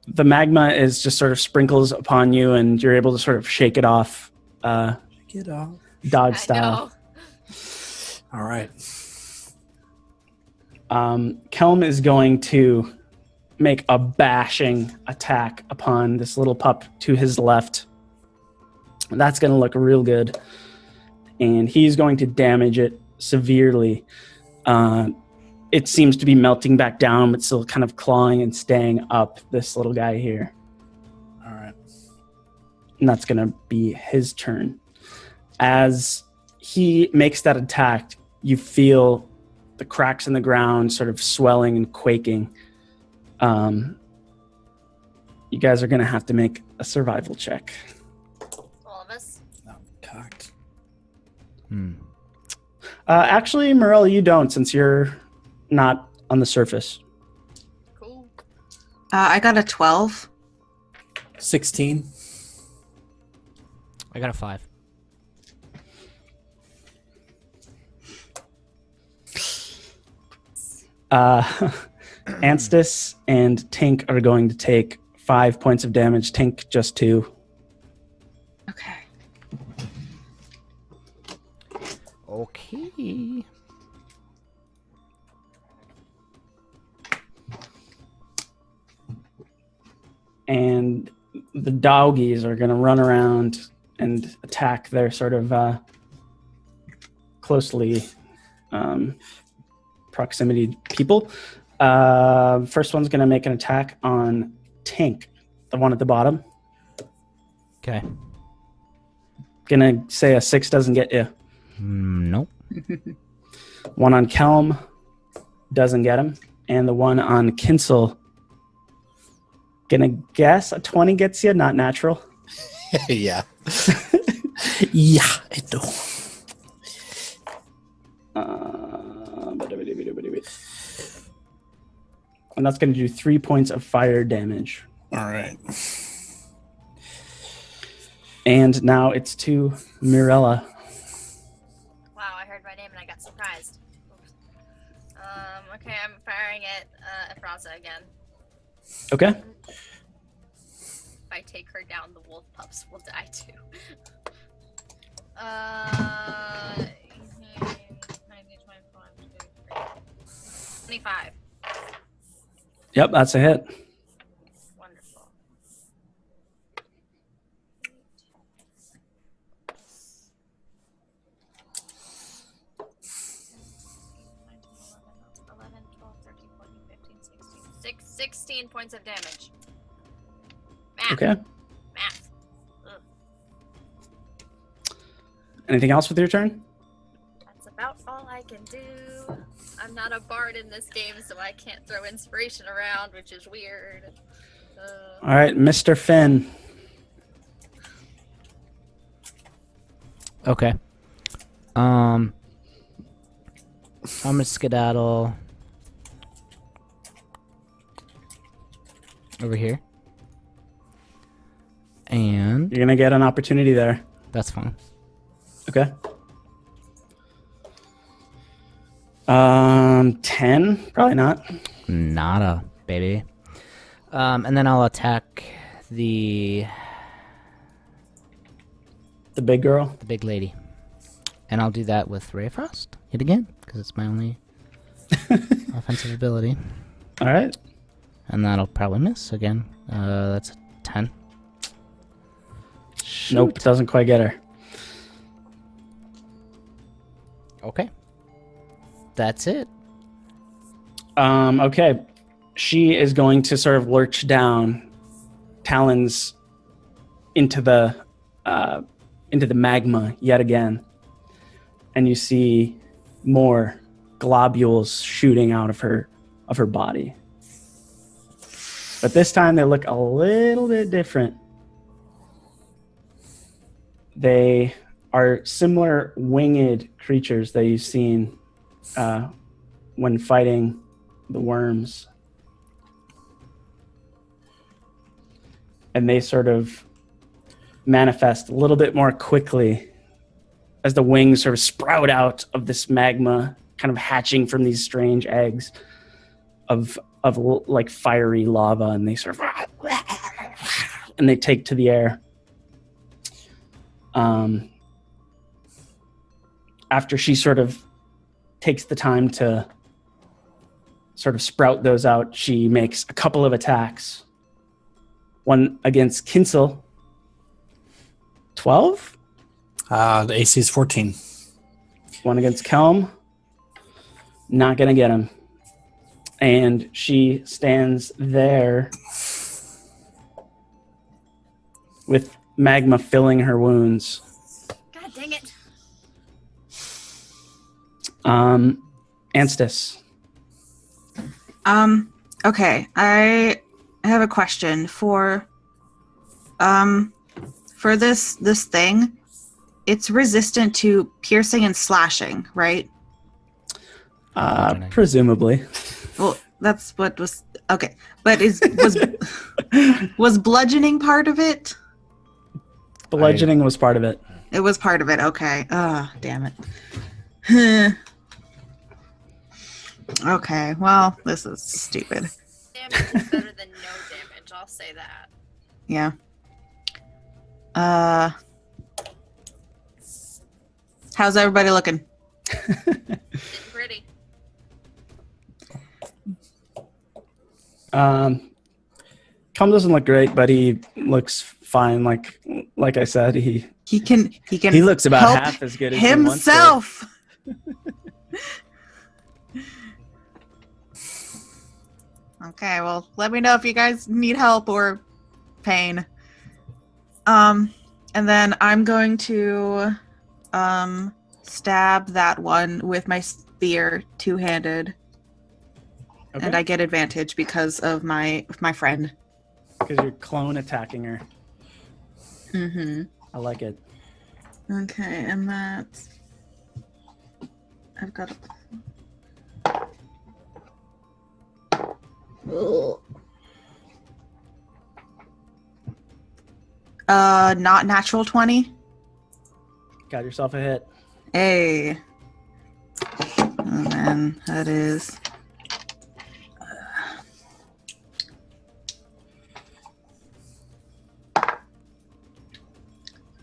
The magma is just sort of sprinkles upon you, and you're able to sort of shake it off, Get off. dog I style. know. All right. Kelm is going to make a bashing attack upon this little pup to his left. That's going to look real good. And he's going to damage it severely. It seems to be melting back down, but still kind of clawing and staying up this little guy here. All right. And that's going to be his turn. As he makes that attack, you feel the cracks in the ground sort of swelling and quaking. You guys are going to have to make a survival check. All of us? No, cocked. Actually, Morella, you don't, since you're not on the surface. Cool. I got a 12. 16. I got a 5. Anstis and Tink are going to take 5 points of damage. Tink just 2. Okay. Okay. And the doggies are going to run around and attack their sort of closely proximity people. First one's going to make an attack on Tink, the one at the bottom. Okay. Gonna say a 6 doesn't get you. Nope. One on Kelm doesn't get him. And the one on Kinsel, gonna guess a 20 gets you, not natural. Yeah. Yeah, I do. And that's gonna do 3 points of fire damage. All right. And now it's to Mirella. Wow, I heard my name and I got surprised. Oops. Okay, I'm firing at IFRAZA again. Okay. If I take her down, the wolf pups will die too. 25. Yep, that's a hit. Wonderful. Sixteen points of damage. Math. Okay. Math. Ugh. Anything else with your turn? That's about all I can do. I'm not a bard in this game, so I can't throw inspiration around, which is weird. All right, Mr. Finn. Okay. I'm gonna skedaddle over here. And You're gonna get an opportunity there. that's fine. Okay. 10? Probably not. Nada, baby. And then I'll attack the The big girl. big lady. And I'll do that with Ray of Frost yet again, because it's my only offensive ability. All right. And that'll probably miss again. That's a 10. Nope, doesn't quite get her. Okay. That's it. Okay. She is going to sort of lurch down, talons into the magma yet again, and you see more globules shooting out of her body. But this time they look a little bit different. They are similar winged creatures that you've seen when fighting the worms. And they sort of manifest a little bit more quickly as the wings sort of sprout out of this magma, kind of hatching from these strange eggs of like fiery lava, and they sort of and they take to the air. After she sort of takes the time to sort of sprout those out, she makes a couple of attacks. One against Kinsel. 12? The AC is 14. One against Kelm. Not going to get him. And she stands there with magma filling her wounds. God dang it. Anstis. Okay, I have a question for this thing. It's resistant to piercing and slashing, right? Presumably. Well, that's what was okay. But was bludgeoning part of it? Bludgeoning was part of it. It was part of it. Okay. Damn it. Okay. Well, this is stupid. Damage is better than no damage. I'll say that. Yeah. How's everybody looking? It's pretty. Cum doesn't look great, but he looks fine. Like I said, he looks about help half as good as himself. Okay, well, let me know if you guys need help or pain. And then I'm going to stab that one with my spear, two-handed. Okay. And I get advantage because of my friend. Because you're clone attacking her. Mm-hmm. I like it. Okay, and that's... I've got a... Not natural 20. Got yourself a hit. Hey. And then that is...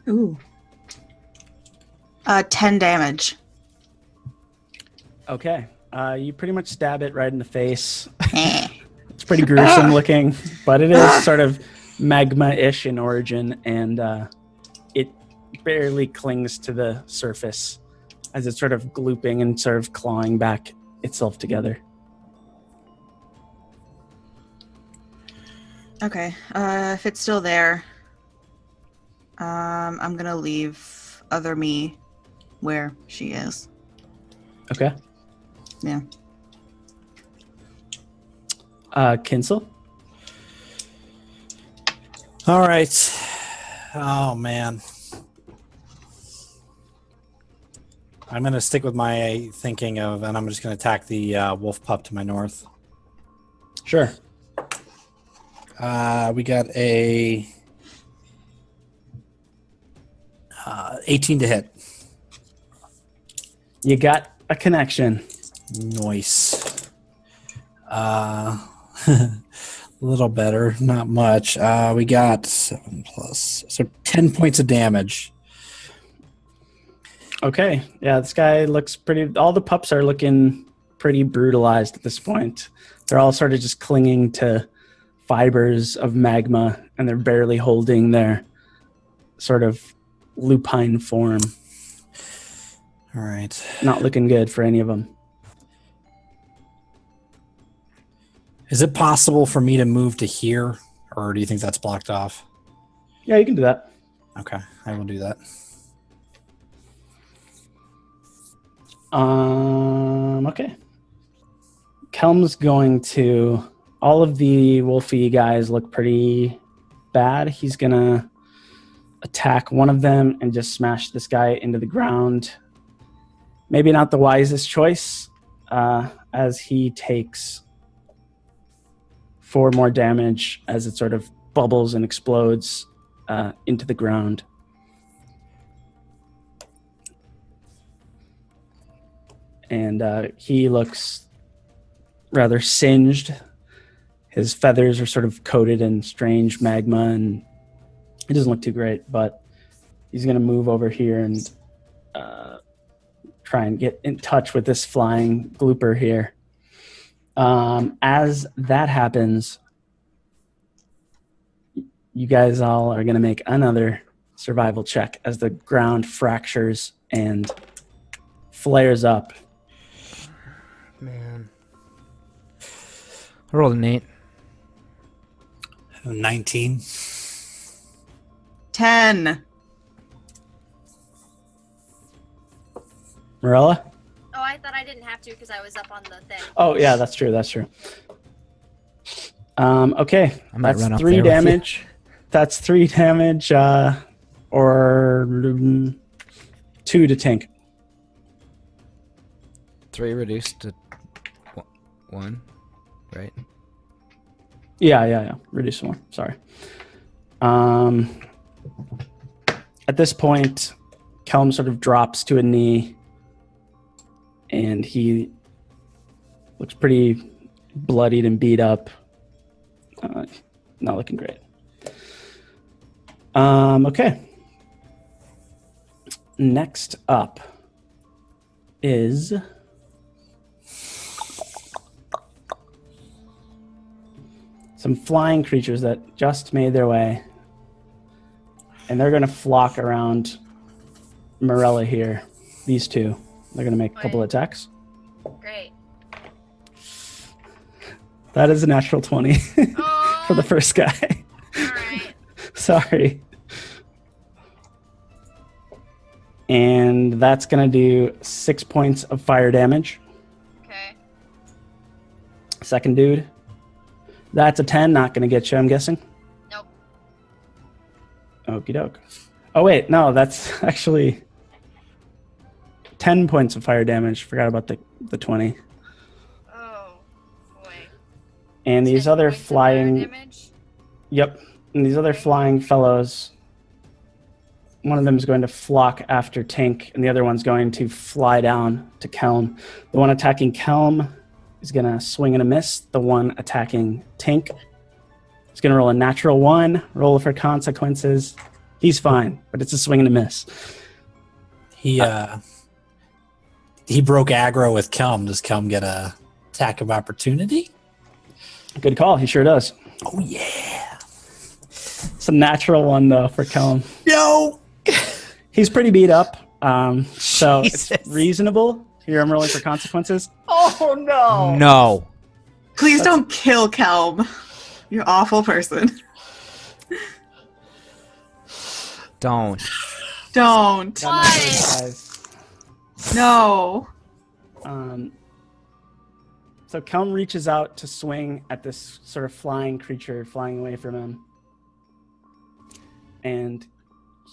Ooh. 10 damage. Okay. You pretty much stab it right in the face. It's pretty gruesome looking, but it is sort of magma-ish in origin, and it barely clings to the surface as it's sort of glooping and sort of clawing back itself together. Okay. If it's still there, I'm gonna leave other me where she is. Okay. Yeah. Kinsel? All right. Oh, man. I'm going to stick with my thinking of, and I'm just going to attack the wolf pup to my north. Sure. We got a 18 to hit. You got a connection. Nice. A little better, not much. We got 7 plus, so 10 points of damage. Okay. Yeah, this guy looks pretty... All the pups are looking pretty brutalized at this point. They're all sort of just clinging to fibers of magma, and they're barely holding their sort of lupine form. All right. Not looking good for any of them. Is it possible for me to move to here, or do you think that's blocked off? Yeah, you can do that. Okay, I will do that. Okay. Kelm's going to... All of the wolfy guys look pretty bad. He's going to attack one of them and just smash this guy into the ground. Maybe not the wisest choice, as he takes 4 more damage as it sort of bubbles and explodes into the ground. And he looks rather singed. His feathers are sort of coated in strange magma, and it doesn't look too great, but he's going to move over here and try and get in touch with this flying glooper here. As that happens, you guys all are going to make another survival check as the ground fractures and flares up. Man. I rolled an 8. 19. 10. Morella? Oh, I thought I didn't have to because I was up on the thing. Oh, yeah, that's true. Okay, I might that's run up 3 there with damage. That's 3 damage, or 2 to Tink. 3 reduced to 1, right? Yeah. Reduce 1. Sorry. At this point, Kelm sort of drops to a knee, and he looks pretty bloodied and beat up. Not looking great. Okay. Next up is some flying creatures that just made their way, and they're going to flock around Morella here. These two. They're going to make a couple attacks. Great. That is a natural 20 for the first guy. All right. Sorry. And that's going to do 6 points of fire damage. Okay. Second dude. That's a 10. Not going to get you, I'm guessing. Nope. Okie doke. Oh, wait. No, that's actually 10 points of fire damage. Forgot about the 20. Oh, boy. And these 10 other points of fire flying... damage? Yep. And these other flying fellows, one of them is going to flock after Tink, and the other one's going to fly down to Kelm. The one attacking Kelm is going to swing and a miss. The one attacking Tink is going to roll a natural 1, roll for consequences. He's fine, but it's a swing and a miss. He broke aggro with Kelm. Does Kelm get a attack of opportunity? Good call. He sure does. Oh, yeah. It's a natural 1, though, for Kelm. No! He's pretty beat up, so Jesus. it's reasonable. Here, I'm rolling for consequences. Oh, no! No. Please don't kill Kelm. You awful person. Don't. Don't. Got my first, guys. No. So Kelm reaches out to swing at this sort of flying creature flying away from him. And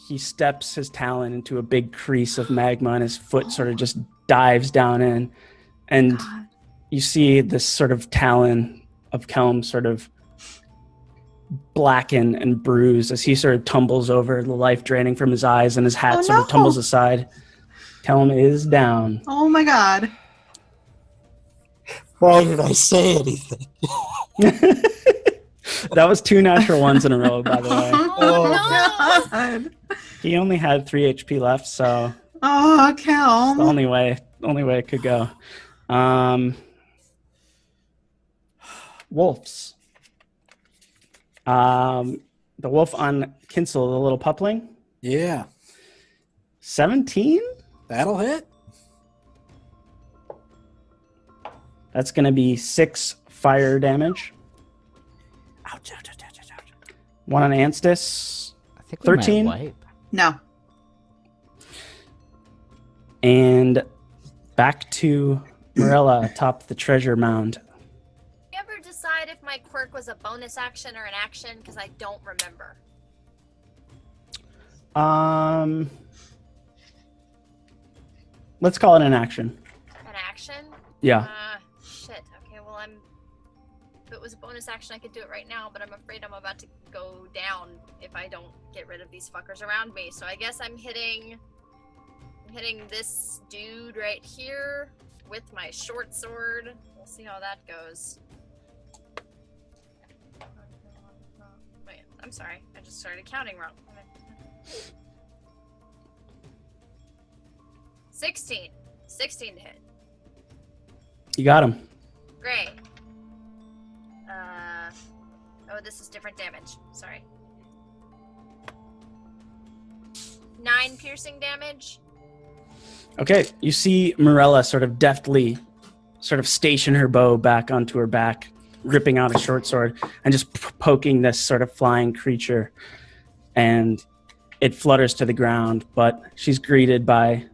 he steps his talon into a big crease of magma, and his foot sort of just dives down in. And God. you see this sort of talon of Kelm sort of blacken and bruise as he sort of tumbles over, the life draining from his eyes, and his hat sort of tumbles aside. Kelm is down. Oh my God. Why did I say anything? That was 2 natural 1s in a row, by the way. Oh, no! God. He only had 3 HP left, so Oh, the Kelm. only way it could go. Wolves. The wolf on Kinsel, the little pupling. Yeah. 17? That'll hit. That's going to be 6 fire damage. Ouch, ouch, ouch, ouch, ouch. 1 on Anstis. I think 13? We might wipe. No. And back to Morella atop the treasure mound. You ever decide if my quirk was a bonus action or an action? Because I don't remember. Let's call it an action. An action? Yeah. Shit. Okay, well, if it was a bonus action, I could do it right now, but I'm afraid I'm about to go down if I don't get rid of these fuckers around me. So I guess I'm hitting this dude right here with my short sword. We'll see how that goes. Wait, I'm sorry. I just started counting wrong. 16 to hit. You got him. Great. Oh, this is different damage. Sorry. 9 piercing damage. Okay, you see Morella sort of deftly station her bow back onto her back, ripping out a short sword and just poking this sort of flying creature. And it flutters to the ground, but she's greeted by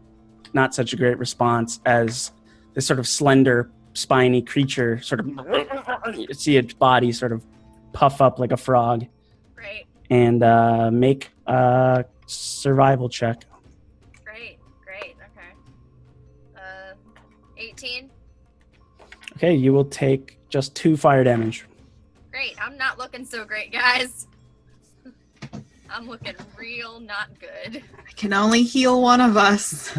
not such a great response as this sort of slender, spiny creature sort of, you see its body sort of puff up like a frog. Great. And make a survival check. Great. Okay. 18. Okay, you will take just 2 fire damage. Great. I'm not looking so great, guys. I'm looking real not good. I can only heal one of us.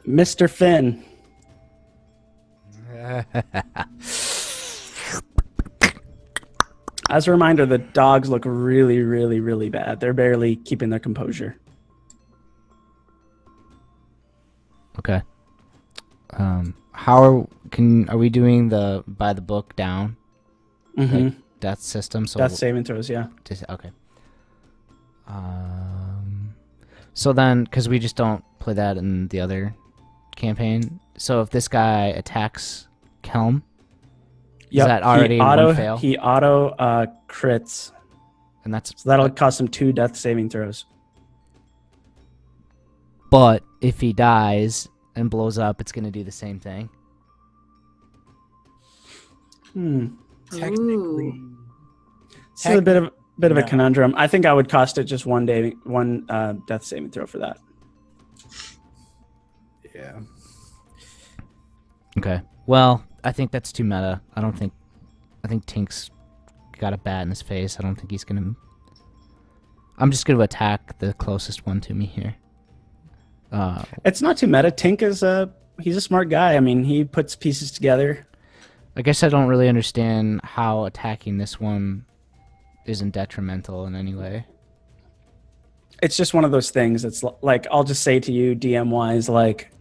Mr. Finn. As a reminder, the dogs look really, really, really bad. They're barely keeping their composure. Okay. Are we doing the by the book down? Mm-hmm. Like death system? So death saving throws, yeah. Okay. So then, because we just don't play that in the other campaign, so if this guy attacks Kelm, is that already one fail? He auto crits, and so that'll cost him 2 death saving throws. But if he dies and blows up, it's going to do the same thing. Technically, it's a bit of a conundrum. I think I would cost it just one death saving throw for that. Yeah. Okay. Well, I think that's too meta. I think Tink's got a bat in his face. I don't think he's gonna. I'm just gonna attack the closest one to me here. It's not too meta. Tink he's a smart guy. I mean, he puts pieces together. I guess I don't really understand how attacking this one isn't detrimental in any way. It's just one of those things. It's like, I'll just say to you, DM wise, like,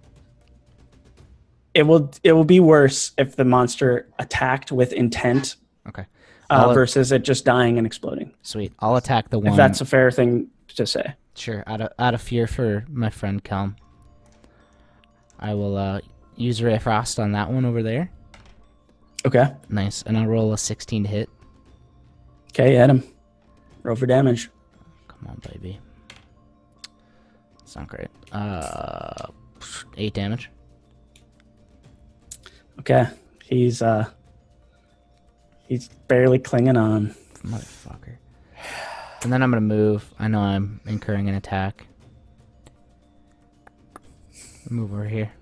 it will be worse if the monster attacked with intent. Okay. Versus it just dying and exploding. Sweet. I'll attack the one. If that's a fair thing to say. Sure. Out of fear for my friend Kelm, I will use Ray of Frost on that one over there. Okay. Nice. And I'll roll a 16 to hit. Okay, hit him. Roll for damage. Come on, baby. It's not great. 8 damage. Okay. He's barely clinging on. Motherfucker. And then I'm gonna move. I know I'm incurring an attack. Move over here.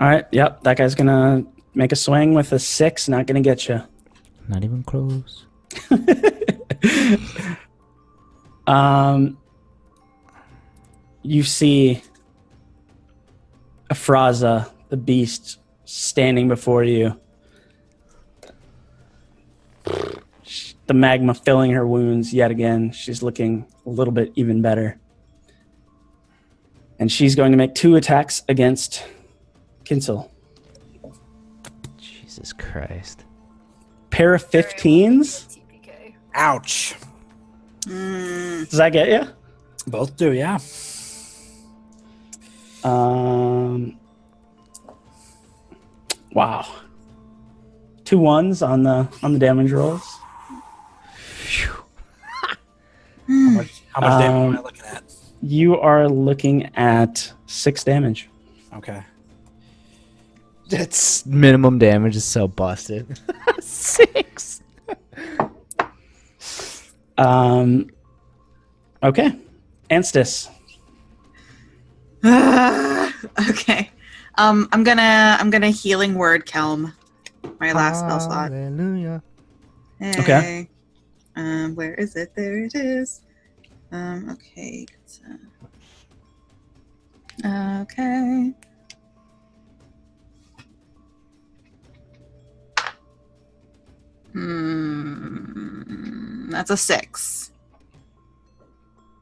All right. Yep. That guy's gonna make a swing with a 6. Not gonna get you. Not even close. You see IFRAZA, the beast, standing before you. The magma filling her wounds yet again. She's looking a little bit even better. And she's going to make 2 attacks against Kinsel. Jesus Christ. Pair of 15s? Ouch. Does that get you? Both do, yeah. Wow. 2 1s on the damage rolls. How much damage am I looking at? You are looking at 6 damage. Okay. That's minimum damage is so busted. 6. Okay. Enthis. Okay. I'm gonna healing word Kelm. My last spell slot. Hallelujah. Hey. Okay. Where is it? There it is. Okay. Okay. That's a 6.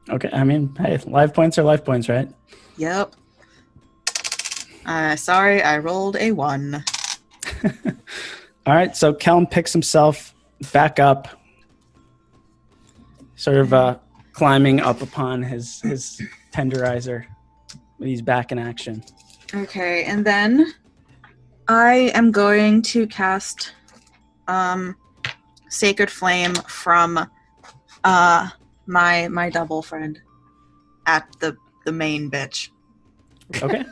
Okay. I mean, hey, life points are life points, right? Yep. Sorry, I rolled a 1. All right. So Kelm picks himself back up, sort of climbing up upon his tenderizer. He's back in action. Okay, and then I am going to cast Sacred Flame from my double friend at the main bitch. Okay.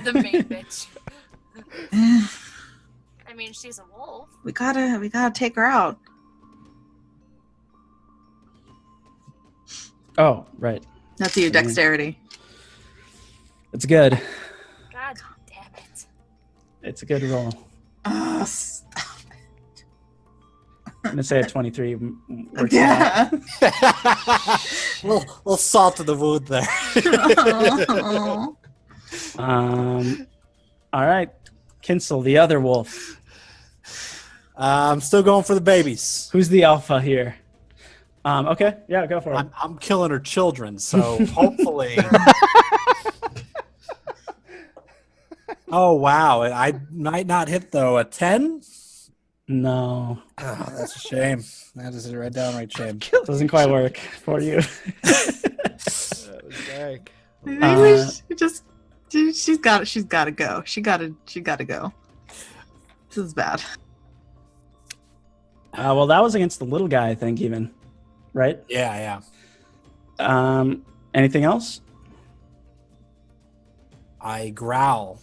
The main bitch. I mean, she's a wolf. We gotta take her out. Oh, right. That's you, dexterity. It's good. God damn it. It's a good roll. Stop it. I'm gonna say a 23. Works Yeah. little salt to the wound there. All right, Kinsel, the other wolf. I'm still going for the babies. Who's the alpha here? Okay, yeah, go for it. I'm killing her children, so hopefully. Oh wow! I might not hit though. A 10? No, Oh, that's a shame. That is a downright shame. doesn't quite work for you. That was dark. She's got to go. She gotta go. This is bad. Well, that was against the little guy, I think, even. Right? Yeah. Anything else? I growl.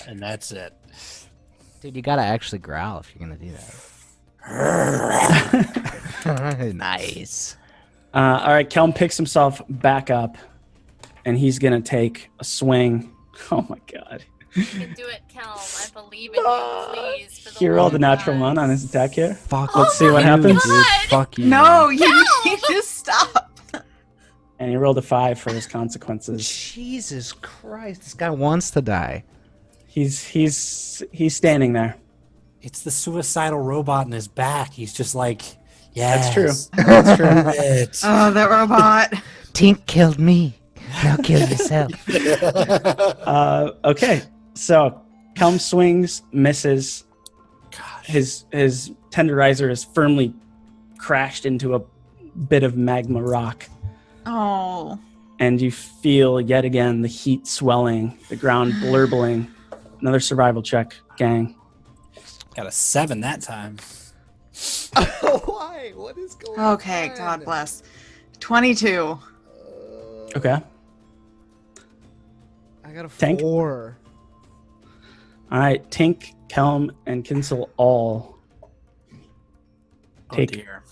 And that's it. Dude, you gotta actually growl if you're gonna do that. Nice. All right, Kelm picks himself back up, and he's going to take a swing. Oh, my God. You can do it, Kelm. I believe in you, please. For the He rolled a love of natural God. 1 on his attack here. Fuck. Let's see what happens. Dude, fuck you. No, you just stop. And he rolled a 5 for his consequences. Jesus Christ, this guy wants to die. He's standing there. It's the suicidal robot in his back. He's just like, yeah, That's true. That's true. Oh, that robot. Tink killed me. Now kill yourself. Okay, so Kelm swings, misses. Gosh. His tenderizer is firmly crashed into a bit of magma rock. Oh. And you feel yet again the heat swelling, the ground blurbling. Another survival check, gang. Got a 7 that time. Why? What is going on? Okay, God bless. 22. Okay. I got a Tank? 4. All right, Tink, Kelm, and Kinsel all Oh, take dear.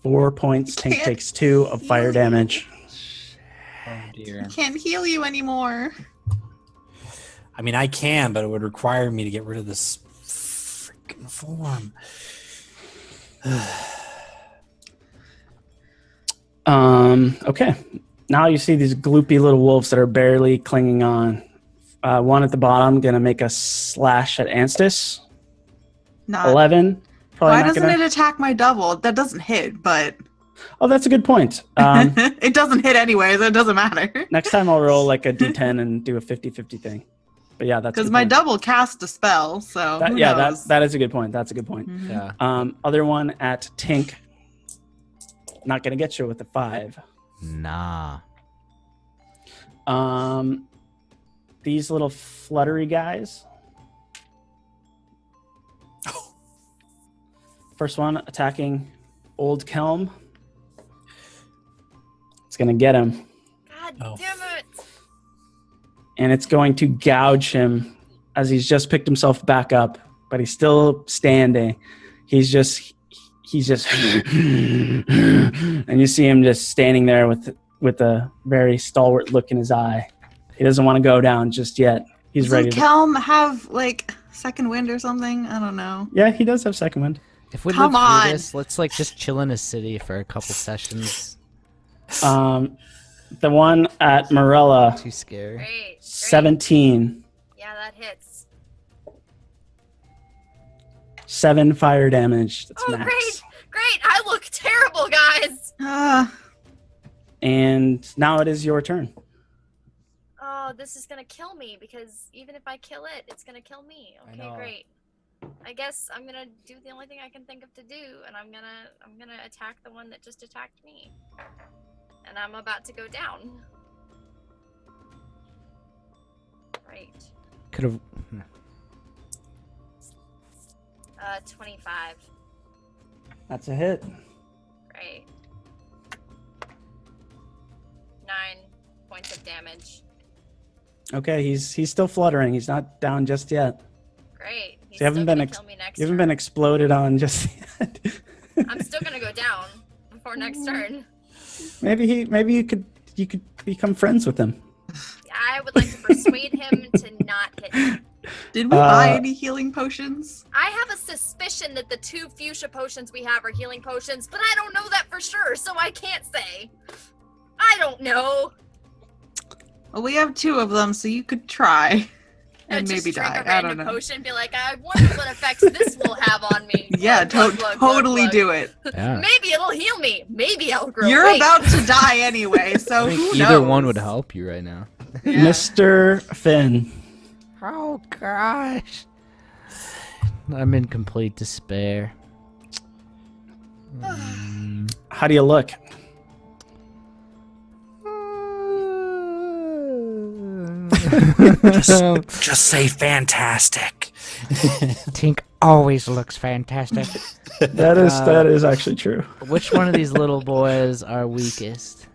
4 points. Tink Can't takes 2 of fire heal damage. Oh, dear. Can't heal you anymore. I mean, I can, but it would require me to get rid of this freaking form. Okay. Now you see these gloopy little wolves that are barely clinging on. One at the bottom gonna make a slash at Enthis. Not. 11. Probably Why not doesn't gonna... it attack my double? That doesn't hit, but Oh, that's a good point. it doesn't hit anyway, so it doesn't matter. Next time I'll roll like a d10 and do a 50-50 thing. But yeah, that's a Because good my point. double cast a spell, so who knows? that is a good point. That's a good point. Mhm. Yeah. Other one at Tink. Not gonna get you with a 5. Nah. These little fluttery guys. First one attacking Old Kelm. It's gonna get him, God Oh. damn it. and it's going to gouge him as he's just picked himself back up, but he's still standing. He's just, and you see him just standing there with a very stalwart look in his eye. He doesn't want to go down just yet. He's ready Doesn't to. Kelm have like second wind or something? I don't know. Yeah, he does have second wind. If we Come live on. through this, let's like just chill in a city for a couple sessions. The one at Morella, Too scary. Great. 17, Yeah, that hits. 7 fire damage. That's Oh, max. great. I look terrible, guys. And now it is your turn. Oh, this is gonna kill me because even if I kill it, it's gonna kill me. I Okay, know. great. I guess I'm gonna do the only thing I can think of to do, and I'm gonna attack the one that just attacked me. And I'm about to go down. Right. Could have. 25. That's a hit. Right. 9 points of damage. Okay, he's still fluttering. He's not down just yet. Great. He's So you haven't still been gonna kill me next you haven't turn. been exploded on just yet. I'm still gonna go down before next turn. Maybe you could become friends with him. I would like to persuade him to not hit me. Did we buy any healing potions? I have a suspicion that the 2 fuchsia potions we have are healing potions, but I don't know that for sure, so I can't say. I don't know. Well, we have 2 of them, so you could try. And Just maybe drink die. a I don't random know. potion and be like, I wonder what effects this will have on me. Yeah, Glug, glug, glug, totally glug. do it. Yeah. Maybe it'll heal me. Maybe I'll grow You're weight. about to die anyway, so I think who either knows? one would help you right now. Yeah. Mr. Finn. Oh gosh. I'm in complete despair. How do you look? Just say fantastic. Tink always looks fantastic. That is actually true. Which one of these little boys are weakest?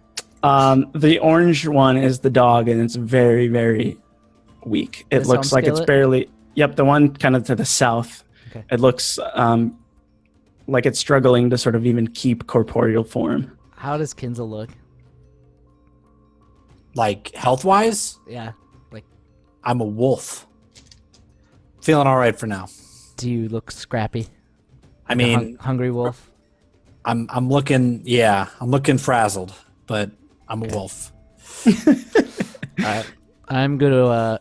The orange one is the dog, and it's very, very weak. It This looks like it's skillet? barely. Yep, the one kind of to the south. Okay. It looks like it's struggling to sort of even keep corporeal form. How does Kinzel look? Like health wise, Yeah. I'm a wolf. Feeling all right for now. Do you look scrappy? I mean, Hungry wolf? I'm looking. Yeah, I'm looking frazzled, but I'm a wolf. Alright. I'm gonna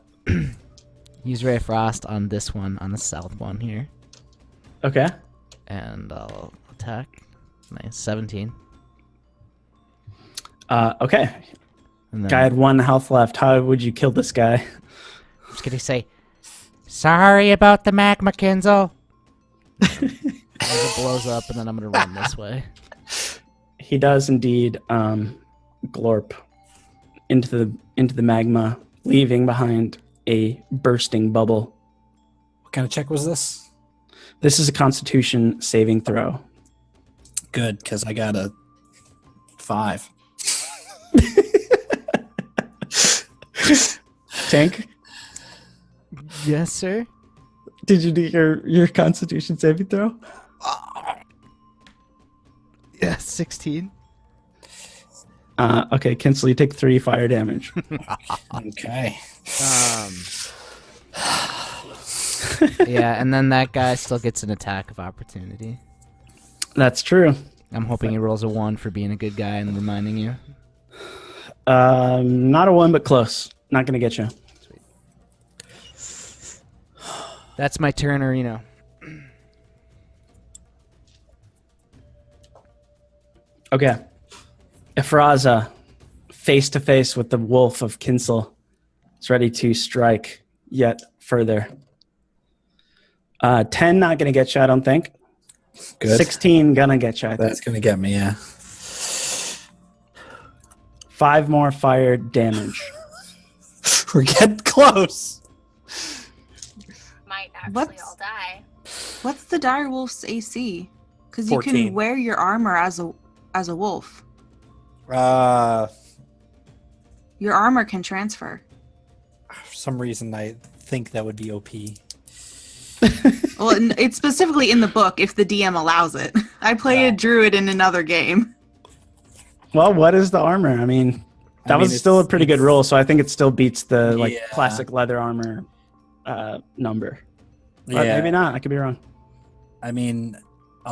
use Ray of Frost on this one, on the south one here. Okay. And I'll attack. Nice. 17. Okay. And then Guy had 1 health left. How would you kill this guy? I'm just gonna say, sorry about the magma, Kinzel. as it blows up, and then I'm gonna run this way. He does indeed glorp into the magma, leaving behind a bursting bubble. What kind of check was this? This is a Constitution saving throw. Good, because I got a 5. Tank, Yes, sir. did you do your Constitution saving throw? Yeah, 16. Okay, Kinsley, you take 3 fire damage. Okay. Yeah, and then that guy still gets an attack of opportunity. That's true. I'm hoping he rolls a 1 for being a good guy and reminding you. Not a 1, but close. Not gonna get you. That's my turn, or Okay. IFRAZA, face to face with the wolf of Kinsel, is ready to strike yet further. 10 not gonna get you, I don't think. Good. 16 gonna get you, I think. That's gonna get me. Yeah. 5 more fire damage. We're getting close. Might actually What's- all die. What's the direwolf's AC? Because you 14. can wear your armor as a wolf. For Your armor can transfer. some reason, I think that would be OP. Well, it's specifically in the book if the DM allows it. I play a druid in another game. Well, what is the armor? I mean, that was still a pretty good roll, so I think it still beats the Yeah. classic leather armor number. But Yeah. maybe not. I could be wrong. I mean, I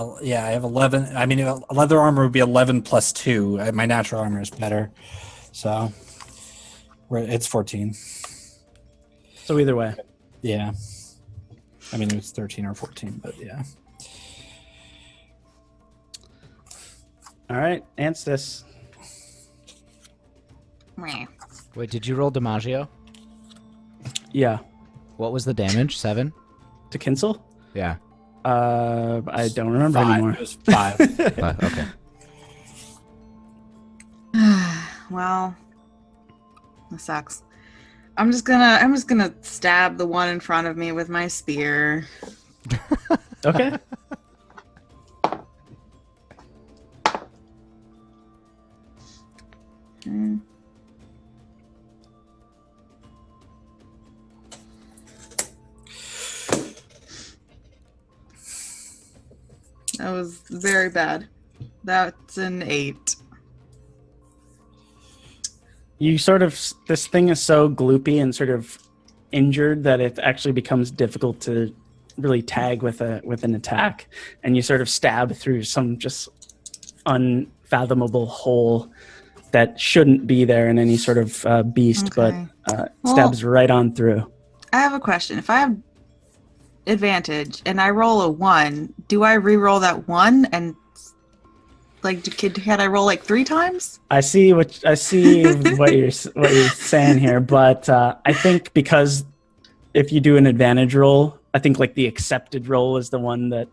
have 11. I mean, leather armor would be 11 plus 2. My natural armor is better. So it's 14. So either way. Yeah. I mean, it was 13 or 14, but yeah. All right, Enthis. Meh. Wait, did you roll DiMaggio? Yeah. What was the damage? 7? To Kinsel? Yeah. I don't remember 5. anymore. It was 5. Okay. Well, that sucks. I'm just gonna stab the one in front of me with my spear. Okay. Mm. That was very bad. That's an 8. You sort of, this thing is so gloopy and sort of injured that it actually becomes difficult to really tag with an attack, and you sort of stab through some just unfathomable hole that shouldn't be there in any sort of beast, Okay. but stabs right on through. I have a question. If I have advantage and I roll a 1, do I re-roll that 1 and can I roll like 3 times? I see what you're saying here, but I think because if you do an advantage roll, I think like the accepted roll is the one that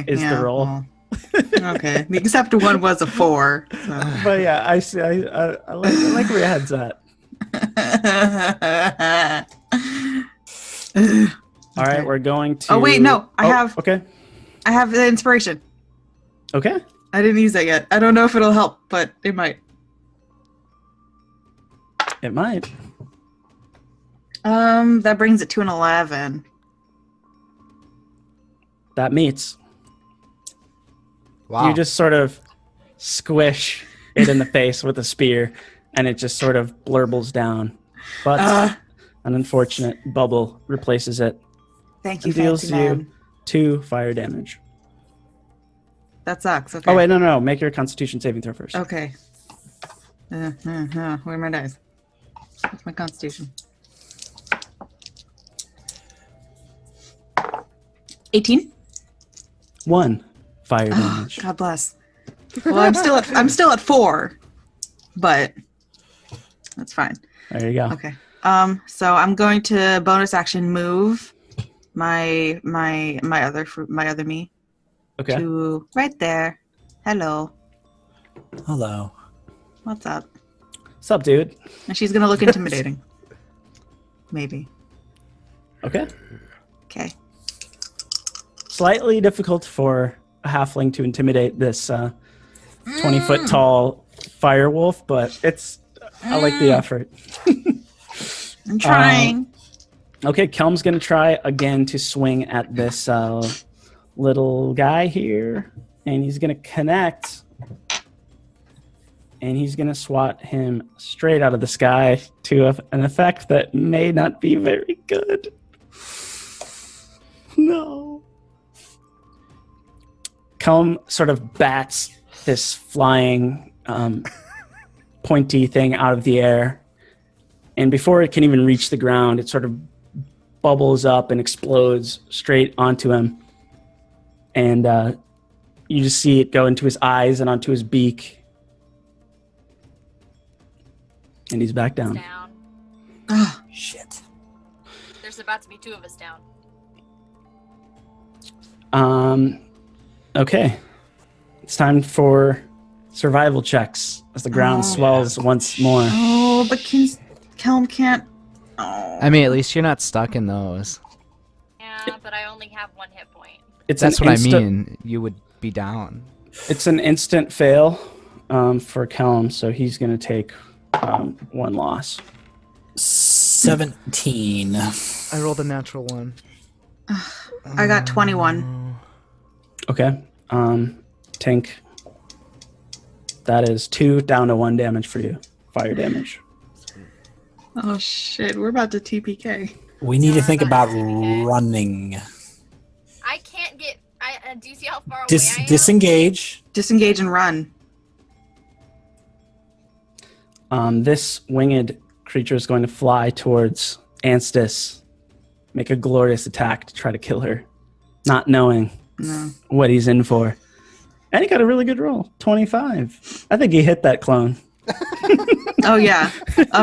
is the roll. Well, okay, the accepted one was a 4. So. But yeah, I see. I like where your head's at. All right, we're going to. Oh wait, no, I have. Okay. I have the inspiration. Okay. I didn't use that yet. I don't know if it'll help, but it might. It might. That brings it to an 11. That meets. Wow. You just sort of squish it in the face with a spear, and it just sort of blurbles down. But an unfortunate bubble replaces it. Thank you, and deals fancy man. you 2 fire damage. That sucks. Okay. Oh wait, no. Make your Constitution saving throw first. Okay. Where are my dice? What's my Constitution? 18. 1 fire damage. God bless. Well, I'm still at 4, but that's fine. There you go. Okay. So I'm going to bonus action move my other me Okay. to right there. Hello. Hello. What's up? What's up, dude? And she's gonna look intimidating. Maybe. Okay. Okay. Slightly difficult for a halfling to intimidate this 20-foot tall fire wolf, but I like the effort. I'm trying. Okay, Kelm's gonna try again to swing at this little guy here, and he's gonna connect, and he's gonna swat him straight out of the sky to an effect that may not be very good. No. Kelm sort of bats this flying pointy thing out of the air, and before it can even reach the ground, it sort of bubbles up and explodes straight onto him. And you just see it go into his eyes and onto his beak. And he's back down. Down. Oh, Shit. There's about to be 2 of us down. Okay. It's time for survival checks as the ground swells once more. oh, but Kelm can't. Oh. I mean, at least you're not stuck in those. Yeah, but I only have 1 hit point. That's what I mean. You would be down. It's an instant fail for Kelm, so he's going to take 1 loss. 17. I rolled a natural 1. I got 21. Okay. Tank. That is 2 down to 1 damage for you. Fire damage. Oh shit, we're about to TPK. We need to think about running. I can't get. Do you see how far away I am? Disengage. Disengage and run. This winged creature is going to fly towards Enthis, make a glorious attack to try to kill her, not knowing what he's in for. And he got a really good roll, 25. I think he hit that clone. Oh yeah.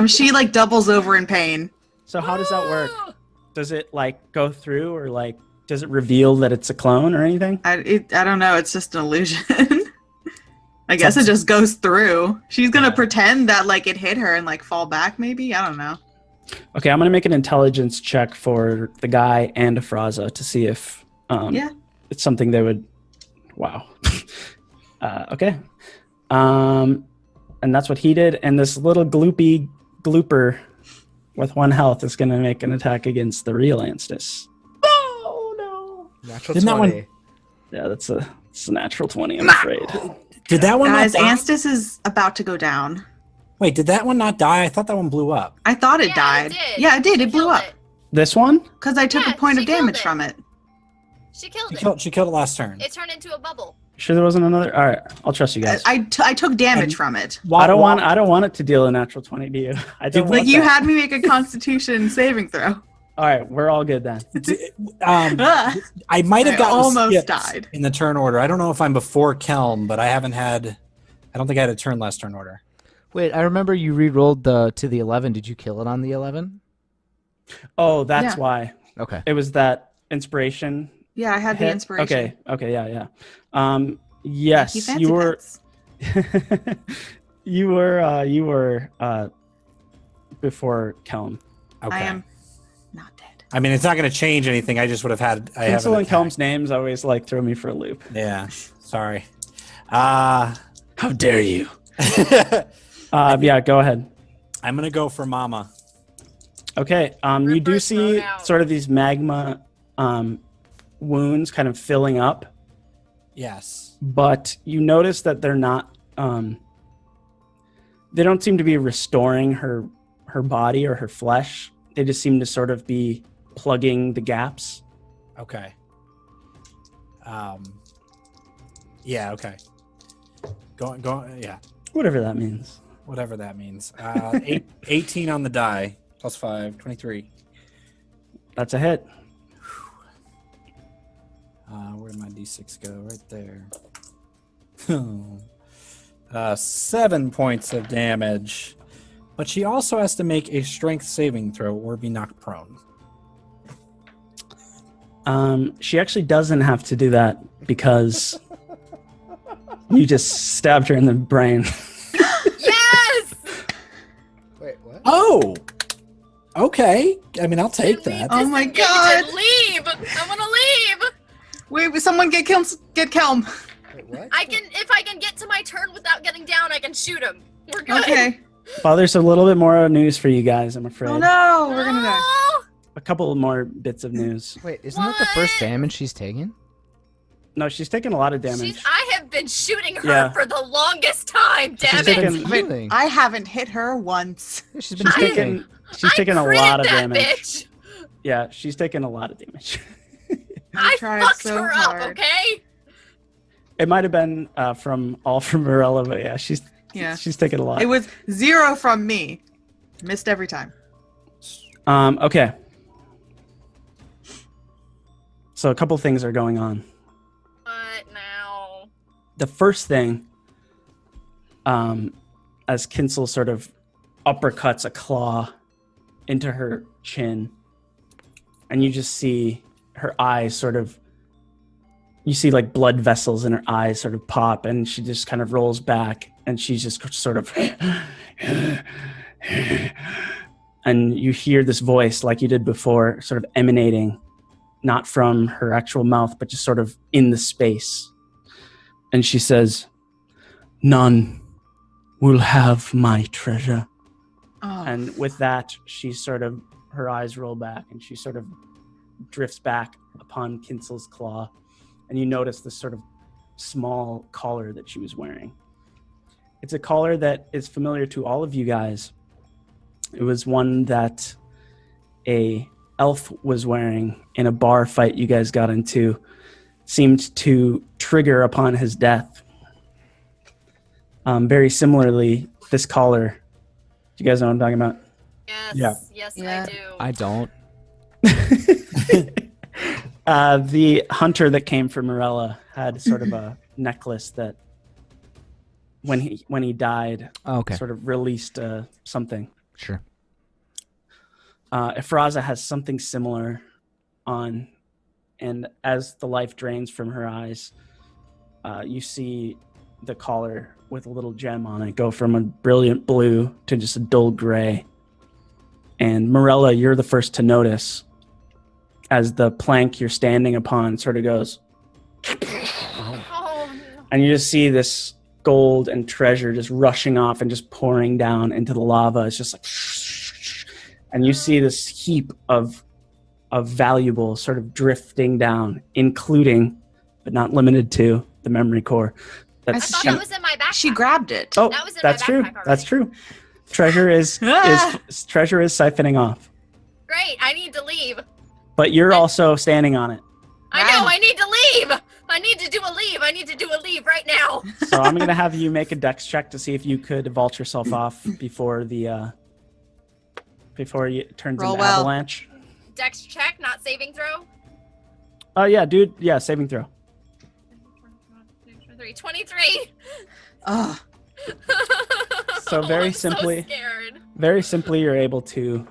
She doubles over in pain. So how does that work? Does it go through or Does it reveal that it's a clone or anything? I don't know. It's just an illusion. I guess it just goes through. She's gonna pretend that like it hit her and like fall back. Maybe I don't know. Okay, I'm gonna make an intelligence check for the guy and IFRAZA to see if it's something they would. Wow. Okay. And that's what he did. And this little gloopy glooper with 1 health is gonna make an attack against the real Enthis. Oh no! Natural Didn't 20. that one? Yeah, it's a natural 20. I'm afraid. Did that one Guys, not die? Enthis is about to go down. Wait, did that one not die? I thought that one blew up. I thought it died. Yeah, it did. It blew up This one? because I took a point of she killed damage it. from it. She killed it. She killed it last turn. It turned into a bubble. Sure, there wasn't another. All right, I'll trust you guys. I took damage from it. I don't want it to deal a natural 20 to you. I don't Like want you that. had me make a Constitution saving throw. All right, we're all good then. I might have I gotten almost skipped died. in the turn order. I don't know if I'm before Kelm, but I don't think I had a turn last turn order. Wait, I remember you re-rolled to the 11. Did you kill it on the 11? Oh, that's Yeah. why. Okay. It was that inspiration. Yeah, I had the hit? inspiration. Okay, yeah. Yes, Thank fancy you were. pants. you were before Kelm. Okay. I am not dead. I mean, it's not going to change anything. I just would have had. Pencil and Kelm's names always like throw me for a loop. Yeah. Sorry. How dare you? Yeah, go ahead. I'm going to go for Mama. Okay. You do Ripper's see thrown out. sort of these magma wounds kind of filling up, Yes. but you notice that they're not. They don't seem to be restoring her body or her flesh. They just seem to sort of be plugging the gaps. Okay. Yeah. Okay. Go. Yeah. Whatever that means. Whatever that means. 18 on the die. Plus 5. 23. That's a hit. Where'd my d6 go? Right there. 7 points of damage. But she also has to make a strength saving throw or be knocked prone. She actually doesn't have to do that because you just stabbed her in the brain. Yes! Wait, what? Oh! Okay. I mean, I'll take that. Oh my Disengage god! and leave! I want to leave! Wait, someone get Kelm. Get Kelm. Wait, what? If I can get to my turn without getting down, I can shoot him. We're good. Okay. Well, there's a little bit more news for you guys, I'm afraid. Oh no, we're gonna die. No! A couple more bits of news. Wait, isn't that the first What? damage she's taken? No, she's taken a lot of damage. I have been shooting her Yeah. for the longest time, damn She's it! taken- Healing. I haven't hit her once. Yeah, she's been She's healing. she's taken a lot of that damage. Bitch. Yeah, she's taken a lot of damage. I tried fucked so her hard. up, okay? It might have been from Morella, but yeah, she's taken a lot. It was 0 from me. Missed every time. Okay. So a couple things are going on. What now? The first thing, as Kinsel sort of uppercuts a claw into her chin, and you just see her eyes sort of, you see like blood vessels in her eyes sort of pop, and she just kind of rolls back, and she's just sort of, and you hear this voice like you did before, sort of emanating, not from her actual mouth, but just sort of in the space. And she says, "None will have my treasure." Oh. And with that, she sort of, her eyes roll back and she sort of drifts back upon Kinsel's claw. And you notice this sort of small collar that she was wearing. It's a collar that is familiar to all of you guys. It was one that a elf was wearing in a bar fight you guys got into. Seemed to trigger upon his death. Very similarly, this collar. Do you guys know what I'm talking about? Yes, Yeah. I do. I don't. The hunter that came from Morella had sort of a necklace that, when he died, Oh, okay. sort of released something. Sure. IFRAZA has something similar on and as the life drains from her eyes, you see the collar with a little gem on it go from a brilliant blue to just a dull gray. And Morella, you're the first to notice as the plank you're standing upon sort of goes. Oh, no. And you just see this gold and treasure just rushing off and just pouring down into the lava. It's just like, and you see this heap of valuables sort of drifting down, including, but not limited to, the memory core. I thought that was in my backpack. She grabbed it. Oh, That was in that's my true. backpack already. That's true. Treasure is treasure is siphoning off, Great, I need to leave. but you're also standing on it. I know, I need to leave. I need to do a leave. I need to do a leave right now. So I'm gonna have you make a dex check to see if you could vault yourself off before the before it turns Roll into well. avalanche. Dex check, not saving throw. Oh yeah, dude. Yeah, saving throw. 23. Ugh. So very I'm simply- so scared. Very simply, you're able to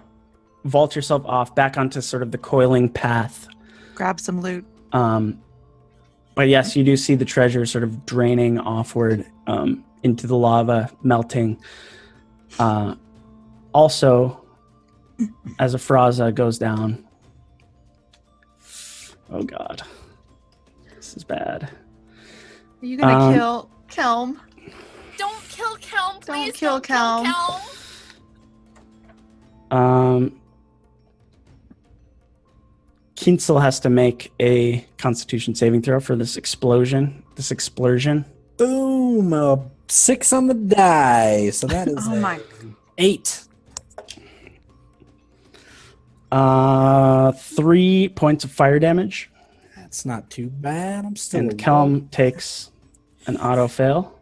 vault yourself off back onto sort of the coiling path. Grab some loot. But yes, you do see the treasure sort of draining offward into the lava, melting. Also, as IFRAZA goes down. Oh god. This is bad. Are you gonna kill Kelm? Don't kill Kelm, please. Don't kill Kelm. Kinsel has to make a Constitution saving throw for this explosion. Boom! 6 on the die. So that is Oh my. 8. 3 points of fire damage. That's not too bad. I'm still. And Kelm takes an auto fail.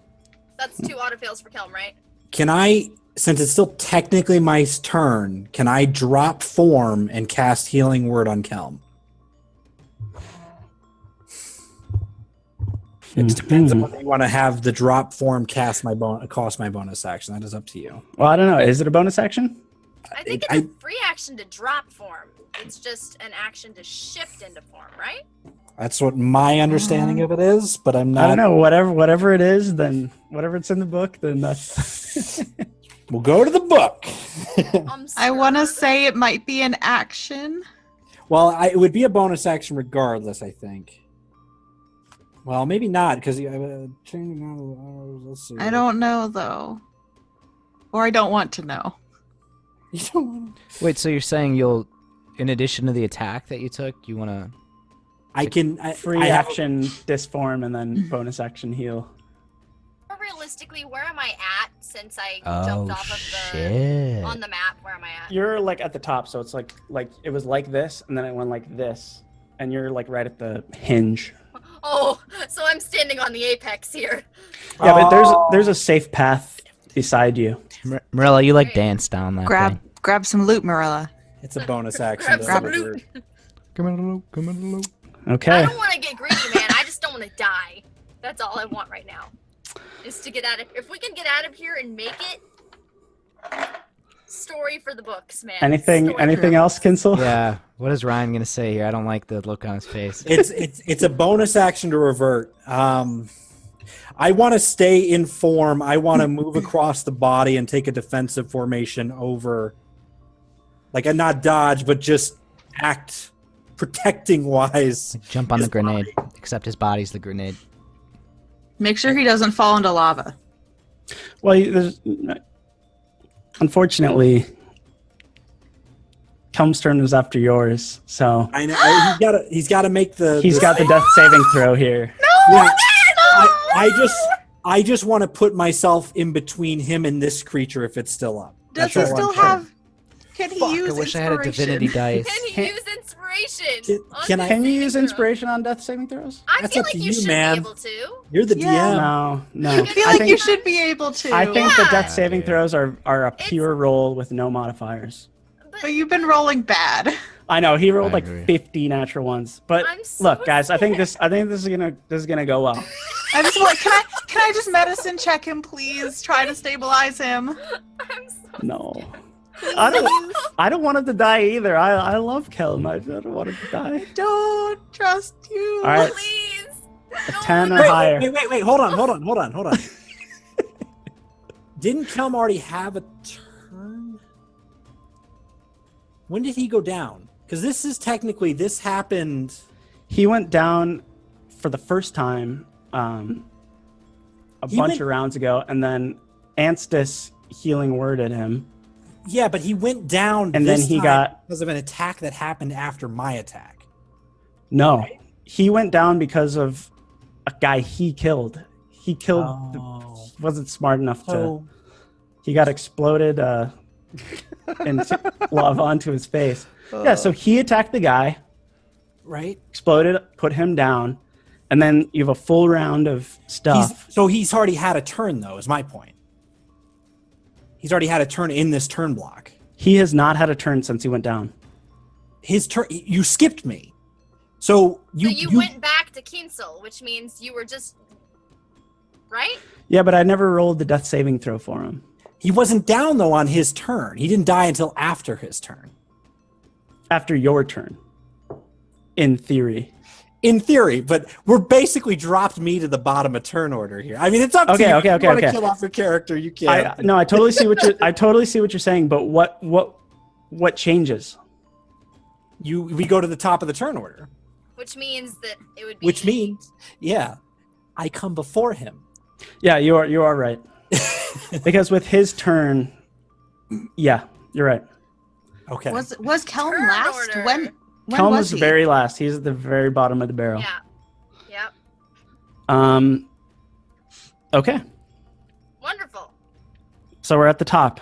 That's 2 autofails for Kelm, right? Can I, since it's still technically my turn, can I drop form and cast Healing Word on Kelm? It depends on whether you want to have the drop form cost my bonus action. That is up to you. Well, I don't know. Is it a bonus action? I think it's a free action to drop form. It's just an action to shift into form, right? That's what my understanding of it is, but I'm not. I don't know. Whatever it is, then whatever it's in the book, then that's. We'll go to the book. I want to scared. say it might be an action. Well, it would be a bonus action regardless, I think. Well, maybe not, because let's see. I don't know though, or I don't want to know. You don't want to. Wait, so you're saying you'll, in addition to the attack that you took, you want to... I can Free I have- action disform and then bonus action heal. More realistically, where am I at since I Oh, jumped off of shit. on the map? Where am I at? You're like at the top, so it's like it was like this, and then it went like this, and you're like right at the hinge. Oh, so I'm standing on the apex here. Yeah, but there's a safe path beside you. Marilla, you like dance down that thing. Grab some loot, Marilla. It's a bonus action. Grab to some revert. loot. Come on, loot. Come on, loot. Okay. I don't want to get greedy, man. I just don't want to die. That's all I want right now. Is to get out of. If we can get out of here and make it. Story for the books, man. Anything else, Kinsel? Yeah. What is Ryan gonna say here? I don't like the look on his face. It's a bonus action to revert. I want to stay in form. I want to move across the body and take a defensive formation over, like a not dodge, but just act protecting wise. Jump on the his grenade. body. Except his body's the grenade. Make sure he doesn't fall into lava. Well, unfortunately, Kelm's turn is after yours, so I know he's got to make the. he's got the death saving throw here. Yeah, I just want to put myself in between him and this creature if it's still up. Does That's he all I'm still saying. have? Can he Fuck, use I wish I had a inspiration? divinity dice. Can he Can- use inspiration? Can I- Can you saving use throw? inspiration on death saving throws? I That's feel up like to you you, should man. be able to. You're the Yeah. DM. No. I feel like think, you should be able to. I think the Yeah. death saving Yeah. throws are a pure roll with no modifiers. But you've been rolling bad. I know he rolled I like agree. 50 natural ones, but I'm so look, guys, I think scared. this is gonna go well. I just want. Can I just medicine check him, please? Try to stabilize him. I'm so No. I don't want him to die either. I love Kelm. I don't want him to die. Don't trust you. All right. Please. A 10 or higher. Wait. Hold on. Didn't Kelm already have a turn? When did he go down? Because this happened. He went down for the first time a bunch of rounds ago, and then Anstis healing worded him. Yeah, but he went down and then he got because of an attack that happened after my attack. No, right? He went down because of a guy he killed. He killed. Wasn't smart enough to. He got exploded into lava onto his face. Yeah, so he attacked the guy. Right. Exploded, put him down, and then you have a full round of stuff. He's already had a turn, though, is my point. He's already had a turn in this turn block. He has not had a turn since he went down. His turn. You skipped me. So you went back to Kinsel, which means you were just... Right? Yeah, but I never rolled the death saving throw for him. He wasn't down, though, on his turn. He didn't die until after his turn. After your turn. In theory. In theory, but we're basically dropped me to the bottom of turn order here. I mean, it's up to you. Okay. If you want to kill off your character, you can. I totally see what you're saying, but what changes? We go to the top of the turn order. Which means that it would be... Which means, yeah, I come before him. Yeah, you are right. Because with his turn, yeah, you're right. Okay. Was Kelm last? Order. When Kelm was he? very last. He's at the very bottom of the barrel. Yeah. Yep. Okay. Wonderful. So we're at the top.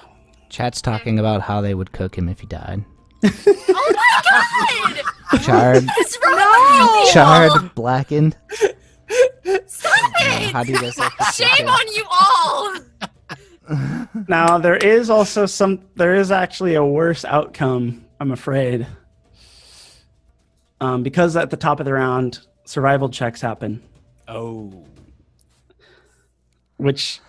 Chat's talking about how they would cook him if he died. Oh my god! Charred. What's wrong with you? Charred, blackened. Stop it! How do you guys like this? Shame on you all! Now there is actually a worse outcome, I'm afraid. Because at the top of the round, survival checks happen. Oh. Which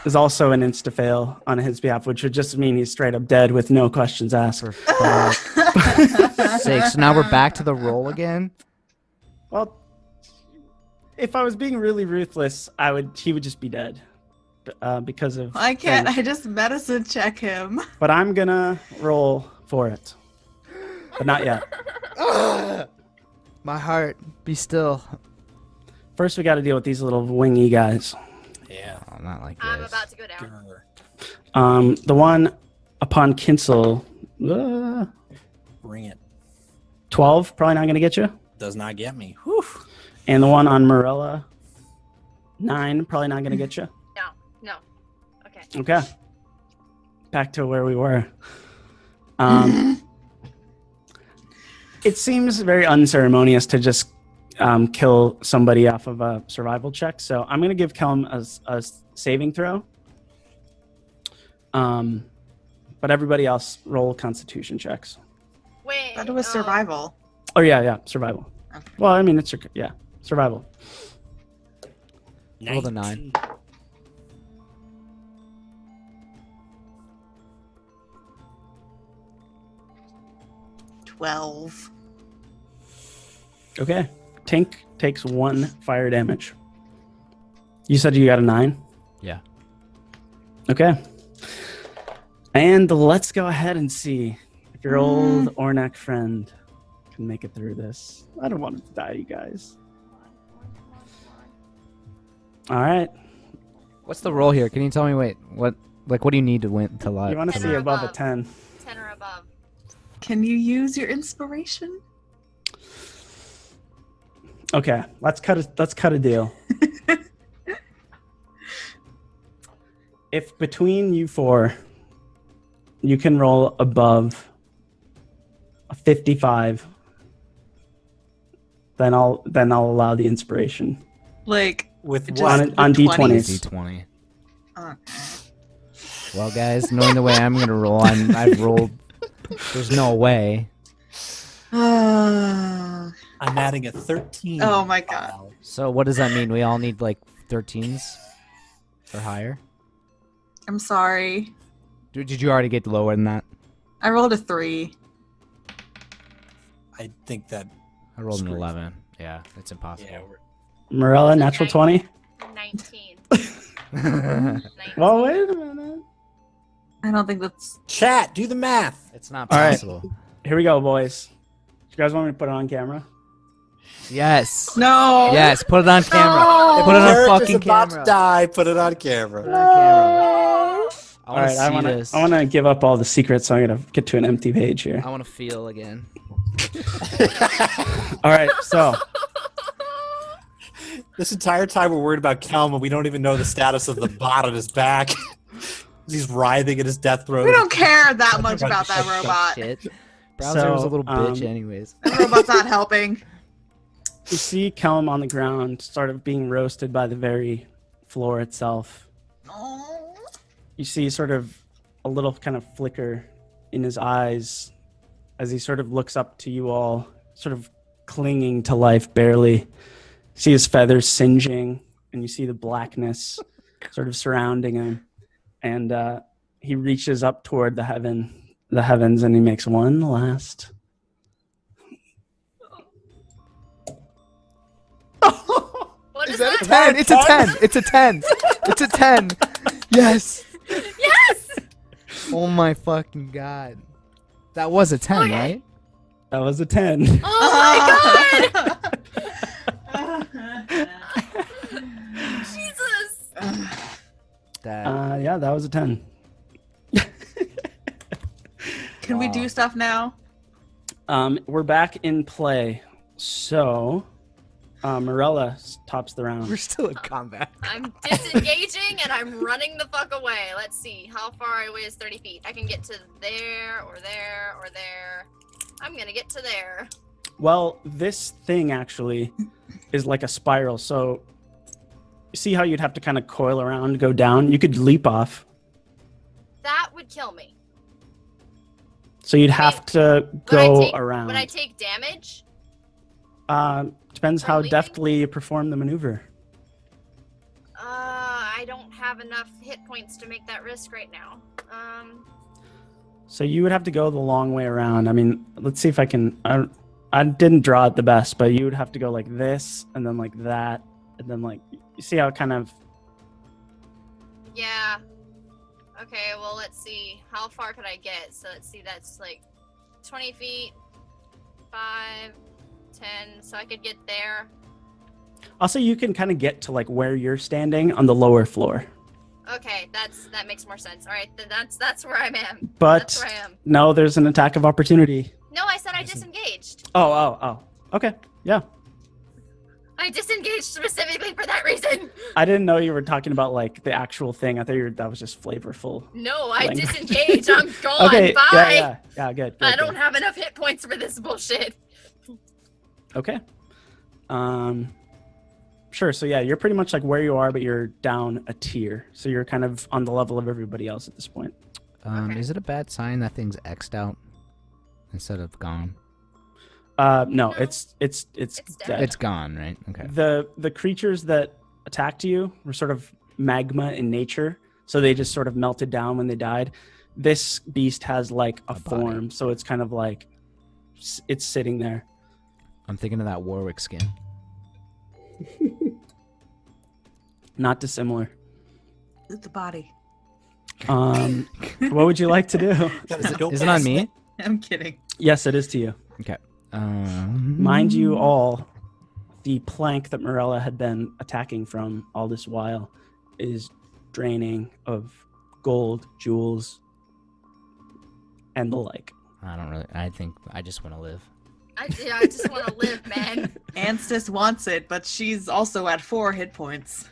is also an insta-fail on his behalf, which would just mean he's straight up dead with no questions asked. For fuck's sake. So now we're back to the roll again? Well, if I was being really ruthless, he would just be dead. Because of... I can't. I just medicine check him. But I'm gonna roll for it. But not yet. My heart, be still. First, we got to deal with these little wingy guys. Yeah. Oh, not like this. I'm about to go down. The one upon Kinsel, Bring it. 12, probably not going to get you. Does not get me. Whew. And the one on Morella, 9, probably not going to get you. No. Okay. Okay. Back to where we were. It seems very unceremonious to just kill somebody off of a survival check, so I'm going to give Kelm a saving throw. But everybody else roll Constitution checks. Wait. That was survival. Oh yeah, survival. Okay. Well, I mean, it's survival. Roll the 9. $12. Okay. Tank takes 1 fire damage. You said you got a 9? Yeah. Okay. And let's go ahead and see if your old Ornak friend can make it through this. I don't want him to die, you guys. All right. What's the roll here? Can you tell me? What do you need to win to live? You want to see above a 10. 10 or above. Can you use your inspiration? Okay, let's cut a deal. If between you 4, you can roll above a 55, then I'll allow the inspiration. Like with just what? On D20s? D20. Okay. Well, guys, knowing the way I'm gonna roll, I've rolled. There's no way. I'm adding a 13. Oh my god. So what does that mean? We all need like 13s or higher? I'm sorry. Did you already get lower than that? I rolled a 3. I think that I rolled an Screws. 11. Yeah, it's impossible. yeah, Morella, natural Okay. 20. 19. Well, wait a minute. I don't think that's. chat, do the math. It's not All right. possible. Here we go, boys. You guys want me to put it on camera? Yes. No. Yes, put it on camera. No. Put it on Character's fucking about camera. to die. Put it on Put it camera. on camera. I All want right, to see this. I want to give up all the secrets, so I'm gonna get to an empty page here. I want to feel again. All right, so This entire time we're worried about Kelm, and we don't even know the status of the bot on his back. He's writhing in his death throes. We don't care that much about that robot. Shit. Browser was a So, little bitch anyways. That robot's not helping. you see Kelm on the ground, sort of being roasted by the very floor itself. Oh. You see sort of a little kind of flicker in his eyes as he sort of looks up to you all, sort of clinging to life barely. See his feathers singeing, and you see the blackness sort of surrounding him. And he reaches up toward the heavens, and he makes one last. What is that? 10. It's a 10. It's a 10. It's a 10. Yes. Yes! Oh my fucking god. That was a 10, Okay. right? That was a 10. Oh my god! Jesus! That Yeah, that was a 10. Can we do stuff now? We're back in play. So, Morella tops the round. we're still in combat. I'm disengaging and I'm running the fuck away. Let's see. How far away is 30 feet? I can get to there or there or there. I'm gonna get to there. Well, this thing actually is like a spiral. So, see how you'd have to kind of coil around, go down? You could leap off. That would kill me. So you'd have to go Would around. I take damage? Depends from how leaping? deftly you perform the maneuver. I don't have enough hit points to make that risk right now. So you would have to go the long way around. I mean, let's see if I can. I didn't draw it the best, but you would have to go like this, and then like that, and then like you see how it kind of. Yeah. Okay, well, let's see. How far could I get? So let's see, that's like 20 feet, 5, 10, so I could get there. Also, you can kind of get to like where you're standing on the lower floor. Okay, that makes more sense. All right, then that's where I am. But That's where I am. no, there's an attack of opportunity. No, I said I disengaged. Oh. Okay, yeah. I disengaged specifically for that reason. I didn't know you were talking about like the actual thing. I thought that was just flavorful. No, I Language. disengaged. I'm gone. Okay, Bye. yeah, good. I don't have enough hit points for this bullshit. Okay. Sure. So yeah, you're pretty much like where you are, but you're down a tier. So you're kind of on the level of everybody else at this point. Okay. Is it a bad sign that thing's X'd out instead of gone? No, it's dead. It's gone, right? Okay. The creatures that attacked you were sort of magma in nature, so they just sort of melted down when they died. This beast has like a body. form, so it's kind of like it's sitting there. I'm thinking of that Warwick skin. Not dissimilar. The body. What would you like to do? Is it on me? I'm kidding. Yes, it is to you. Okay. Mind you all, the plank that Morella had been attacking from all this while is draining of gold, jewels, and the like. I think I just want to live. I just want to live, man. Anstis wants it, but she's also at 4 hit points.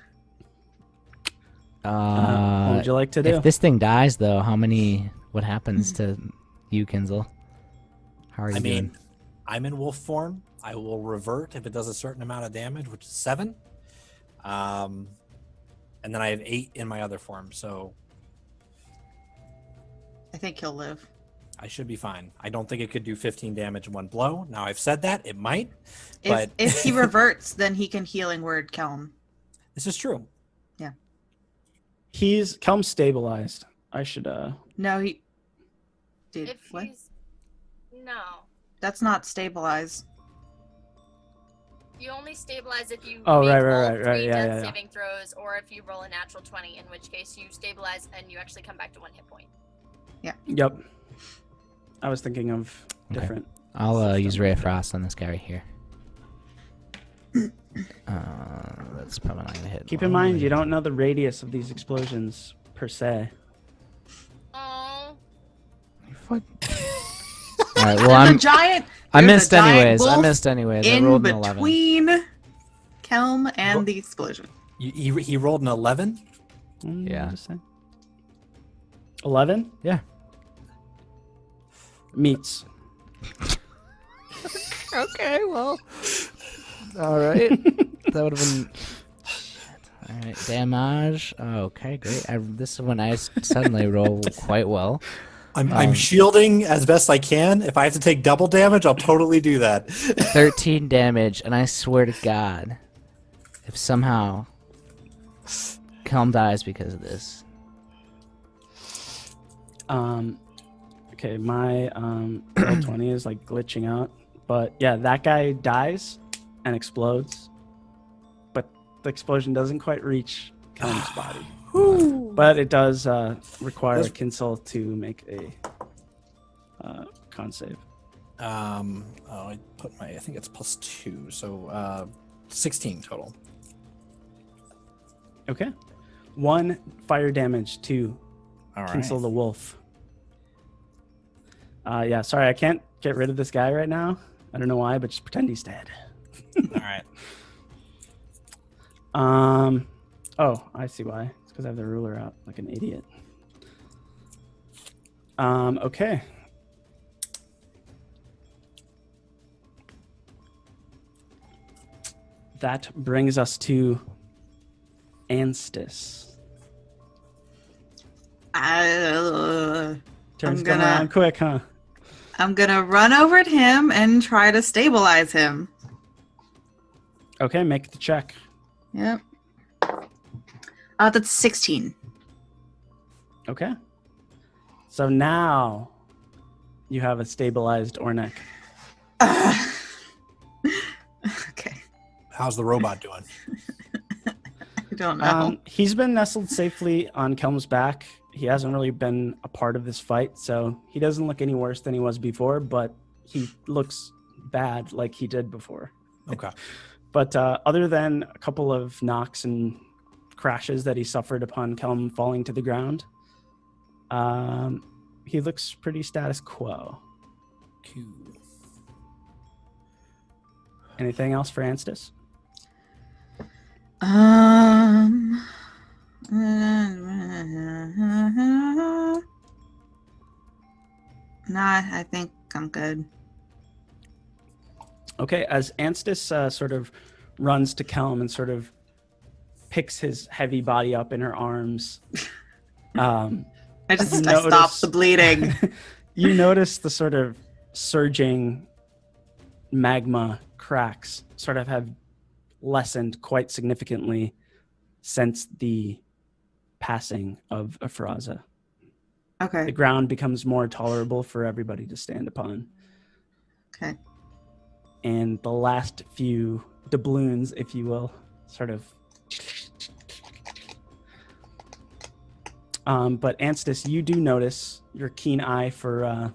What would you like to do? If this thing dies, though, what happens to you, Kinzel? How are you doing? I'm in wolf form. I will revert if it does a certain amount of damage, which is 7. And then I have 8 in my other form, so I think he'll live. I should be fine. I don't think it could do 15 damage in one blow. Now I've said that, it might, but If he reverts, then he can healing word Kelm. this is true. Kelm's stabilized. I should No, he did. If What? No. That's not stabilize. You only stabilize if you Oh, make right, all right, three yeah, death yeah. saving throws, or if you roll a natural 20, in which case you stabilize and you actually come back to 1 hit point. Yep. I was thinking of different. I'll use Ray of Frost on this guy right here. That's probably not gonna hit. Keep in mind, you don't know the radius of these explosions per se. Oh. All right. Well, I missed anyways. I rolled an 11. Between Kelm and the explosion. He rolled an 11? Yeah. 11? Yeah. Meets. Okay, well. All right. That would have been... All right, damage. Okay, great. This is when I suddenly roll quite well. I'm shielding as best I can. If I have to take double damage, I'll totally do that. 13 damage, and I swear to God, if somehow Kelm dies because of this. Okay, my roll 20 is like glitching out. But yeah, that guy dies and explodes. But the explosion doesn't quite reach Kelm's body. But it does require a Kinsel to make a con save. I put I think it's +2, so 16 total. Okay. 1 fire damage to All right. Kinsel the wolf. Yeah, sorry, I can't get rid of this guy right now. I don't know why, but just pretend he's dead. All right. Oh, I see why. It's because I have the ruler out like an idiot. Okay. That brings us to Enthis. Turns come around quick, huh? I'm gonna run over to him and try to stabilize him. Okay, make the check. Yep. That's 16. Okay. So now you have a stabilized Ornek. Okay. How's the robot doing? I don't know. He's been nestled safely on Kelm's back. He hasn't really been a part of this fight, so he doesn't look any worse than he was before, but he looks bad like he did before. Okay. But other than a couple of knocks and crashes that he suffered upon Kelm falling to the ground, he looks pretty status quo. Cool. Anything else for Enthis? Nah, I think I'm good. Okay, as Enthis sort of runs to Kelm and sort of picks his heavy body up in her arms, I stopped the bleeding. You notice the sort of surging magma cracks sort of have lessened quite significantly since the passing of IFRAZA. Okay. The ground becomes more tolerable for everybody to stand upon. Okay. And the last few doubloons, if you will, sort of... but Enthis, you do notice your keen eye for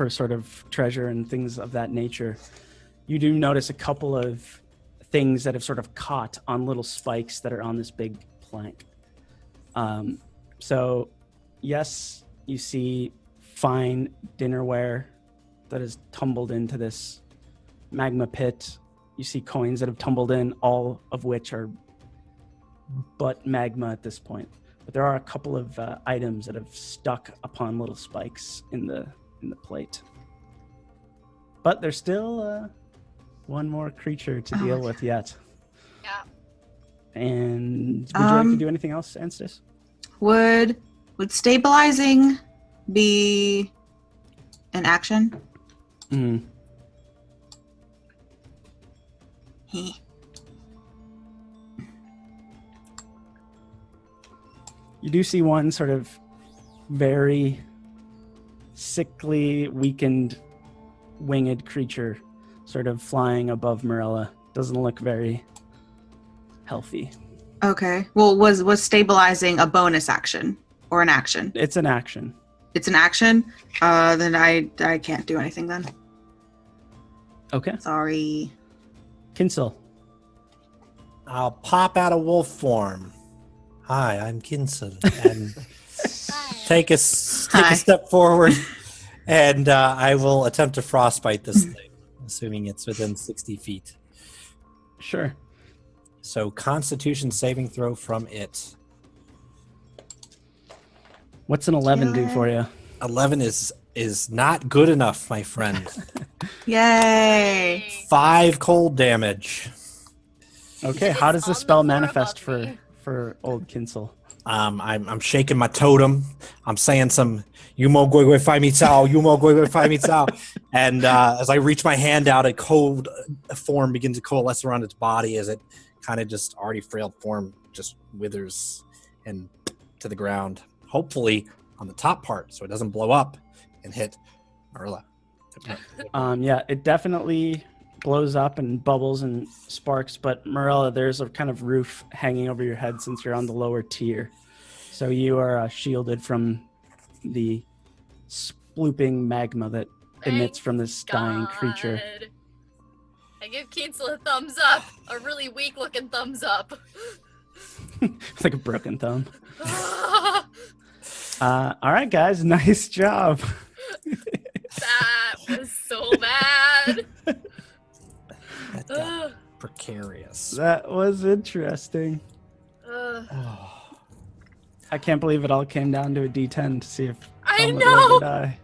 sort of treasure and things of that nature. You do notice a couple of things that have sort of caught on little spikes that are on this big plank. So, yes, you see fine dinnerware that has tumbled into this magma pit. You see coins that have tumbled in, all of which are but magma at this point. But there are a couple of items that have stuck upon little spikes in the plate. But there's still one more creature to deal with yet. Yeah. And would you like to do anything else, Enthis? Would stabilizing be an action? Mm. You do see one sort of very sickly, weakened, winged creature sort of flying above Morella. Doesn't look very healthy. Okay. Well, was stabilizing a bonus action or an action? It's an action. It's an action? Then I can't do anything then. Okay. Sorry. Kinsel. I'll pop out of wolf form. Hi, I'm Kinsel. And take a step forward, and I will attempt to frostbite this thing, assuming it's within 60 feet. Sure. So Constitution saving throw from it. What's an 11 do for you? 11 is not good enough, my friend. Yay! 5 cold damage. Okay, how does the spell manifest for old Kinsel? I'm shaking my totem. I'm saying some "Yumo Gwe Fai Mi Cao, Yumo Gwe Fai Mi Cao," and as I reach my hand out, a cold form begins to coalesce around its body as it kind of just already frail form just withers and to the ground. Hopefully on the top part, so it doesn't blow up and hit Marla. Yeah, it definitely blows up and bubbles and sparks, but Morella, there's a kind of roof hanging over your head since you're on the lower tier. So you are shielded from the splooping magma that emits from this dying creature. I give Kinsel a thumbs up, a really weak looking thumbs up. Like a broken thumb. All right, guys, nice job. That was so bad. That got precarious. That was interesting. I can't believe it all came down to a D10 to see if Helmut lived or die.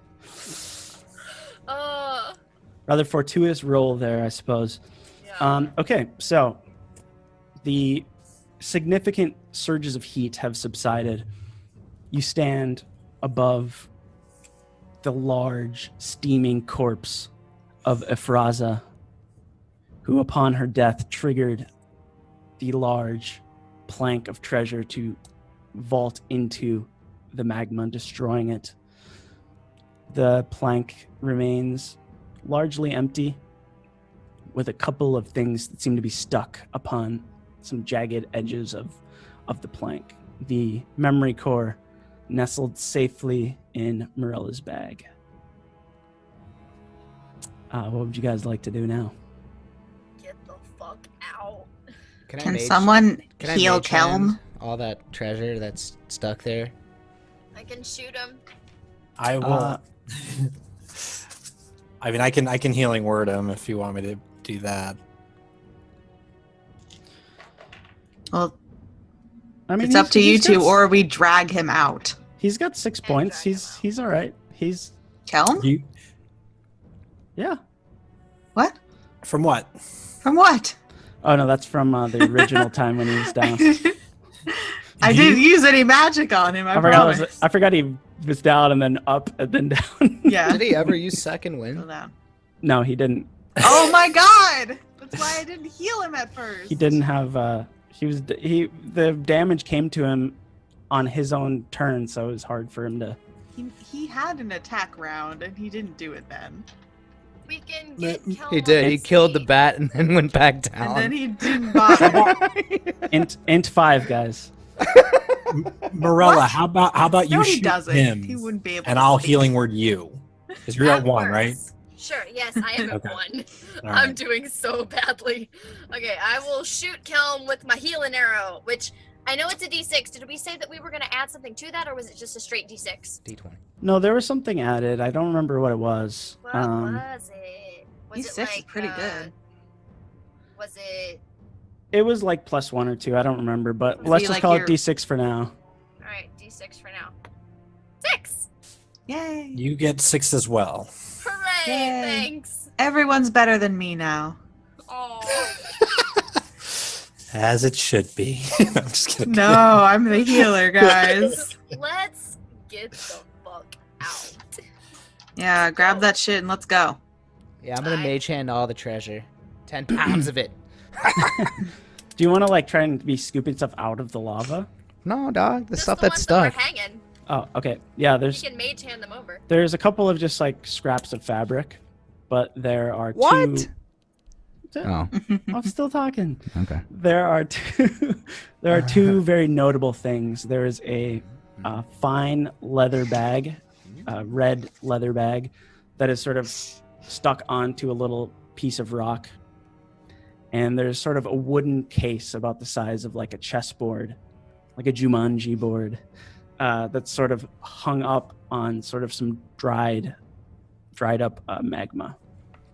Rather fortuitous roll there, I suppose. Yeah. Okay, so the significant surges of heat have subsided. You stand above the large, steaming corpse of IFRAZA, who upon her death triggered the large plank of treasure to vault into the magma, destroying it. The plank remains largely empty, with a couple of things that seem to be stuck upon some jagged edges of the plank. The memory core nestled safely in Morella's bag. What would you guys like to do now? Get the fuck out. Can someone heal Kelm? All that treasure that's stuck there. I can shoot him. I will. I mean, I can healing word him if you want me to do that. Well, I mean, it's up to you two, or we drag him out. He's got 6 points. He's all right. He's Kelm? Yeah. What? From what? From what? Oh no, that's from the original time when he was down. I didn't use any magic on him. I forgot he was down and then up and then down. Yeah. Did he ever use second wind? No, he didn't. Oh my god! That's why I didn't heal him at first. He didn't have. The damage came to him on his own turn, so it was hard for him to. He had an attack round and he didn't do it then. We can get Kelm. He did. He killed the bat and then went back down. And then he didn't bother. Int 5, guys. Morella, how about you No, he shoot doesn't. him? He wouldn't be able and to I'll speak. healing word you, because you're at 1, right? Sure, yes, I am Okay. at 1. All I'm right. doing so badly. Okay, I will shoot Kelm with my healing arrow, which I know it's a D6. Did we say that we were going to add something to that, or was it just a straight D6? D20. No, there was something added. I don't remember what it was. What was it? Was D6 it like, is pretty good. Was it... It was like +1 or 2. I don't remember, but Was let's he just like call your- it D6 for now. Alright, D6 for now. 6! Yay. You get 6 as well. Hooray! Yay. Thanks! Everyone's better than me now. Oh. As it should be. I'm just kidding. No, I'm the healer, guys. Let's get the fuck out. Yeah, grab that shit and let's go. Yeah, I'm gonna mage hand all the treasure. 10 pounds of it. Do you want to like try and be scooping stuff out of the lava? No, dog. The Just stuff the that's ones that stuck. were hanging. Oh, okay. Yeah, You can mage hand them over. there's a couple of just like scraps of fabric, but there are What? two. Oh, I'm still talking. okay. There are two very notable things. There is a fine leather bag, red leather bag, that is sort of stuck onto a little piece of rock. And there's sort of a wooden case about the size of like a chessboard, like a Jumanji board, that's sort of hung up on sort of some dried up magma.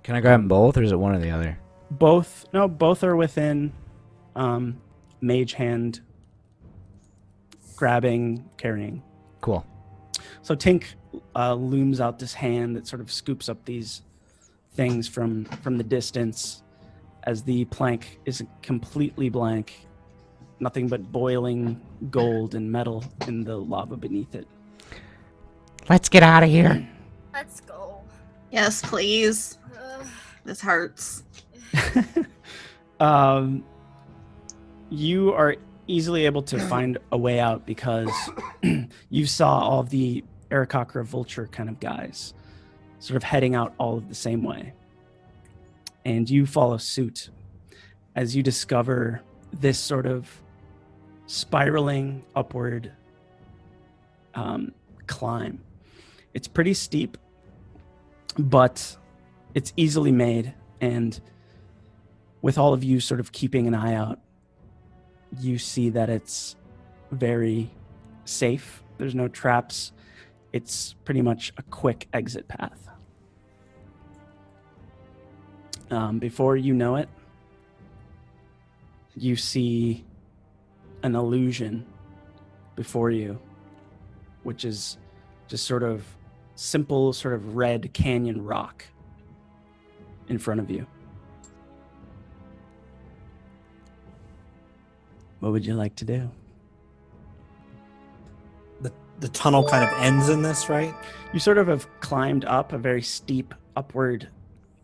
Can I grab them both, or is it one or the other? Both are within mage hand grabbing, carrying. Cool. So Tink looms out this hand that sort of scoops up these things from the distance as the plank is completely blank. Nothing but boiling gold and metal in the lava beneath it. Let's get out of here. Let's go. Yes, please. This hurts. You are easily able to find a way out because you saw all of the Aarakocra vulture kind of guys sort of heading out all of the same way. And you follow suit as you discover this sort of spiraling upward climb. It's pretty steep, but it's easily made, and with all of you sort of keeping an eye out, you see that it's very safe. There's no traps. It's pretty much a quick exit path. Before you know it, you see an illusion before you, which is just sort of simple, sort of red canyon rock in front of you. What would you like to do? The tunnel kind of ends in this, right? You sort of have climbed up a very steep upward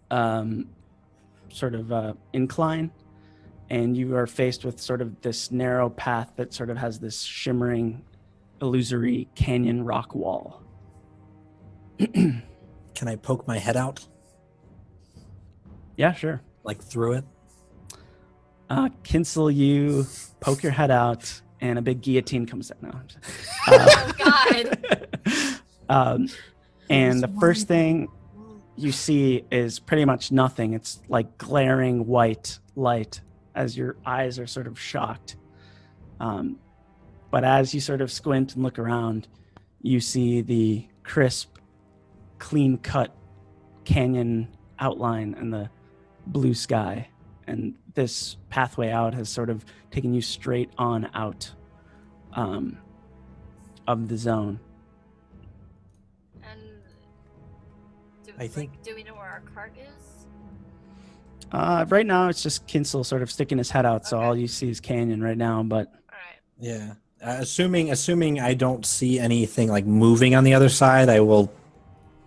sort of incline, and you are faced with sort of this narrow path that sort of has this shimmering, illusory canyon rock wall. Can I poke my head out? Yeah, sure. Like through it? Kinsel, you poke your head out, and a big guillotine comes out now. Oh, God. And the first thing you see is pretty much nothing. It's like glaring white light as your eyes are sort of shocked. But as you sort of squint and look around, you see the crisp, clean-cut canyon outline and the blue sky. And this pathway out has sort of taken you straight on out of the zone. And I think- do we know where our cart is? Right now, it's just Kinsel sort of sticking his head out, so Okay. all you see is canyon right now. But All right. Yeah. Assuming I don't see anything like moving on the other side, I will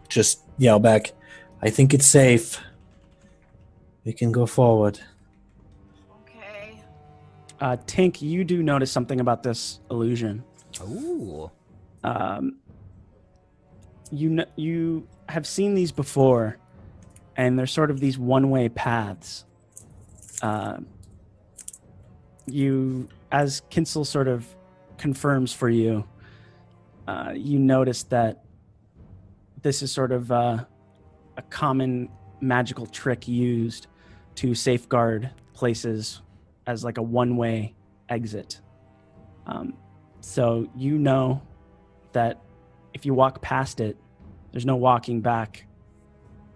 just yell back, I think it's safe. We can go forward. Okay. Tink, you do notice something about this illusion. Ooh. You have seen these before, and they're sort of these one-way paths. As Kinsel sort of confirms for you, you notice that this is sort of a common magical trick used to safeguard places as like a one-way exit. So you know that if you walk past it, there's no walking back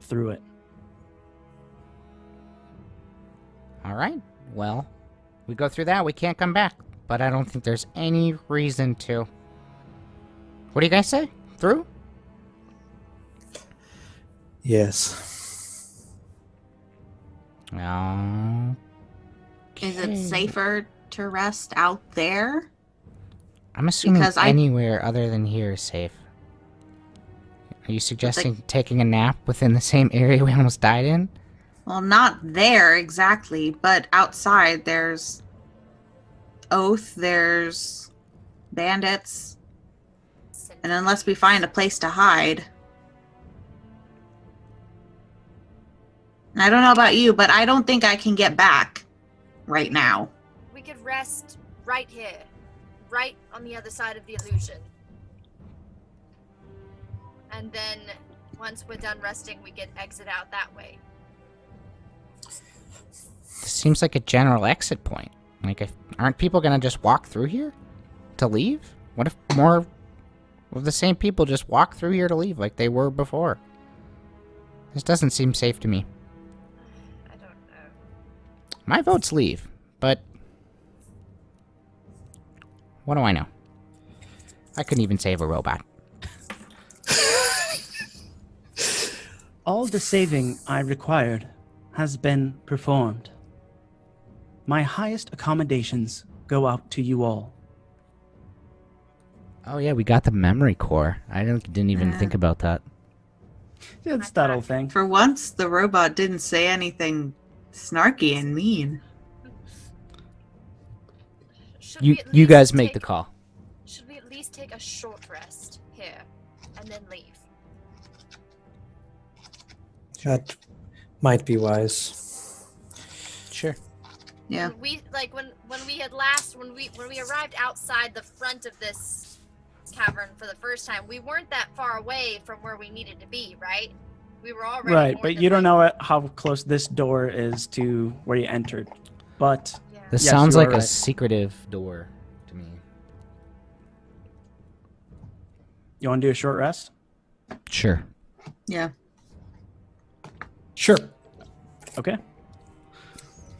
through it. All right. Well, we go through that, we can't come back. But I don't think there's any reason to. What do you guys say? Through? Yes. Oh. Is it safer to rest out there? I'm assuming Because I- anywhere other than here is safe. Are you suggesting taking a nap within the same area we almost died in? Well, not there exactly, but outside there's Oath, there's bandits. And unless we find a place to hide. And I don't know about you, but I don't think I can get back right now. We could rest right here, right on the other side of the illusion. And then once we're done resting, we could exit out that way. This seems like a general exit point. Like, aren't people gonna just walk through here to leave? What if more of the same people just walk through here to leave like they were before? This doesn't seem safe to me. I don't know. My vote's leave, but what do I know? I couldn't even save a robot. All the saving I required has been performed. My highest accommodations go out to you all. Oh yeah, we got the memory core. I didn't even think about that. It's that old thing. For once, the robot didn't say anything snarky and mean. Should we at You least guys make the call. Should we at least take a short rest here and then leave? That might be wise. Sure. Yeah. When we arrived outside the front of this cavern for the first time, we weren't that far away from where we needed to be, right? We were already Right, more but than, you don't know how close this door is to where you entered. But Yeah. This Yes, sounds you are like a right. secretive door to me. you want to do a short rest? Sure. Yeah. Sure. Okay.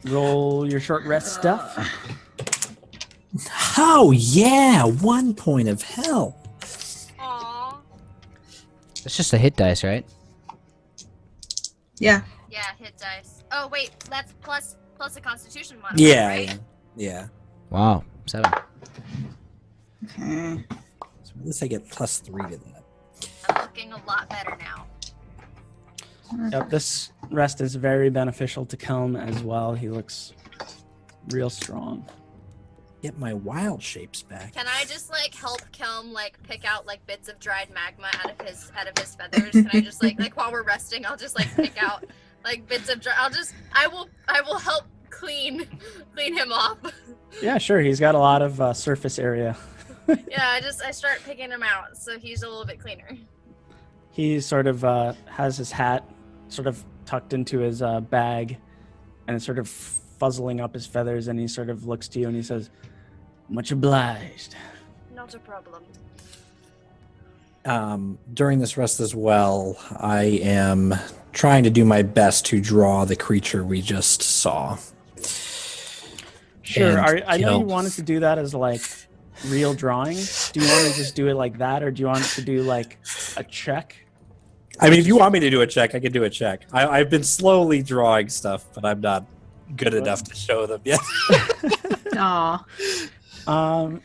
Roll your short rest stuff. Oh, yeah. 1 point of hell. Aww. It's just a hit dice, right? Yeah. Yeah, hit dice. Oh wait, that's plus a Constitution modifier, Yeah. right? Yeah. Wow. 7. Okay. So at least I get +3 to that. I'm looking a lot better now. Yep, this rest is very beneficial to Kelm as well. He looks real strong. Get my wild shapes back. Can I just help Kelm pick out bits of dried magma out of his feathers? Can I just like while we're resting, I'll just pick out bits of I will help clean him off. Yeah, sure. He's got a lot of surface area. Yeah, I start picking him out so he's a little bit cleaner. He sort of has his hat sort of tucked into his bag and it's sort of fuzzling up his feathers, and he sort of looks to you and he says, "Much obliged." Not a problem. During this rest as well, I am trying to do my best to draw the creature we just saw. Sure. And I know kill. you wanted to do that as real drawing. Do you want to just do it like that, or do you want to do a check? I mean, if you want me to do a check, I can do a check. I've been slowly drawing stuff, but I'm not good enough to show them yet. Aw.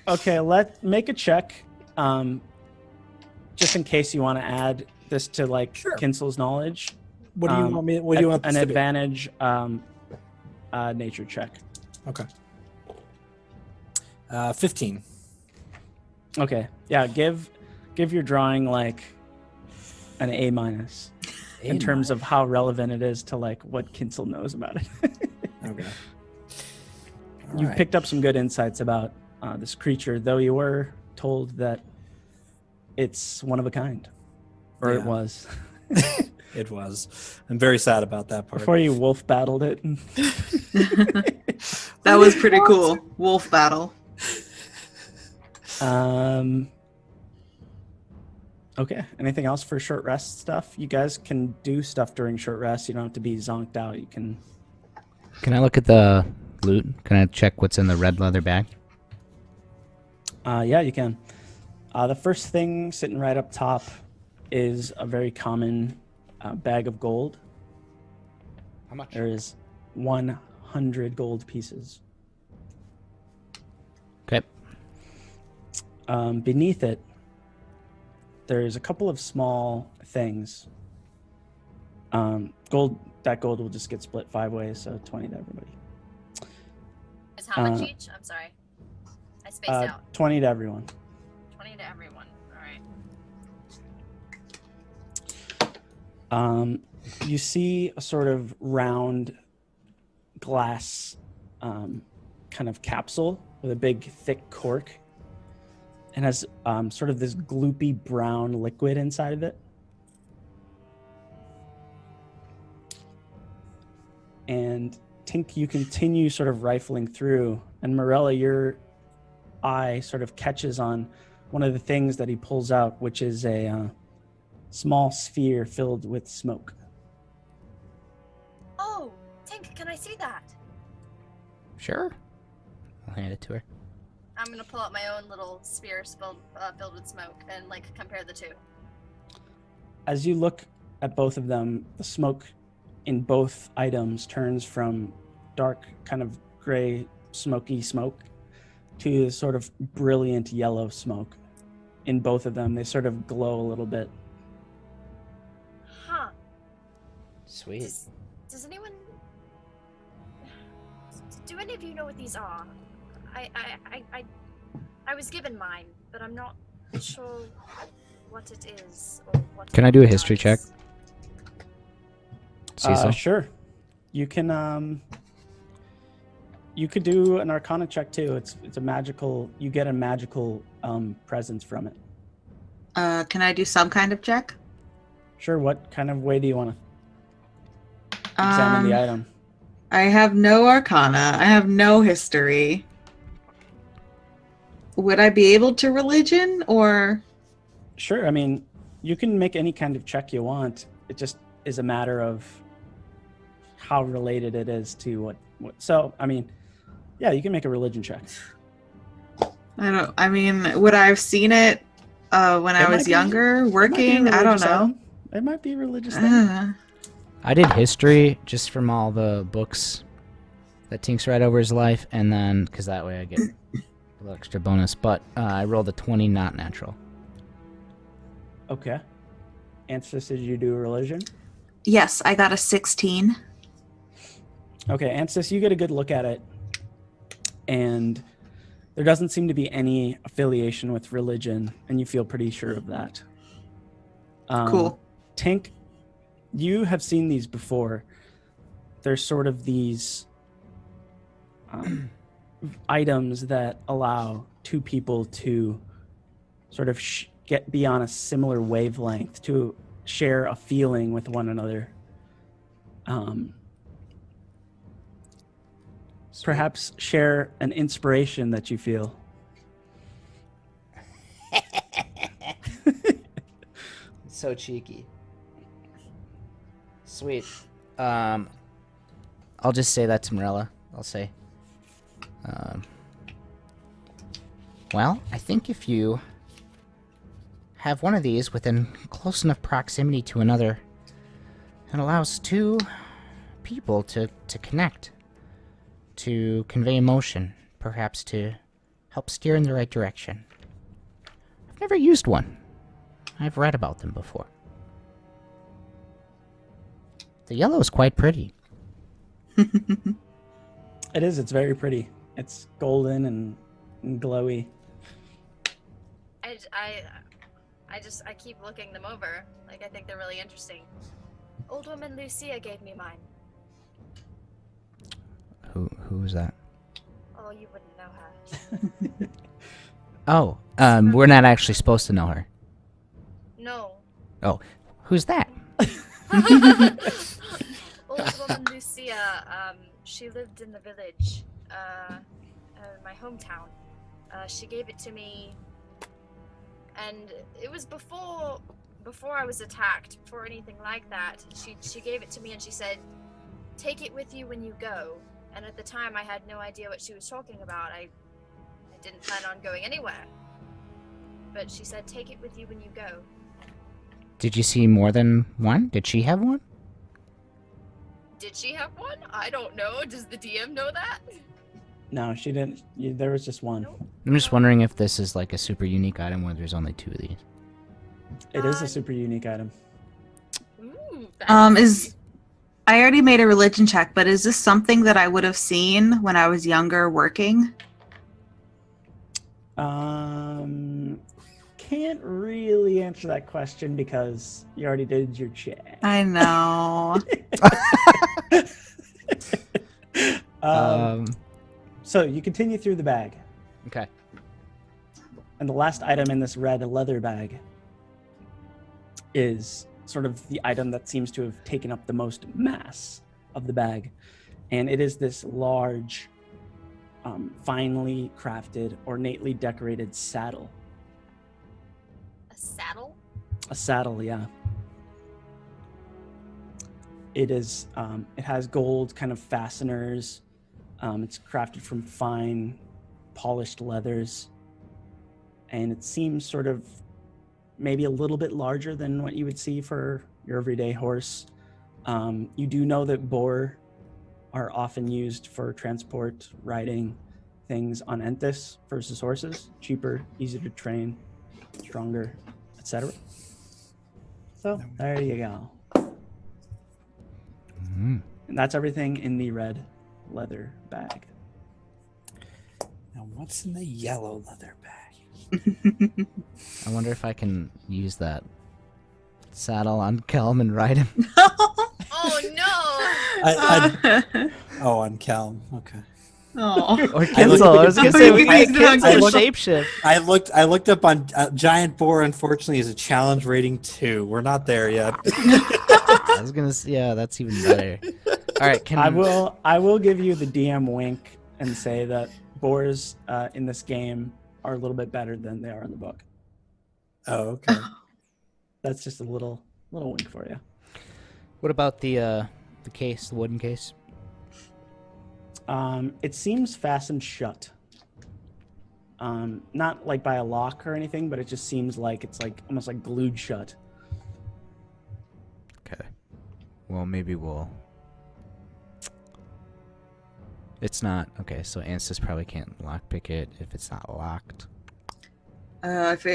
Okay, make a check. Just in case you want to add this to Sure. Kinsel's knowledge. What do you want me? What do you want an this to be? advantage nature check. Okay. 15. Okay. Yeah, give your drawing an A- in terms of how relevant it is to what Kinsel knows about it. Okay. You've Alright. picked up some good insights about this creature, though you were told that it's one of a kind, or it Yeah. was. It was. I'm very sad about that part. Before you wolf battled it. That was pretty cool. Wolf battle. Okay. Anything else for short rest stuff? You guys can do stuff during short rest. You don't have to be zonked out. You can. Can I look at the loot? Can I check what's in the red leather bag? Yeah, you can. The first thing sitting right up top is a very common bag of gold. How much? There is 100 gold pieces. Okay. Beneath it, there's a couple of small things. That gold will just get split 5 ways, so 20 to everybody. Is how much each? I'm sorry. I spaced out. 20 to everyone. 20 to everyone. All right. You see a sort of round glass kind of capsule with a big thick cork and has sort of this gloopy brown liquid inside of it. And Tink, you continue sort of rifling through, and Morella, your eye sort of catches on one of the things that he pulls out, which is a small sphere filled with smoke. Oh, Tink, can I see that? Sure. I'll hand it to her. I'm gonna pull out my own little sphere filled with smoke and like compare the two. As you look at both of them, the smoke in both items turns from dark, kind of gray, smoky smoke to sort of brilliant yellow smoke. In both of them, they sort of glow a little bit. Huh. Sweet. Does anyone... Do any of you know what these are? I was given mine, but I'm not sure what it is or what. Can I do a history check? Cecil? Sure. You can. You could do an Arcana check too. It's a magical. You get a magical presence from it. Can I do some kind of check? Sure. What kind of way do you want to examine the item? I have no Arcana. I have no history. Would I be able to religion or? Sure. I mean, you can make any kind of check you want. It just is a matter of how related it is to what. So, I mean, yeah, you can make a religion check. I mean, would I have seen it when I was younger, working? I don't know. It might be a religious thing. I did history just from all the books that Tink's read over his life, and then, because that way I get a little extra bonus, but I rolled a 20, not natural. Okay. Enthis, did you do religion? Yes, I got a 16. Okay, Enthis, you get a good look at it, and there doesn't seem to be any affiliation with religion, and you feel pretty sure of that. Cool. Tink, you have seen these before. There's sort of these items that allow two people to sort of be on a similar wavelength, to share a feeling with one another. Perhaps share an inspiration that you feel. So cheeky. Sweet. I'll just say that to Morella. I'll say, well, I think if you have one of these within close enough proximity to another, it allows two people to connect, to convey emotion, perhaps to help steer in the right direction. I've never used one. I've read about them before. The yellow is quite pretty. It is. It's very pretty. It's golden and glowy. I keep looking them over. Like, I think they're really interesting. Old woman Lucia gave me mine. Who is that? Oh, you wouldn't know her. Oh, we're not actually supposed to know her. No. Oh, who's that? Old woman Lucia, she lived in the village, my hometown. She gave it to me, and it was before I was attacked, before anything like that. She gave it to me and she said, take it with you when you go. And at the time I had no idea what she was talking about. I didn't plan on going anywhere. But she said, take it with you when you go. Did you see more than one? Did she have one? Did she have one? I don't know. Does the DM know that? No, she didn't. There was just one. Nope. I'm just wondering if this is like a super unique item where there's only two of these. It is a super unique item. Ooh, I already made a religion check, but is this something that I would have seen when I was younger working? Can't can't really answer that question because you already did your check. I know. So you continue through the bag. Okay. And the last item in this red leather bag is sort of the item that seems to have taken up the most mass of the bag. And it is this large, finely crafted, ornately decorated saddle. A saddle? A saddle, yeah. It is. It has gold kind of fasteners. It's crafted from fine, polished leathers, and it seems sort of maybe a little bit larger than what you would see for your everyday horse. You do know that boar are often used for transport, riding things on Enthis versus horses. Cheaper, easier to train, stronger, etc. So there you go. Mm. And that's everything in the red leather bag. Now, what's in the yellow leather bag? I wonder if I can use that saddle on Kelm and ride him. Oh no! Oh, on Kelm. Okay. Oh. Or Kinzel. I was gonna say we can get Kinzel looked- shapeshift. I looked up on giant boar. Unfortunately, is a challenge rating 2. We're not there yet. I was gonna say, yeah, that's even better. All right, I will give you the DM wink and say that boars in this game are a little bit better than they are in the book. Oh, okay. That's just a little wink for you. What about the case, the wooden case? It seems fastened shut. Not like by a lock or anything, but it just seems like it's like almost like glued shut. Okay. Well, maybe we'll. It's not okay. So Ansys probably can't lockpick it if it's not locked. If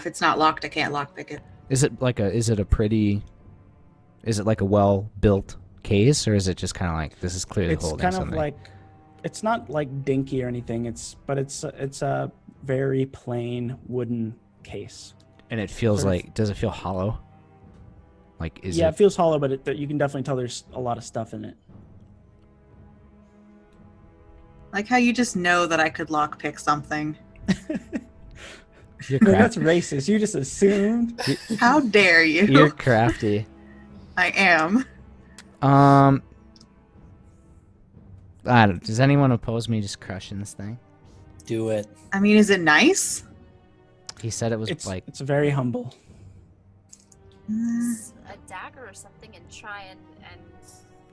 it's not locked, I can't lockpick it. Is it like is it like a well-built case, or is it just kind of like this is clearly It's holding kind something? of like, it's not like dinky or anything. It's a very plain wooden case. And it feels sort of- like, does it feel hollow? Like is Yeah, it? it feels hollow, but you can definitely tell there's a lot of stuff in it. Like how you just know that I could lockpick something. You're No, that's crafty. racist. You just assumed. How dare you? You're crafty. I am. Does anyone oppose me just crushing this thing? Do it. I mean, is it nice? He said it was like It's very humble. A dagger or something and try and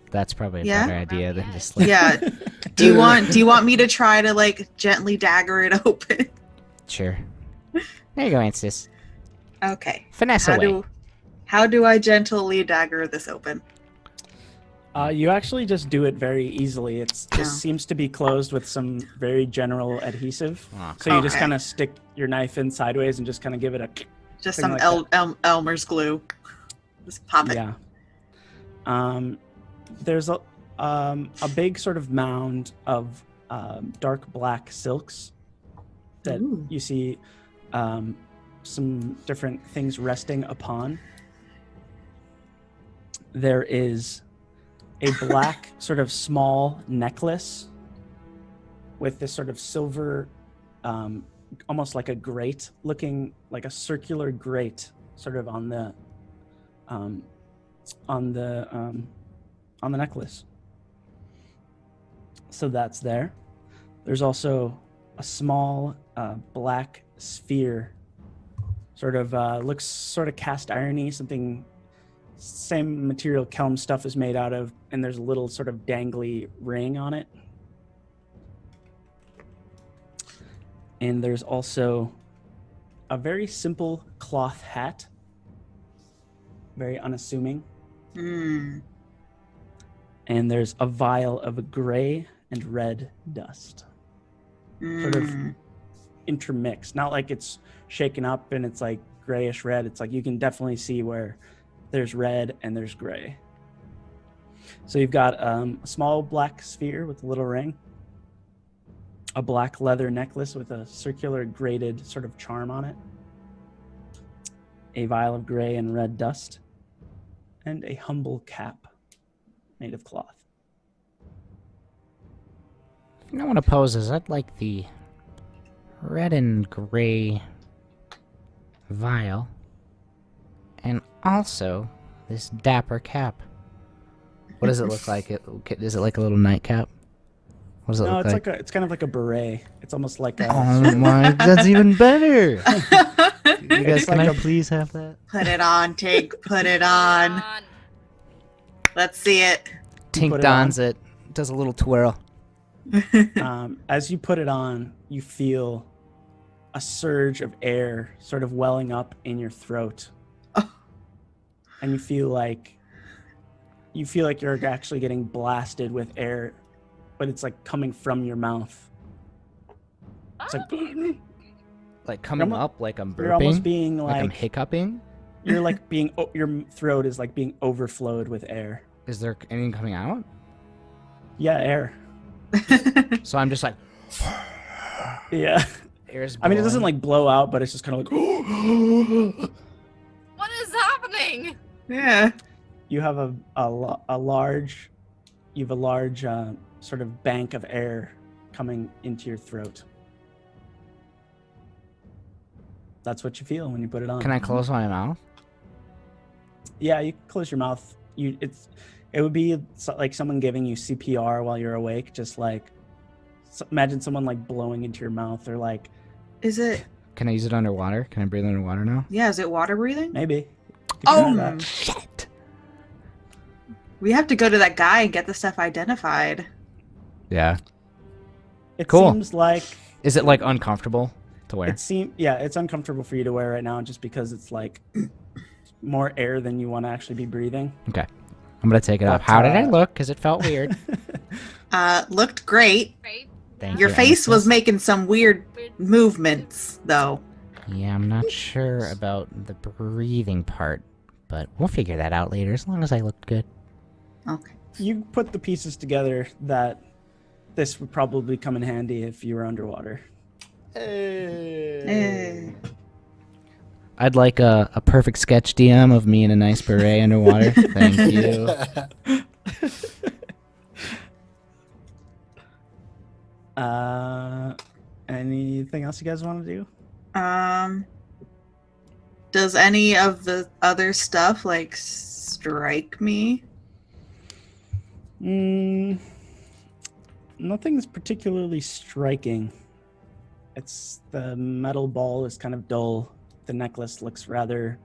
that's probably a Yeah? better idea than just like Yeah. Do you want me to try to like gently dagger it open? sure. There you go, Ansys. Okay. Finesse away. How do I gently dagger this open? You actually just do it very easily. It Oh. just seems to be closed with some very general adhesive. Aw, So you just Okay. kind of stick your knife in sideways and just kind of give it a Just Thing some like Elmer's glue. Just pop it. yeah. There's a big sort of mound of dark black silks that Ooh. you see some different things resting upon. There is a black sort of small necklace with this sort of silver, almost like a grate looking like a circular grate sort of on the necklace. So that's there. There's also a small black sphere, sort of looks sort of cast irony, something same material Kelm stuff is made out of, and there's a little sort of dangly ring on it. And there's also a very simple cloth hat, very unassuming. Hmm. And there's a vial of gray and red dust, sort of intermixed. Not like it's shaken up and it's like grayish red. It's like you can definitely see where there's red and there's gray. So you've got a small black sphere with a little ring, a black leather necklace with a circular grated sort of charm on it, a vial of gray and red dust, and a humble cap made of cloth. If no one opposes, I'd like the red and gray vial, and also this dapper cap. What does it look like? Is it like a little nightcap? What does it look like? It's kind of like a beret. It's almost like a. Oh my, that's even better. You guys, can I please have that? Put it on, Tink. Put it on. Let's see it. Tink dons it. Does a little twirl. As you put it on, you feel a surge of air sort of welling up in your throat. Oh. And you feel like you're actually getting blasted with air, but it's like coming from your mouth. It's like coming up, like I'm burping. You're almost being like I'm hiccuping. You're like being your throat is like being overflowed with air. Is there anything coming out? Yeah, air. So I'm just like, yeah. Air's I mean, it doesn't like blow out, but it's just kind of like. What is happening? Yeah. You have a large sort of bank of air coming into your throat. That's what you feel when you put it on. Can I close my mouth? Yeah, you can close your mouth. It would be like someone giving you CPR while you're awake. Just like imagine someone like blowing into your mouth, or like. Is it? Can I use it underwater? Can I breathe underwater now? Yeah, is it water breathing? Maybe. Oh shit! We have to go to that guy and get the stuff identified. Yeah. It cool. Seems like. Is it like uncomfortable to wear? It's uncomfortable for you to wear right now, just because it's like more air than you want to actually be breathing. Okay. I'm gonna take it off. How did I look? Because it felt weird. Looked great. Thank Your you, face Enthis. was making some weird movements, though. Yeah, I'm not sure about the breathing part, but we'll figure that out later, as long as I looked good. Okay. You put the pieces together that this would probably come in handy if you were underwater. Hey. I'd like a perfect sketch DM of me in a nice beret underwater. Thank you. Anything else you guys want to do? Does any of the other stuff like strike me? Nothing's particularly striking. It's the metal ball is kind of dull. The necklace looks rather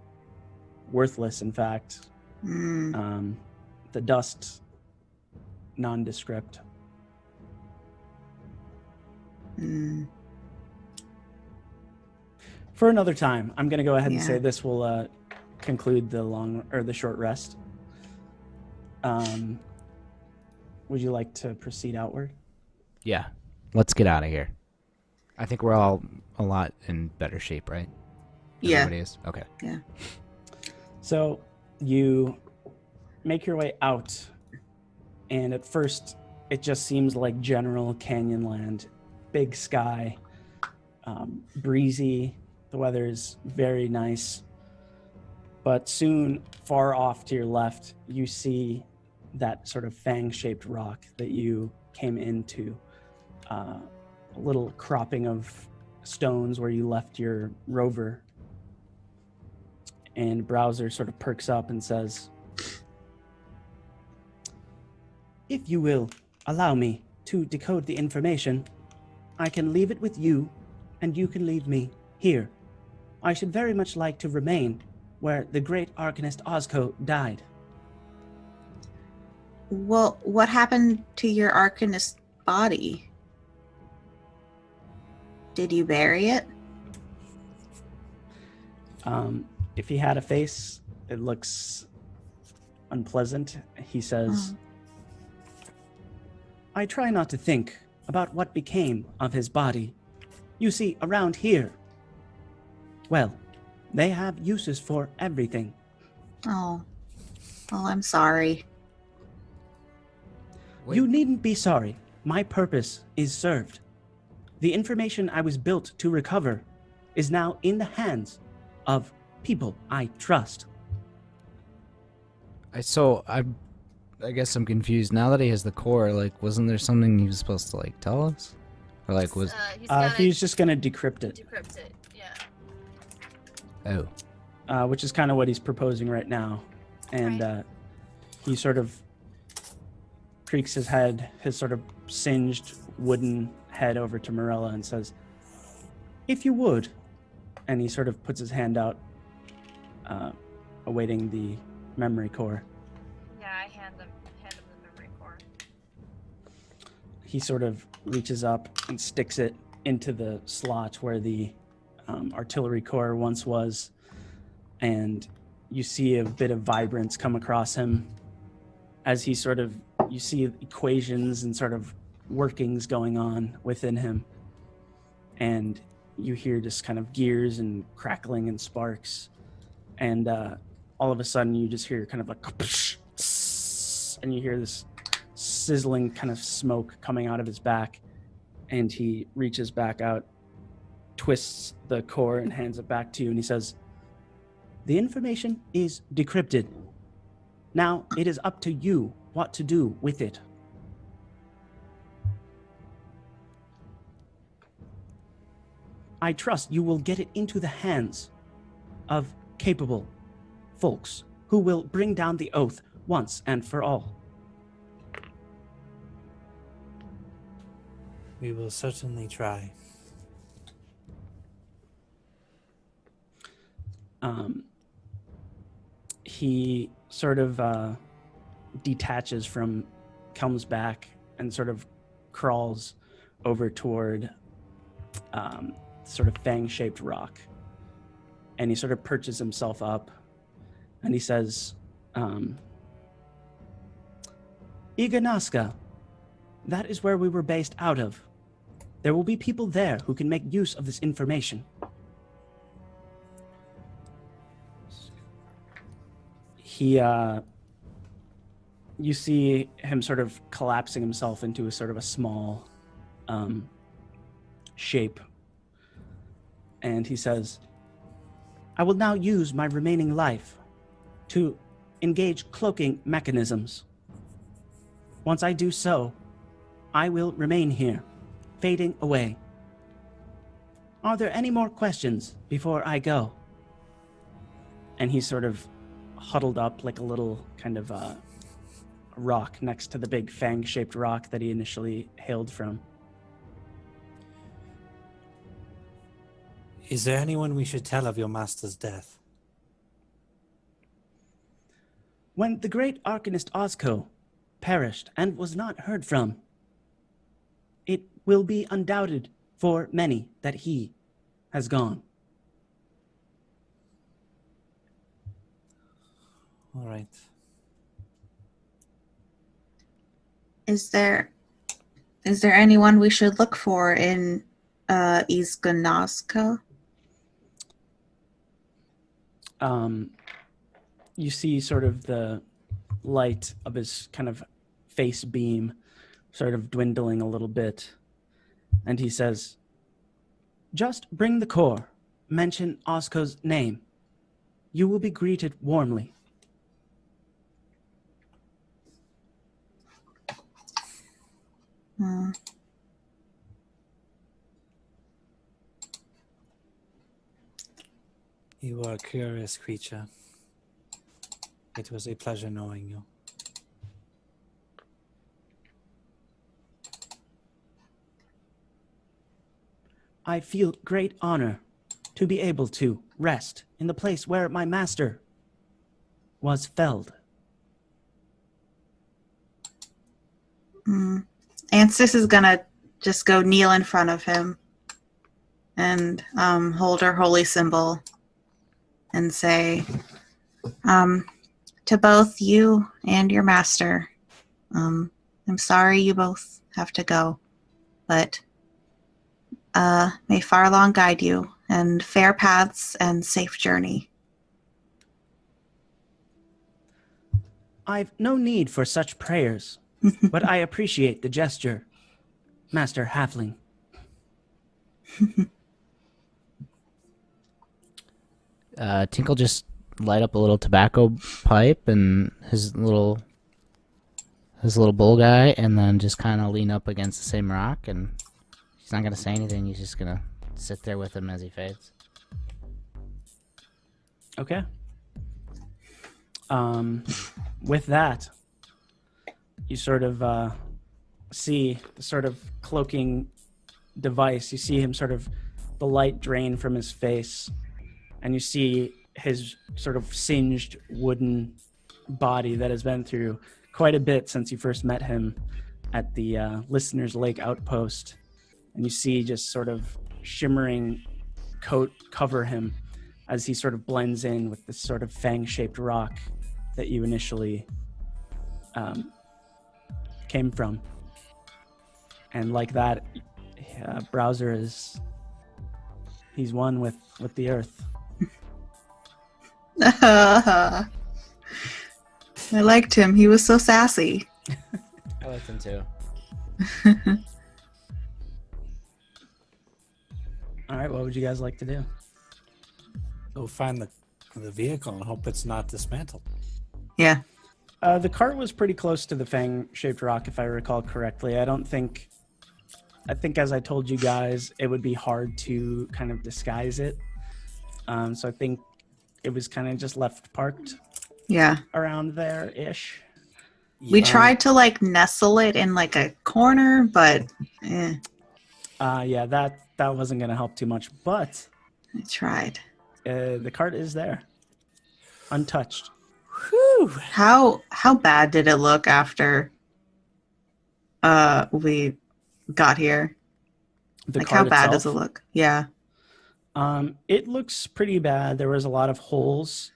worthless, in fact. The dust, nondescript. For another time, I'm going to go ahead and say this will conclude the short rest. Would you like to proceed outward? Yeah. Let's get out of here. I think we're all a lot in better shape, right? Yeah. Everybody is? Okay. Yeah. So you make your way out, and at first it just seems like general canyon land. Big sky, breezy, the weather is very nice. But soon, far off to your left, you see that sort of fang-shaped rock that you came into. A little cropping of stones where you left your rover. And Browser sort of perks up and says, "If you will allow me to decode the information, I can leave it with you, and you can leave me here. I should very much like to remain where the great Arcanist Ozco died." Well, what happened to your Arcanist body? Did you bury it? If he had a face, it looks unpleasant. He says, "I try not to think about what became of his body. You see, around here, well, they have uses for everything." Oh. Well, I'm sorry. You needn't be sorry. My purpose is served. The information I was built to recover is now in the hands of people I trust. I guess I'm confused. Now that he has the core, like, wasn't there something he was supposed to, like, tell us? Or, like, was... He's just going to decrypt it. Decrypt it, yeah. Oh. Which is kind of what he's proposing right now. And he sort of creaks his head, his sort of singed wooden head over to Morella and says, "If you would." And he sort of puts his hand out, awaiting the memory core. Yeah, I hand him the memory core. He sort of reaches up and sticks it into the slot where the artillery core once was, and you see a bit of vibrance come across him as he sort of, you see equations and sort of workings going on within him, and you hear just kind of gears and crackling and sparks, and all of a sudden you just hear kind of like, and you hear this sizzling kind of smoke coming out of his back, and he reaches back out, twists the core and hands it back to you, and he says, "The information is decrypted. Now it is up to you what to do with it." I trust you will get it into the hands of capable folks who will bring down the oath once and for all. We will certainly try. He sort of detaches from, comes back and sort of crawls over toward sort of fang-shaped rock. And he sort of perches himself up and he says, "Iganaska, that is where we were based out of. There will be people there who can make use of this information." He, you see him sort of collapsing himself into a sort of a small shape. And he says, "I will now use my remaining life to engage cloaking mechanisms. Once I do so, I will remain here, fading away. Are there any more questions before I go?" And he's sort of huddled up like a little kind of rock next to the big fang-shaped rock that he initially hailed from. Is there anyone we should tell of your master's death? When the great Arcanist Ozco perished and was not heard from, it will be undoubted for many that he has gone. All right. Is there anyone we should look for in Izganaska? You see sort of the light of his kind of face beam sort of dwindling a little bit. And he says, "Just bring the core. Mention Ozco's name. You will be greeted warmly." You are a curious creature. It was a pleasure knowing you. I feel great honor to be able to rest in the place where my master was felled. Enthis is gonna just go kneel in front of him and hold her holy symbol and say, "To both you and your master, I'm sorry you both have to go, but may Farlong guide you, and fair paths and safe journey." I've no need for such prayers, but I appreciate the gesture, Master Halfling. Tinkle just light up a little tobacco pipe and his little bull guy, and then just kind of lean up against the same rock, and he's not gonna say anything. He's just gonna sit there with him as he fades. Okay. With that, you sort of see the sort of cloaking device. You see him sort of the light drain from his face, and you see his sort of singed wooden body that has been through quite a bit since you first met him at the Listener's Lake outpost. And you see just sort of shimmering coat cover him as he sort of blends in with this sort of fang-shaped rock that you initially came from. And like that, Browser he's one with the earth. I liked him. He was so sassy. I liked him too. All right, what would you guys like to do? Go find the vehicle and hope it's not dismantled. Yeah. The cart was pretty close to the fang-shaped rock, if I recall correctly. I think as I told you guys, it would be hard to kind of disguise it. So I think it was kind of just left parked. Yeah. Around there-ish. We tried to like nestle it in like a corner, but yeah, that wasn't going to help too much, but I tried. The cart is there, untouched. Whew. How bad did it look after we got here? The like cart how bad itself? does it look? Yeah. It looks pretty bad. There was a lot of holes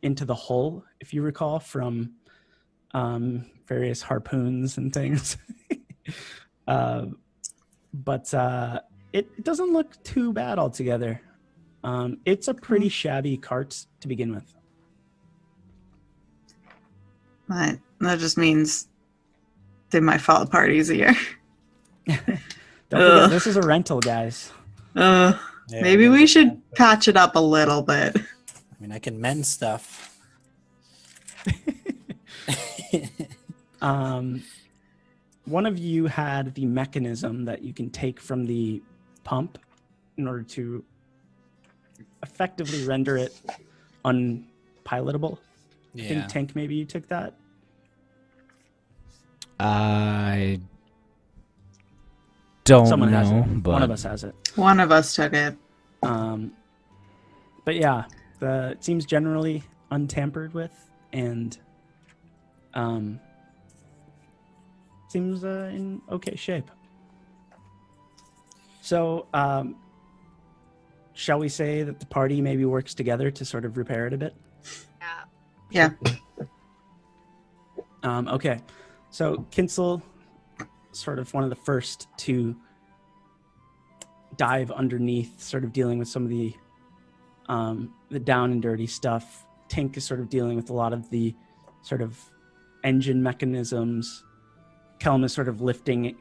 into the hull, if you recall, from various harpoons and things. But it doesn't look too bad altogether. It's a pretty shabby cart to begin with. But that just means they might fall apart easier. Don't forget, this is a rental, guys. Maybe we should patch it up a little bit. I mean, I can mend stuff. One of you had the mechanism that you can take from the pump in order to effectively render it unpilotable. Yeah. I think Tank, maybe you took that. I don't Someone know, has it. but One of us has it. One of us took it. But yeah, it seems generally untampered with, and seems in okay shape. So, shall we say that the party maybe works together to sort of repair it a bit? Yeah. Okay. So Kinsel, sort of one of the first to dive underneath, sort of dealing with some of the down and dirty stuff. Tink is sort of dealing with a lot of the sort of engine mechanisms. Kelm is sort of lifting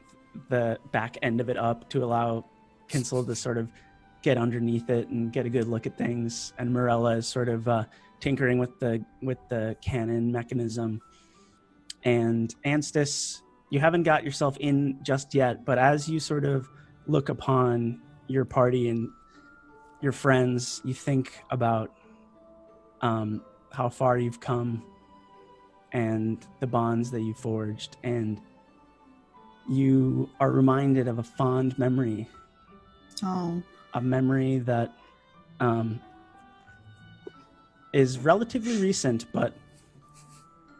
the back end of it up to allow Kinsel to sort of get underneath it and get a good look at things. And Morella is sort of tinkering with the cannon mechanism. And Enthis, you haven't got yourself in just yet, but as you sort of look upon your party and your friends, you think about how far you've come and the bonds that you forged, and you are reminded of a fond memory. Oh. A memory that is relatively recent, but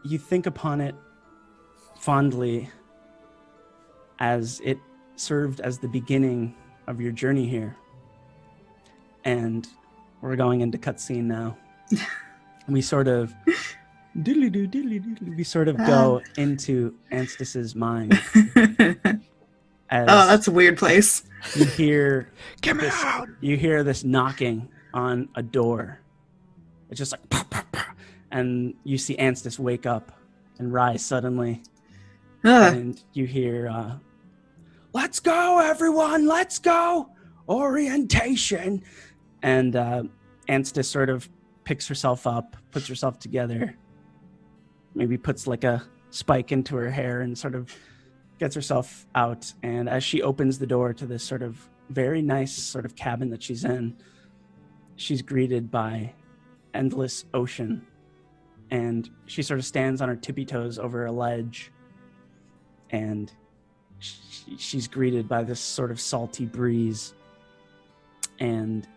you think upon it fondly as it served as the beginning of your journey here. And we're going into cutscene now. We sort of go into Anthis's mind. Oh, that's a weird place. You hear this knocking on a door. It's just like pop, pop, pop. And you see Enthis wake up and rise suddenly. And you hear let's go everyone, let's go, orientation. And Enthis sort of picks herself up, puts herself together, maybe puts like a spike into her hair and sort of gets herself out. And as she opens the door to this sort of very nice sort of cabin that she's in, she's greeted by endless ocean. And she sort of stands on her tippy toes over a ledge, and she's greeted by this sort of salty breeze. And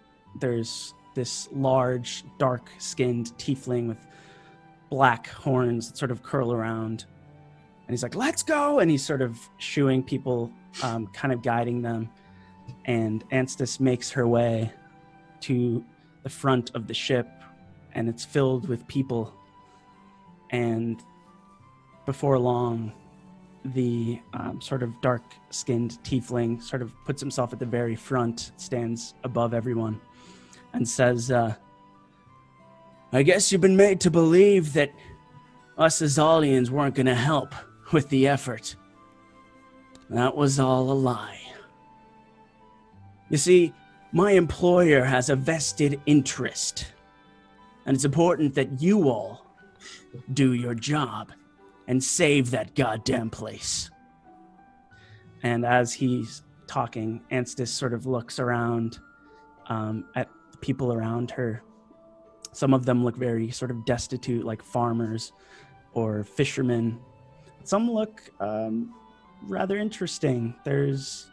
there's this large, dark-skinned tiefling with black horns that sort of curl around. And he's like, "Let's go!" And he's sort of shooing people, kind of guiding them. And Enthis makes her way to the front of the ship, and it's filled with people. And before long, the sort of dark-skinned tiefling sort of puts himself at the very front, stands above everyone, and says, "I guess you've been made to believe that us Azalians weren't going to help with the effort. That was all a lie. You see, my employer has a vested interest, and it's important that you all do your job and save that goddamn place." And as he's talking, Enthis sort of looks around at the people around her. Some of them look very sort of destitute, like farmers or fishermen. Some look rather interesting. There's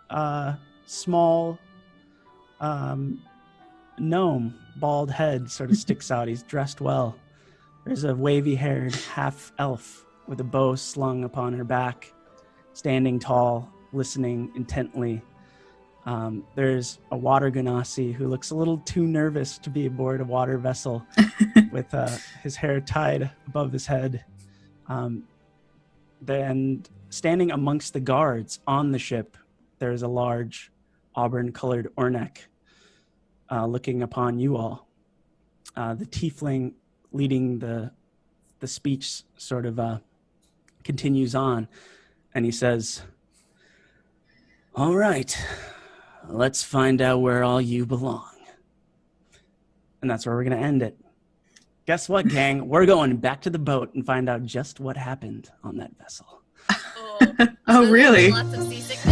a small gnome, bald head sort of sticks out. He's dressed well. There's a wavy-haired half-elf with a bow slung upon her back, standing tall, listening intently. There's a water Genasi who looks a little too nervous to be aboard a water vessel with his hair tied above his head. Then standing amongst the guards on the ship, there's a large auburn-colored Ornek looking upon you all. The tiefling leading the speech sort of continues on, and he says, "All right, let's find out where all you belong." And that's where we're going to end it. Guess what, gang? We're going back to the boat and find out just what happened on that vessel. Oh, really? Lots of seasickness.